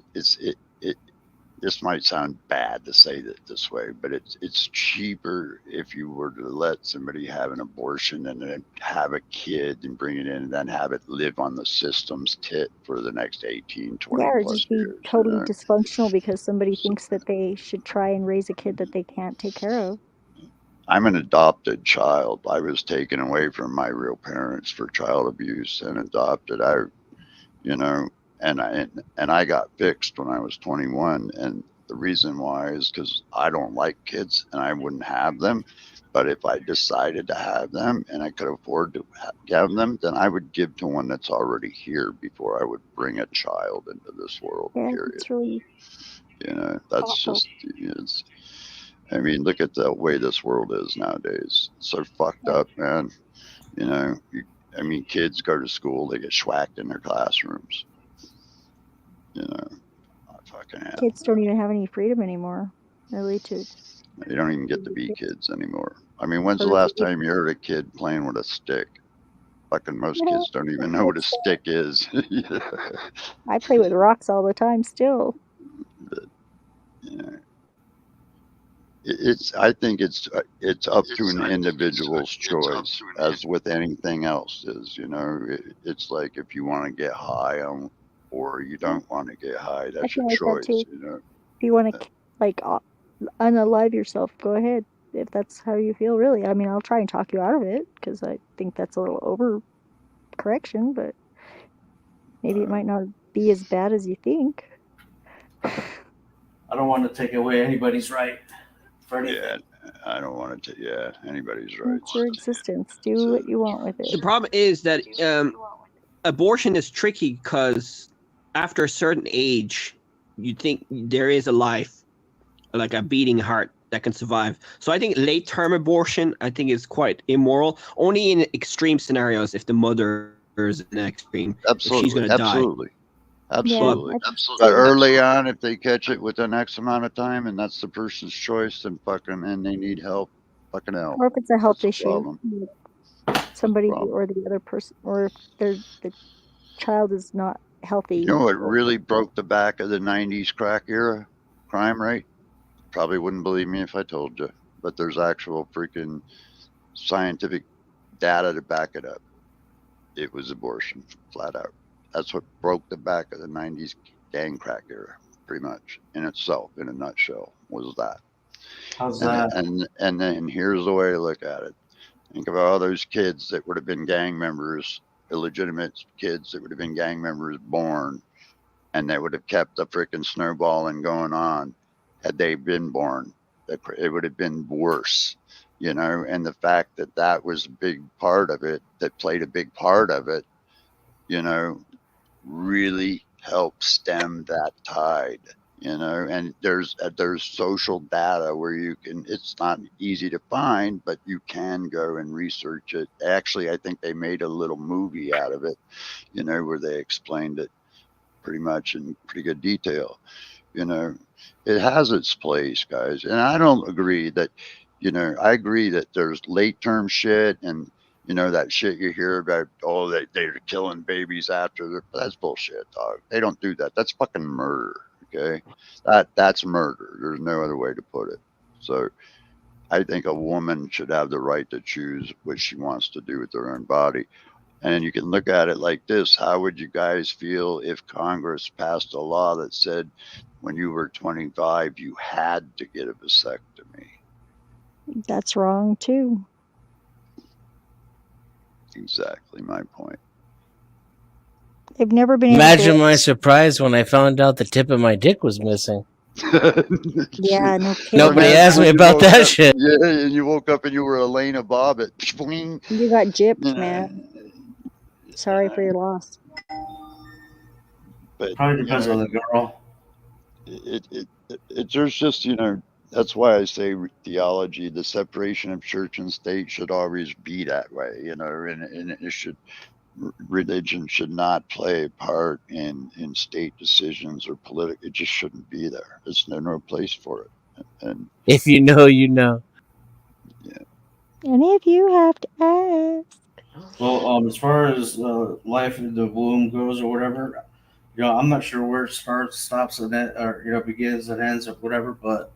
S5: This might sound bad to say that this way, but it's cheaper if you were to let somebody have an abortion and then have a kid and bring it in and then have it live on the system's tit for the next 18, 20
S3: Yeah, or
S5: plus
S3: just be
S5: years.
S3: totally dysfunctional because somebody thinks that they should try and raise a kid that they can't take care of.
S5: I'm an adopted child. I was taken away from my real parents for child abuse and adopted out, you know, and I got fixed when I was 21. And the reason why is because I don't like kids and I wouldn't have them. But if I decided to have them and I could afford to have them, then I would give to one that's already here before I would bring a child into this world.
S3: Yeah,
S5: Period.
S3: it's really
S5: You know, that's
S3: awful.
S5: just it's. I mean, look at the way this world is nowadays. It's so fucked up, man. You know, I mean, kids go to school, they get schwacked in their classrooms. You know, I fucking hell.
S3: Kids don't even have any freedom anymore, really.
S5: They don't even get to be kids anymore. I mean, when's the
S3: Or
S5: last time you heard a kid playing with a stick? Fucking most
S3: Yeah,
S5: kids don't even know what a stick is.
S3: I play with rocks all the time still.
S5: But, you know, I think it's up to an individual's choice, as with anything else is. You know, it's like if you want to get high on, or you don't want to get high,
S3: I
S5: that's
S3: feel
S5: your
S3: like that
S5: choice.
S3: too.
S5: You know.
S3: If you want to like unalive yourself, go ahead. If that's how you feel, really. I mean, I'll try and talk you out of it because I think that's a little overcorrection, but maybe it might not be as bad as you think.
S4: I don't want to take away anybody's right for anything.
S5: Yeah, I don't want to. Yeah, anybody's right.
S3: It's your existence. Do what you want with
S6: The
S3: it.
S6: problem is that abortion is tricky because after a certain age, you think there is a life, like a beating heart that can survive. So I think late-term abortion, I think, is quite immoral. Only in extreme scenarios, if the mother is in extreme, if she's going to die.
S5: Absolutely.
S3: Yeah,
S5: But early on, if they catch it within X amount of time and that's the person's choice, then fucking, and they need help, fucking hell.
S3: or if it's a health
S5: That's the
S3: issue,
S5: problem.
S3: somebody
S5: Problem.
S3: or the other person, or if the child is not healthy.
S5: You know what really broke the back of the 90s crack era crime rate? Probably wouldn't believe me if I told you, but there's actual freaking scientific data to back it up. It was abortion, flat out. That's what broke the back of the 90s gang crack era, pretty much, in itself, in a nutshell, was that.
S4: How's that?
S5: And then here's the way to look at it. Think about all those kids that would have been gang members, illegitimate kids that would have been gang members born, and that would have kept the freaking snowballing going on had they been born. It would have been worse, you know, and the fact that that was a big part of it, that played a big part of it, you know, really helped stem that tide. You know, and there's social data where you can, it's not easy to find, but you can go and research it. Actually, I think they made a little movie out of it, you know, where they explained it pretty much in pretty good detail. You know, it has its place, guys. And I don't agree that, you know, I agree that there's late term shit and, you know, that shit you hear about, oh, they're killing babies after. That's bullshit, dog. They don't do that. That's fucking murder. Okay. That's murder. There's no other way to put it. So I think a woman should have the right to choose what she wants to do with her own body. And you can look at it like this. How would you guys feel if Congress passed a law that said when you were 25, you had to get a vasectomy?
S3: That's wrong too.
S5: Exactly my point.
S3: I've never been
S2: Imagine my surprise when I found out the tip of my dick was missing.
S3: Yeah, no kidding.
S2: Nobody asked me about that shit.
S5: Yeah, and you woke up and you were Elena Bobbitt.
S3: You got gypped, man. sorry for your loss.
S5: But
S4: Probably depends on the girl.
S5: There's just, that's why I say theology, the separation of church and state should always be that way, and it should, religion should not play a part in state decisions or political. It just shouldn't be there. There's no place for it. And
S2: If you know, you know.
S3: And if you have to ask.
S4: Well, as far as life in the womb goes or whatever, I'm not sure where it starts, stops, and or begins and ends or whatever. But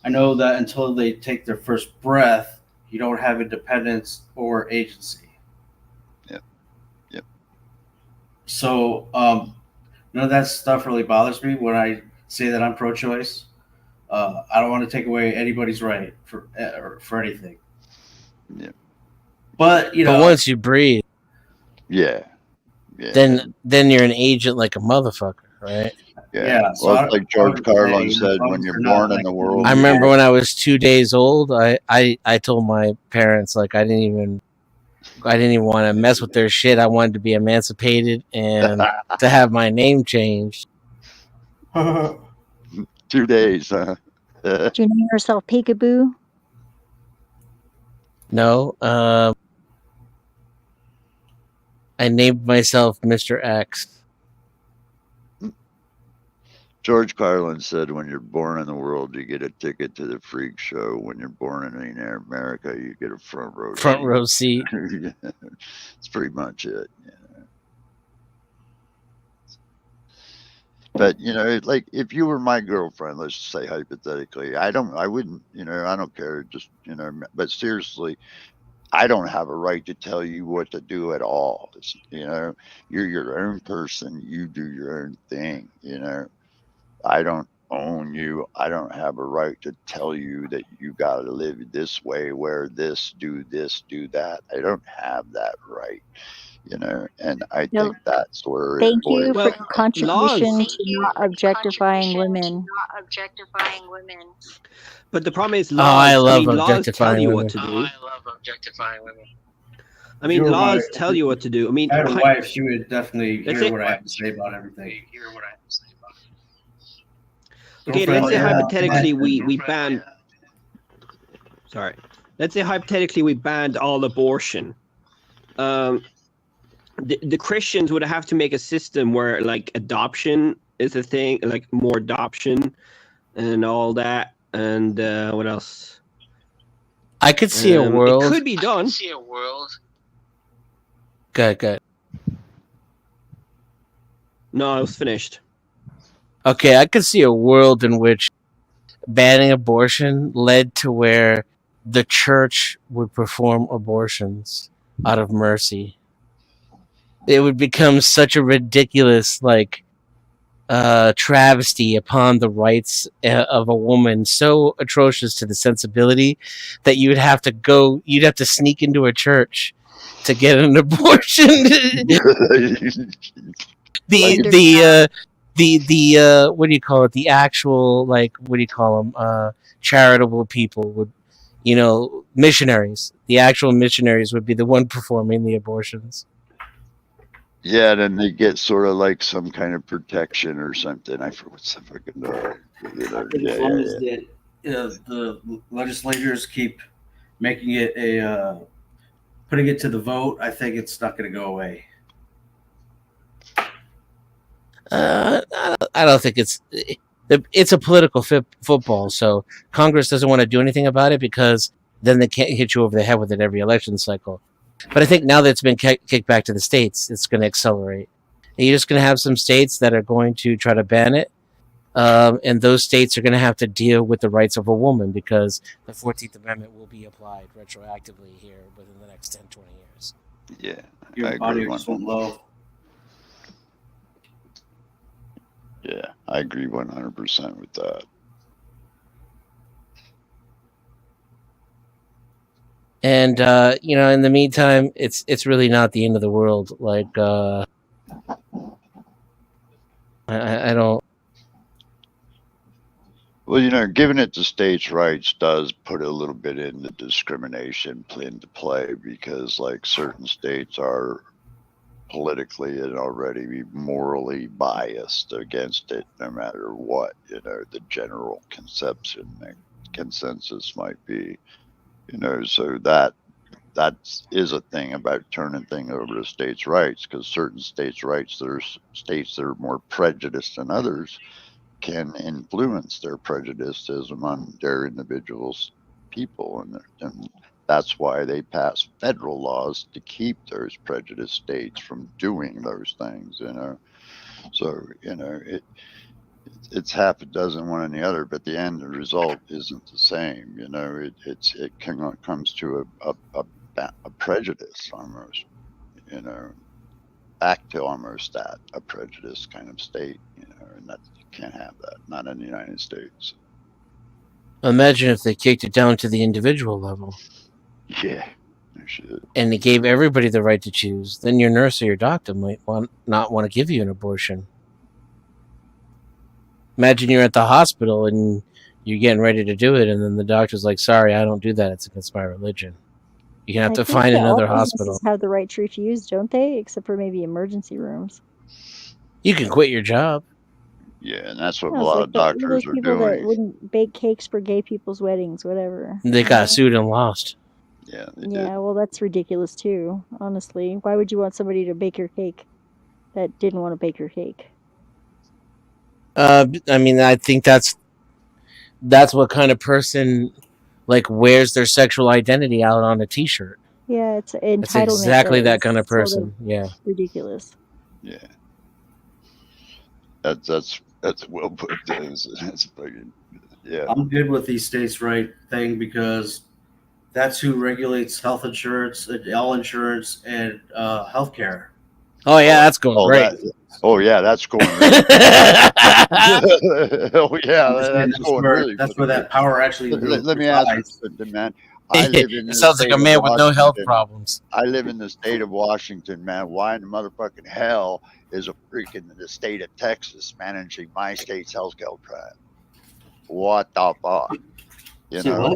S4: I know that until they take their first breath, you don't have independence or agency.
S5: Yep.
S4: So, none of that stuff really bothers me when I say that I'm pro-choice. I don't want to take away anybody's right for anything.
S5: Yeah.
S4: But
S2: But once you breathe, then you're an agent like a motherfucker, right?
S5: Yeah. So well, it's like George Carlin said, when you're born in the world.
S2: I remember when I was 2 days old, I told my parents, like, I didn't even want to mess with their shit. I wanted to be emancipated and to have my name changed.
S5: 2 days, huh?
S3: Did you name yourself Peekaboo?
S2: No. I named myself Mr. X.
S5: George Carlin said, when you're born in the world, you get a ticket to the freak show. When you're born in America, you get a front row
S2: seat.
S5: That's pretty much it. But, like, if you were my girlfriend, let's say hypothetically, I wouldn't, I don't care. Just, but seriously, I don't have a right to tell you what to do at all. You're your own person. You do your own thing, I don't own you. I don't have a right to tell you that you got to live this way, wear this, do that. I don't have that right, and I think that's where
S3: Thank you for your contribution to not objectifying women.
S6: But the problem is
S2: laws
S6: tell you what to do. I mean, laws tell you what to do. I mean,
S4: I had a wife, she would definitely hear what I have to say about everything.
S6: Okay, let's say hypothetically we ban. Sorry, let's say hypothetically we banned all abortion. The Christians would have to make a system where, like, adoption is a thing, like more adoption and all that. And what else?
S2: I could see a world.
S6: It could be done.
S2: Good.
S6: No, I was finished.
S2: Okay, I could see a world in which banning abortion led to where the church would perform abortions out of mercy. It would become such a ridiculous, like, travesty upon the rights of a woman, so atrocious to the sensibility that you'd have to sneak into a church to get an abortion. The what do you call it? The actual, like, what do you call them? Charitable people would, missionaries. The actual missionaries would be the one performing the abortions.
S5: Yeah, then they get sort of like some kind of protection or something. I forget what's the fucking
S4: as long as the legislators keep making it putting it to the vote, I think it's not going to go away.
S2: I don't think it's a political football. So Congress doesn't want to do anything about it because then they can't hit you over the head with it every election cycle. But I think now that it's been kicked back to the states, it's going to accelerate. And you're just going to have some states that are going to try to ban it. And those states are going to have to deal with the rights of a woman because the 14th Amendment will be applied retroactively here within the next 10, 20 years.
S5: Yeah.
S4: Your audio just went low.
S5: Yeah, I agree 100% with that.
S2: And in the meantime, it's really not the end of the world. Like, I don't.
S5: Well, giving it to states' rights does put a little bit in the discrimination into play because, like, certain states are politically and already be morally biased against it, no matter what, you know, the general consensus might be, you know, so that is a thing about turning things over to states' rights, because certain states' rights, there's states that are more prejudiced than others, can influence their prejudicism on their individuals, people, and that's why they pass federal laws to keep those prejudiced states from doing those things, you know. So, you know, it's half a dozen one and the other, but the end result isn't the same, you know. It comes to a prejudice almost, you know, back to almost that, a prejudice kind of state, you know, and that you can't have that, not in the United States.
S2: Imagine if they kicked it down to the individual level.
S5: Yeah, they should.
S2: And they gave everybody the right to choose. Then your nurse or your doctor might not want to give you an abortion. Imagine you're at the hospital and you're getting ready to do it, and then the doctor's like, "Sorry, I don't do that. It's against my religion." You can have to find another
S3: all
S2: hospital.
S3: businesses have the right to refuse, don't they? Except for maybe emergency rooms.
S2: You can quit your job.
S5: Yeah, and that's what
S3: Yeah,
S5: a
S3: it's
S5: lot
S3: like
S5: of doctors
S3: those
S5: are
S3: people that
S5: doing.
S3: wouldn't bake cakes for gay people's weddings, whatever.
S2: They got sued and lost.
S5: Yeah, they
S3: Yeah,
S5: did.
S3: well, that's ridiculous too, honestly. Why would you want somebody to bake your cake that didn't want to bake your cake?
S2: I mean, I think that's what kind of person like wears their sexual identity out on a T-shirt.
S3: Yeah, it's entitlement.
S2: It's exactly that kind of
S3: sort
S2: person. Yeah,
S3: ridiculous.
S5: Yeah, that's well put. That's fucking, yeah.
S4: I'm good with the states' right thing because that's who regulates health insurance, all insurance, and healthcare.
S2: Oh yeah, that's going great.
S5: Yeah, that's going great. Oh yeah, that's going really.
S4: That's where that power actually.
S5: Let me ask you something, man. I live in.
S2: It sounds like a man with no health problems.
S5: I live in the state of Washington, man. Why in the motherfucking hell is a freaking the state of Texas managing my state's healthcare plan? What the fuck? You know?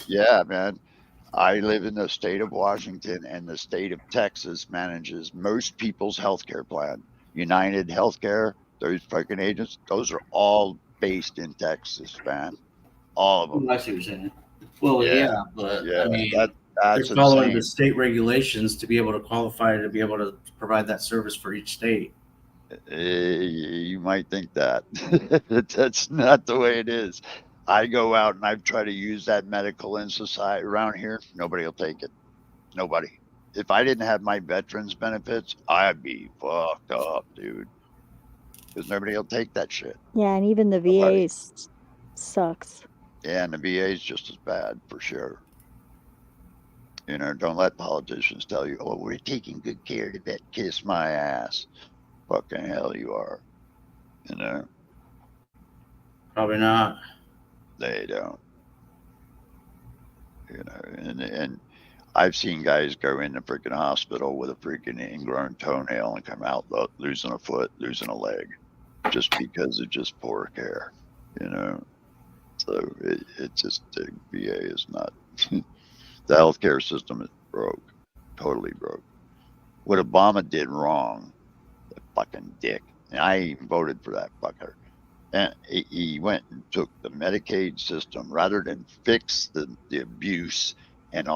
S5: Yeah, man. I live in the state of Washington, and the state of Texas manages most people's healthcare plan. United Healthcare, those fucking agents, those are all based in Texas, man. All of them.
S4: I see what you're saying. Well, yeah, but I mean,
S5: that's
S4: they're following
S5: insane.
S4: the state regulations to be able to qualify to be able to provide that service for each state.
S5: You might think that. That's not the way it is. I go out and I've tried to use that medical in society around here. Nobody will take it. Nobody. If I didn't have my veterans benefits, I'd be fucked up, dude. Because nobody will take that shit.
S3: Yeah, and even the VA sucks.
S5: Yeah, and the VA is just as bad for sure. You know, don't let politicians tell you, "Oh, we're taking good care of that." Kiss my ass. Fucking hell, you are. You know.
S4: Probably not.
S5: They don't. You know, and I've seen guys go in the freaking hospital with a freaking ingrown toenail and come out losing a foot, losing a leg, just because of just poor care. You know. So it just, the VA is not. The healthcare system is broke, totally broke. What Obama did wrong, the fucking dick, and I even voted for that fucker. And he went and took the Medicaid system rather than fix the abuse and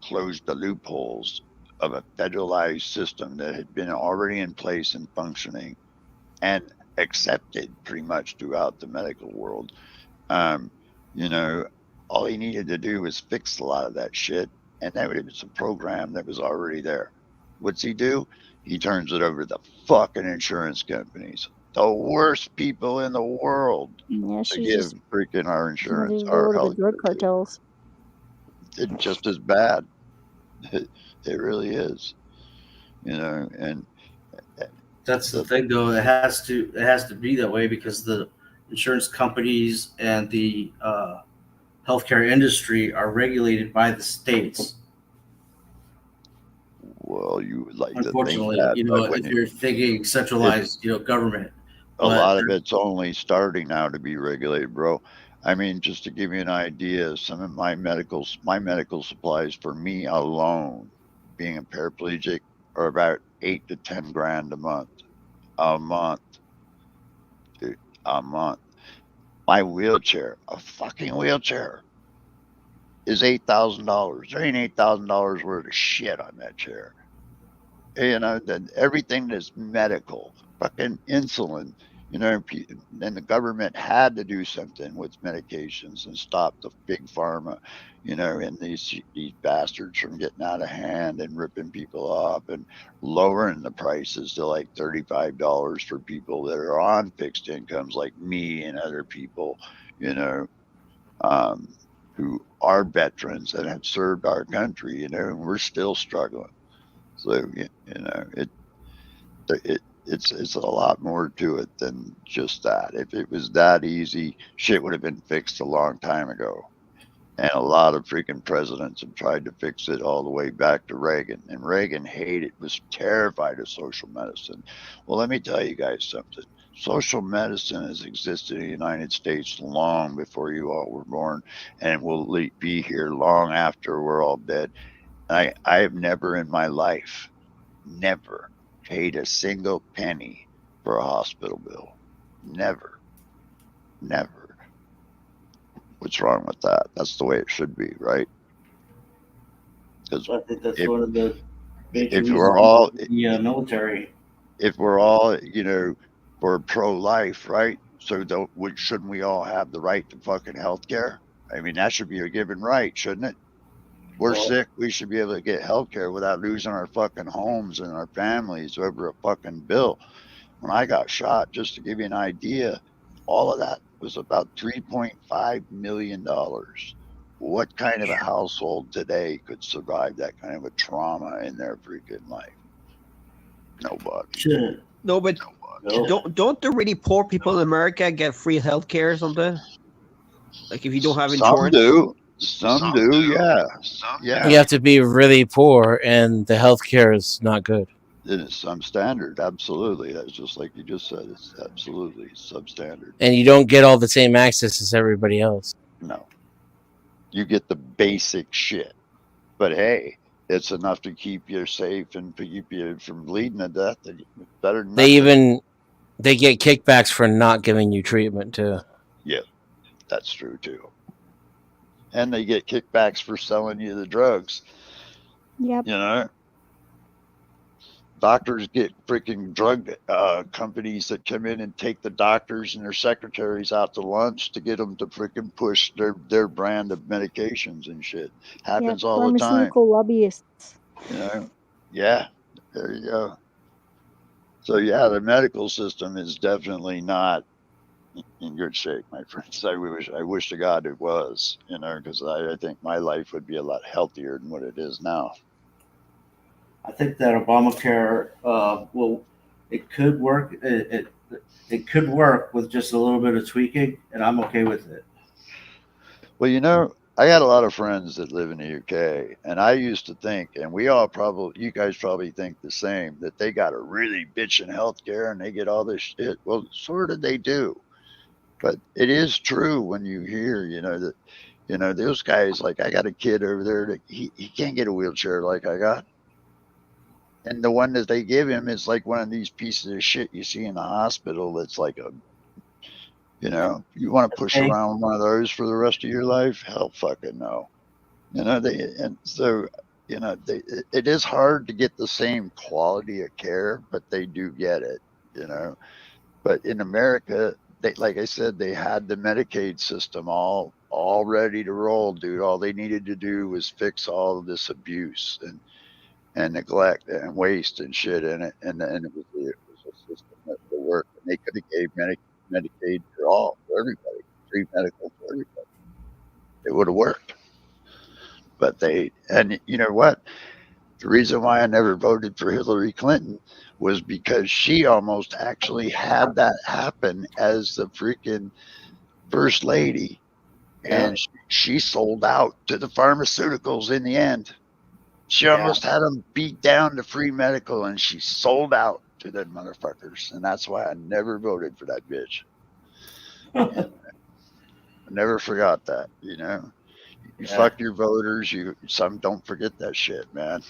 S5: close the loopholes of a federalized system that had been already in place and functioning and accepted pretty much throughout the medical world. You know, all he needed to do was fix a lot of that shit, and that was a program that was already there. What's he do? He turns it over to the fucking insurance companies, the worst people in the world.
S3: Yeah,
S5: to give freaking our insurance,
S3: our health, the drug cartels.
S5: It's just as bad. It really is. You know, and
S4: that's the thing, though. It has to be that way because the insurance companies and the healthcare industry are regulated by the states.
S5: Well, you would like
S4: unfortunately,
S5: to think that,
S4: you know, if you're thinking centralized, government.
S5: A lot of it's only starting now to be regulated, bro. I mean, just to give you an idea, some of my medical supplies for me alone, being a paraplegic, are about 8 to 10 grand a month. A month. Dude, a month. My wheelchair, a fucking wheelchair, is $8,000. There ain't $8,000 worth of shit on that chair. You know, that everything that's medical, fucking insulin, you know, and the government had to do something with medications and stop the big pharma, you know, and these bastards from getting out of hand and ripping people off and lowering the prices to like $35 for people that are on fixed incomes like me and other people, you know, who are veterans and have served our country, you know, and we're still struggling. So, you know, it's a lot more to it than just that. If it was that easy, shit would have been fixed a long time ago. And a lot of freaking presidents have tried to fix it all the way back to Reagan. And Reagan was terrified of social medicine. Well, let me tell you guys something. Social medicine has existed in the United States long before you all were born, and will be here long after we're all dead. I have never in my life, never paid a single penny for a hospital bill. Never. What's wrong with that? That's the way it should be, right? Because
S4: I think that's one of the major
S5: if
S4: reasons
S5: we're all
S4: the military.
S5: If we're all, you know, for pro-life, right? So shouldn't we all have the right to fucking health care? I mean, that should be a given right, shouldn't it? We're sick. We should be able to get health care without losing our fucking homes and our families over a fucking bill. When I got shot, just to give you an idea, all of that was about $3.5 million. What kind of a household today could survive that kind of a trauma in their freaking life? Nobody.
S4: Shit.
S6: No, but don't the really poor people in America get free health care or something? Like if you don't have insurance?
S5: Some do, yeah.
S2: You have to be really poor, and the healthcare is not good.
S5: It is substandard, absolutely. That's just like you just said. It's absolutely substandard.
S2: And you don't get all the same access as everybody else.
S5: No. You get the basic shit. But hey, it's enough to keep you safe and to keep you from bleeding to death. Better than nothing.
S2: They get kickbacks for not giving you treatment too.
S5: Yeah, that's true too. And they get kickbacks for selling you the drugs.
S3: Yep.
S5: You know, doctors get freaking drug companies that come in and take the doctors and their secretaries out to lunch to get them to freaking push their brand of medications and shit. Happens all the time.
S3: Pharmaceutical lobbyists.
S5: You know, yeah, there you go. So yeah, the medical system is definitely not in good shape, my friends. I wish to God it was, you know, because I think my life would be a lot healthier than what it is now.
S4: I think that Obamacare it could work. It could work with just a little bit of tweaking, and I'm okay with it.
S5: Well, you know, I got a lot of friends that live in the UK, and I used to think, and you guys probably think the same, that they got a really bitchin' healthcare and they get all this shit. Well, sort of they do. But it is true when you hear, you know, that, you know, those guys, like I got a kid over there that he can't get a wheelchair like I got. And the one that they give him is like one of these pieces of shit you see in the hospital that's like a, you know, you want to push around one of those for the rest of your life? Hell fucking no. You know, you know, it is hard to get the same quality of care, but they do get it, you know. But in America, like I said, they had the Medicaid system all ready to roll, dude. All they needed to do was fix all of this abuse and neglect and waste and shit in it, and it was a system that would work. And they could have gave Medicaid for everybody, free medical for everybody. It would have worked. But and you know what? The reason why I never voted for Hillary Clinton was because she almost actually had that happen as the freaking first lady. Yeah. And she sold out to the pharmaceuticals in the end. She almost had them beat down to free medical, and she sold out to them motherfuckers. And that's why I never voted for that bitch. I never forgot that, you know. You fuck your voters. Some don't forget that shit, man.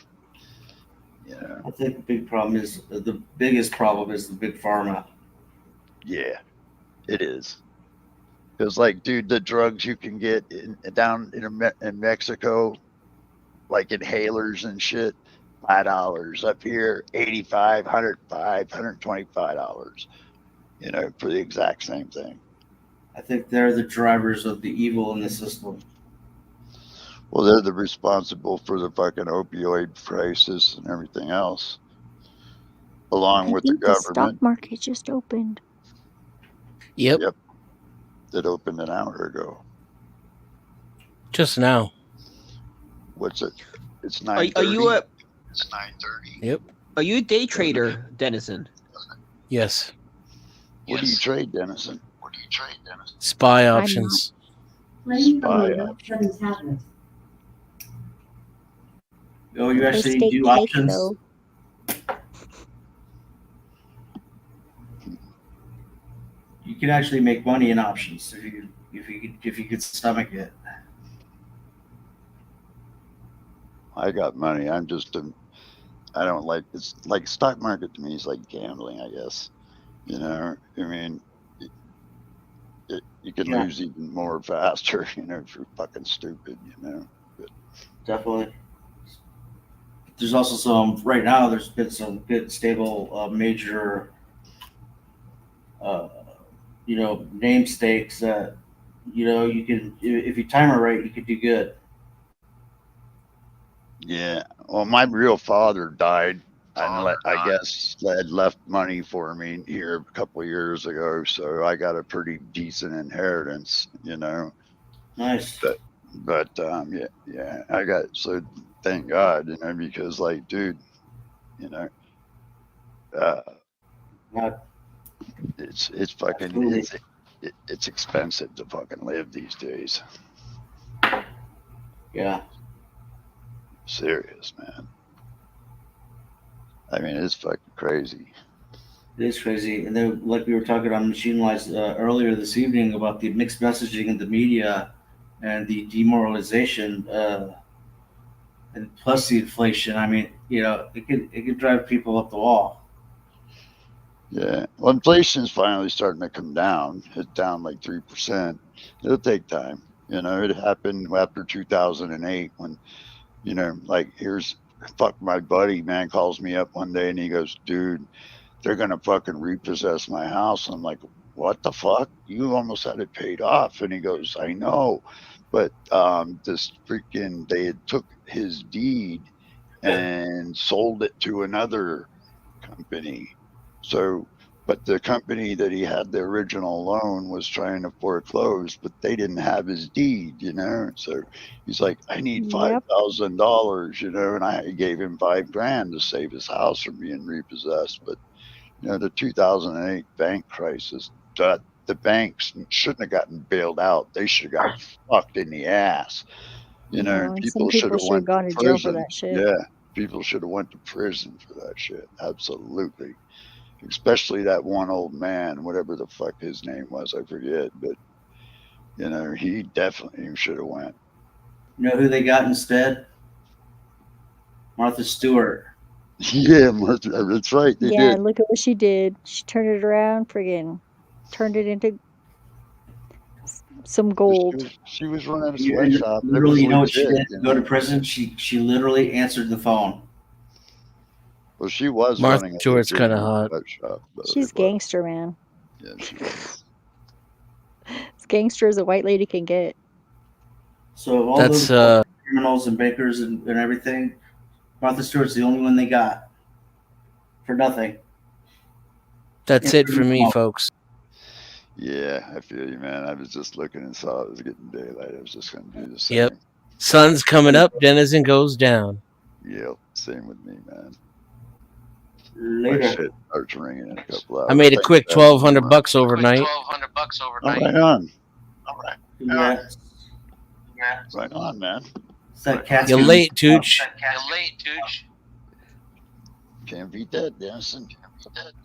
S5: You know?
S4: I think the big problem is the biggest problem is the big pharma.
S5: Yeah, it is. Because, like, dude, the drugs you can get down in Mexico, like inhalers and shit, $5 up here, $85, $105, $125. You know, for the exact same thing.
S4: I think they're the drivers of the evil in the system.
S5: Well, they're the responsible for the fucking opioid crisis and everything else, along with the
S3: think the stock
S5: government.
S3: market just opened.
S2: Yep.
S5: Yep. That opened an hour ago.
S2: Just now.
S5: What's it? It's
S6: Are
S5: 9:30.
S6: you a
S5: It's 9:30.
S2: Yep.
S6: Are you a day trader, Denizen?
S2: Yes.
S5: What do you trade, Denison? What do you trade, Denison?
S2: SPY options.
S9: Playing from
S5: Spy
S9: a Note 7 tablet.
S4: Oh, you
S3: They
S4: actually
S3: stay
S4: do
S3: cake,
S4: options?
S3: though.
S4: You can actually make money in options if you could stomach it.
S5: I got money. I'm just I don't like it's like stock market to me is like gambling, I guess. You know, I mean, you can
S4: Yeah.
S5: lose even more faster. You know, if you're fucking stupid. You know. But,
S4: Definitely. There's also some right now. There's been some good, stable, major, name stakes that you can if you time it right, you could do good.
S5: yeah. Well, my real father died. I guess had left money for me here a couple of years ago, so I got a pretty decent inheritance. You know.
S4: Nice.
S5: But yeah, I got so thank God, you know, because like, dude, you know,
S4: Not
S5: it's fucking
S4: absolutely.
S5: it's expensive to fucking live these days.
S4: Yeah.
S5: Serious, man. I mean, it's fucking crazy.
S4: It is crazy. And then, like we were talking on Machine Lies earlier this evening about the mixed messaging in the media and the demoralization, and plus the inflation. I mean, it could drive people up the wall.
S5: Yeah. Well, inflation's finally starting to come down. It's down like 3%. It'll take time. You know, it happened after 2008 when, you know, like fuck my buddy, man, calls me up one day and he goes, dude, they're going to fucking repossess my house. I'm like, what the fuck? You almost had it paid off. And he goes, I know. But they had took his deed and sold it to another company. So, but the company that he had the original loan was trying to foreclose, but they didn't have his deed, you know. So he's like, I need $5,000, you know, and I gave him $5,000 to save his house from being repossessed. But you know, the 2008 bank crisis, the banks shouldn't have gotten bailed out. They should have got fucked in the ass. You know,
S3: And
S5: people
S3: some
S5: should
S3: people
S5: have
S3: should
S5: went
S3: have gone
S5: to
S3: to jail for
S5: prison.
S3: that shit.
S5: Yeah, people should have went to prison for that shit. Absolutely. Especially that one old man, whatever the fuck his name was, I forget. But you know, he definitely should have went.
S4: You know who they got instead? Martha Stewart.
S5: Yeah, Martha, that's right. They
S3: Yeah,
S5: did.
S3: look at what she did. She turned it around, friggin' turned it into some gold.
S5: She was running a
S4: You
S5: sweatshop. It
S4: literally,
S5: was
S4: you know what she
S5: legit.
S4: did to go to prison? She literally answered the phone.
S5: Well, she was
S2: Martha
S5: running a
S2: Stewart's kind of
S5: legitimate
S2: hot.
S5: sweatshop.
S3: She's gangster, man.
S5: Yeah, she was.
S3: As gangster as a white lady can get.
S4: So of all
S2: That's
S4: those criminals and bankers and everything, Martha Stewart's the only one they got for nothing.
S2: that's it for me, folks.
S5: Yeah, I feel you, man. I was just looking and saw it was getting daylight. I was just going to do the same.
S2: Yep. Sun's coming up, Denizen goes down.
S5: Yep, same with me, man.
S4: Later.
S5: My shit starts ringing in a couple hours.
S2: I made a quick $1,200 overnight.
S5: Right on.
S4: All right. Congrats.
S5: Right on, man.
S4: It's that cat's
S2: You're
S4: gonna-
S2: late, Tooch.
S5: Can't beat that, Denison.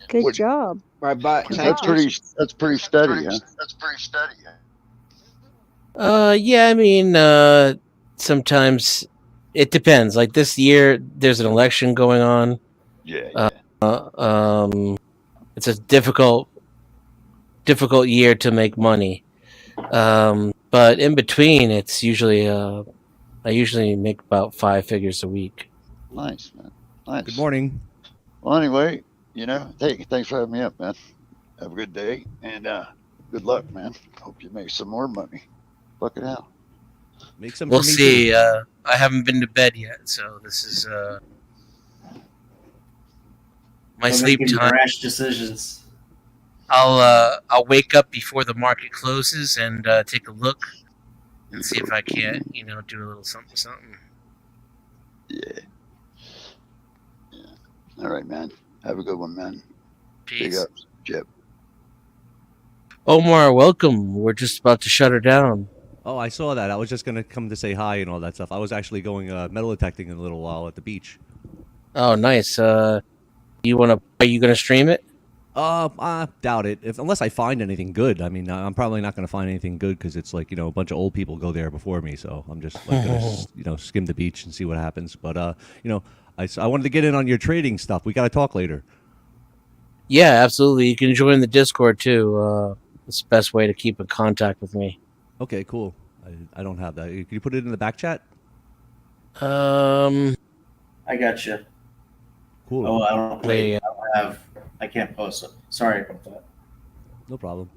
S3: Good job.
S6: Right, but
S5: That's pretty steady, huh?
S2: Yeah, I mean, sometimes It depends. Like this year, there's an election going on.
S5: Yeah.
S2: It's a difficult year to make money. But in between, it's usually I usually make about 5 figures a week.
S5: Nice, man. Nice.
S10: Good morning.
S5: Well, anyway, hey, thanks for having me up, man. Have a good day, and good luck, man. Hope you make some more money. Fucking hell.
S10: Make some.
S2: We'll see. I haven't been to bed yet, so this is my sleep time.
S4: Rash decisions.
S2: I'll wake up before the market closes and take a look and see if I can't, do a little something.
S5: Yeah. All right, man. Have a good one, man.
S2: Peace.
S5: Big ups, Jip.
S2: Omar, welcome. We're just about to shut her down.
S10: Oh, I saw that. I was just gonna come to say hi and all that stuff. I was actually going metal detecting in a little while at the beach.
S2: Oh, nice. Are you gonna stream it?
S10: I doubt it. Unless I find anything good. I mean, I'm probably not gonna find anything good because it's like a bunch of old people go there before me. So I'm just like gonna skim the beach and see what happens. But I wanted to get in on your trading stuff. We gotta talk later.
S2: Yeah, absolutely. You can join the Discord too. It's the best way to keep in contact with me.
S10: Okay, cool. I don't have that. Can you put it in the back chat?
S4: I got you.
S10: Cool.
S4: Oh, I can't post it. Sorry about that.
S10: No problem.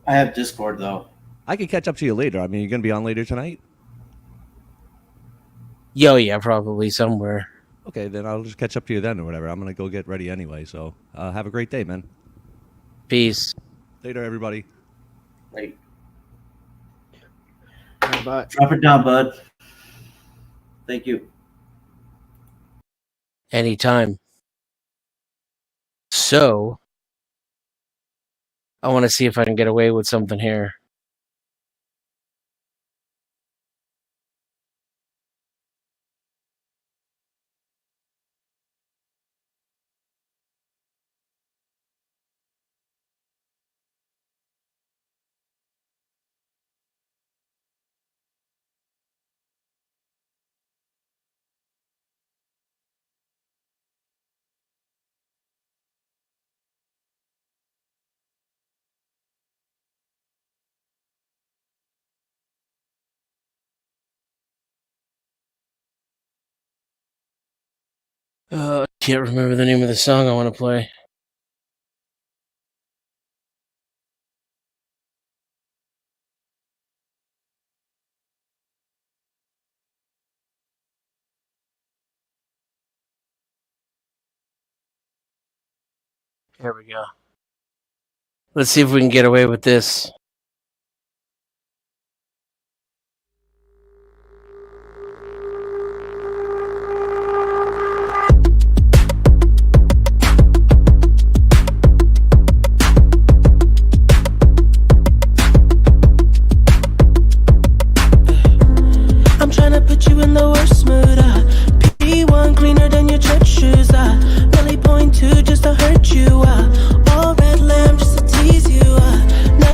S4: I have Discord though.
S10: I can catch up to you later. I mean, you're gonna be on later tonight.
S2: Yeah, probably somewhere.
S10: Okay, then I'll just catch up to you then or whatever. I'm gonna go get ready anyway. So have a great day, man.
S2: Peace.
S10: Later, everybody.
S4: Wait.
S6: Bye.
S4: Drop it down, bud. Thank you.
S2: Anytime. So, I want to see if I can get away with something here. Can't remember the name of the song I want to play. Here we go. Let's see if we can get away with this.
S11: I'm trying to put you in the worst mood. P1 cleaner than your church shoes. Belly point 2 just to hurt you. All red lamb just to tease you.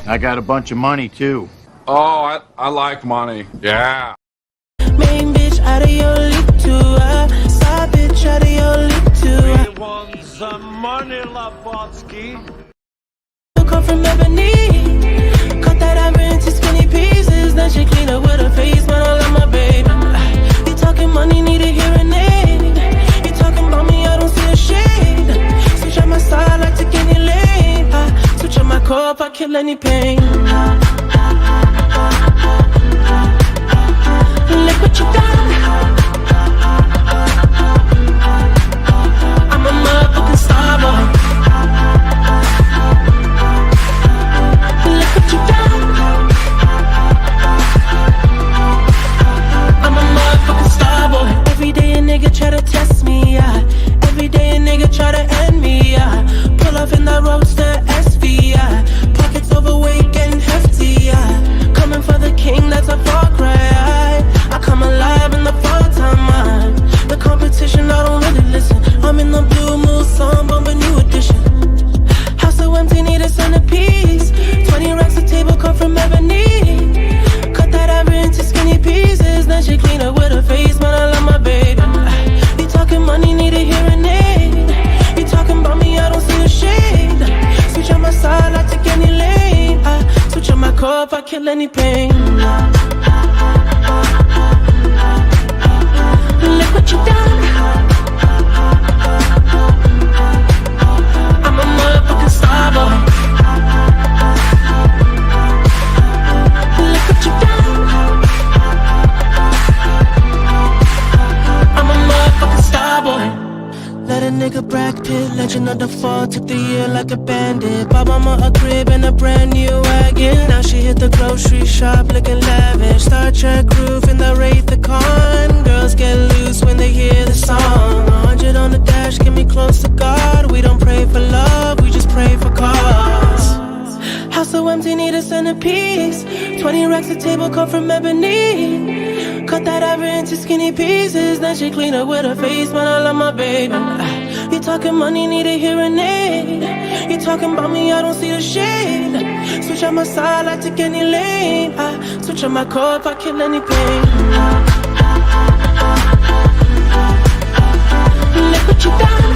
S12: I got a bunch of money too.
S1: Oh, I like money. Yeah.
S11: Main bitch out of your league too. Side bitch out of your league too.
S12: We want some money, Labotsky.
S11: You come from Ebony. Cut that ivory into skinny pieces. Then she clean up with her face, man, I love my baby. You talking money, need a hearing aid. You talking about me, I don't see a shade. Switch on my side, like take any lane. Switch on my cup, I kill any pain. Look what you done. I'm a motherfucking star boy. Look what you done. I'm a motherfucking star boy. Every day a nigga try to test me, every day a nigga try to end me, pull off in that roadster SV, pockets overweight getting hefty, coming for the king, that's a far cry. I come alive in the fall time, the competition, I don't really listen. I'm in the blue moon, song, bumping new edition. House so empty, need a centerpiece. 20 racks of table come from ebony. Cut that ivory into skinny pieces. Then she clean up with her face, man, I love my if I kill any pain. Look what you done. I'm a motherfucking star boy. Look what you done. I'm a motherfucking star boy. Let a nigga Brad Pitt, legend of the fall, took the year like a bandit. Bought mama a crib and a brand new wagon. Now she hit the grocery shop looking lavish. Star Trek roof in the Wraith the Con. Girls get loose when they hear the song. 100 on the dash, get me close to God. We don't pray for love, we just pray for cause. House so empty, need a centerpiece. 20 racks a table cut from ebony. Cut that ever into skinny pieces. Then she clean up with her face, man, I love my baby. You talking money, need a hearing aid. You talking about me, I don't see the shade. Switch on my side, I take any lane. I switch on my core if I kill any pain. Look what you done.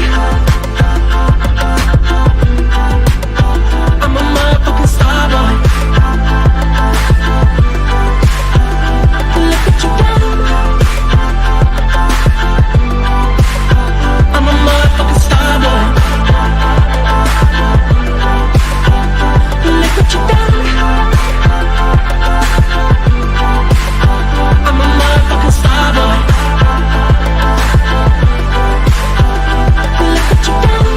S11: I'm a motherfucking star boy. Look what you done. I'm a motherfucking star boy. Look what you done. I'm a motherfucking star boy. Look what you done.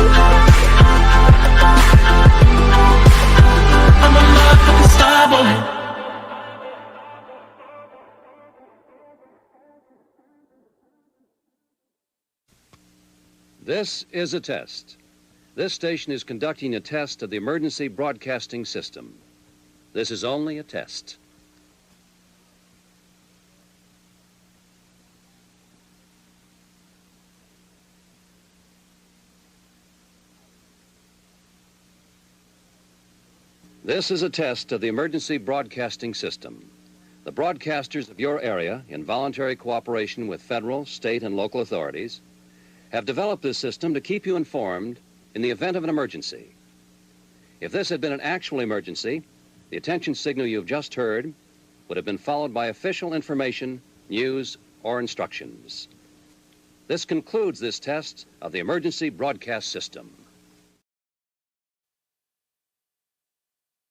S11: I'm a motherfucking star boy.
S13: This is a test. This station is conducting a test of the emergency broadcasting system. This is only a test. This is a test of the emergency broadcasting system. The broadcasters of your area, in voluntary cooperation with federal, state, and local authorities, have developed this system to keep you informed in the event of an emergency. If this had been an actual emergency, the attention signal you've just heard would have been followed by official information, news, or instructions. This concludes this test of the emergency broadcast system.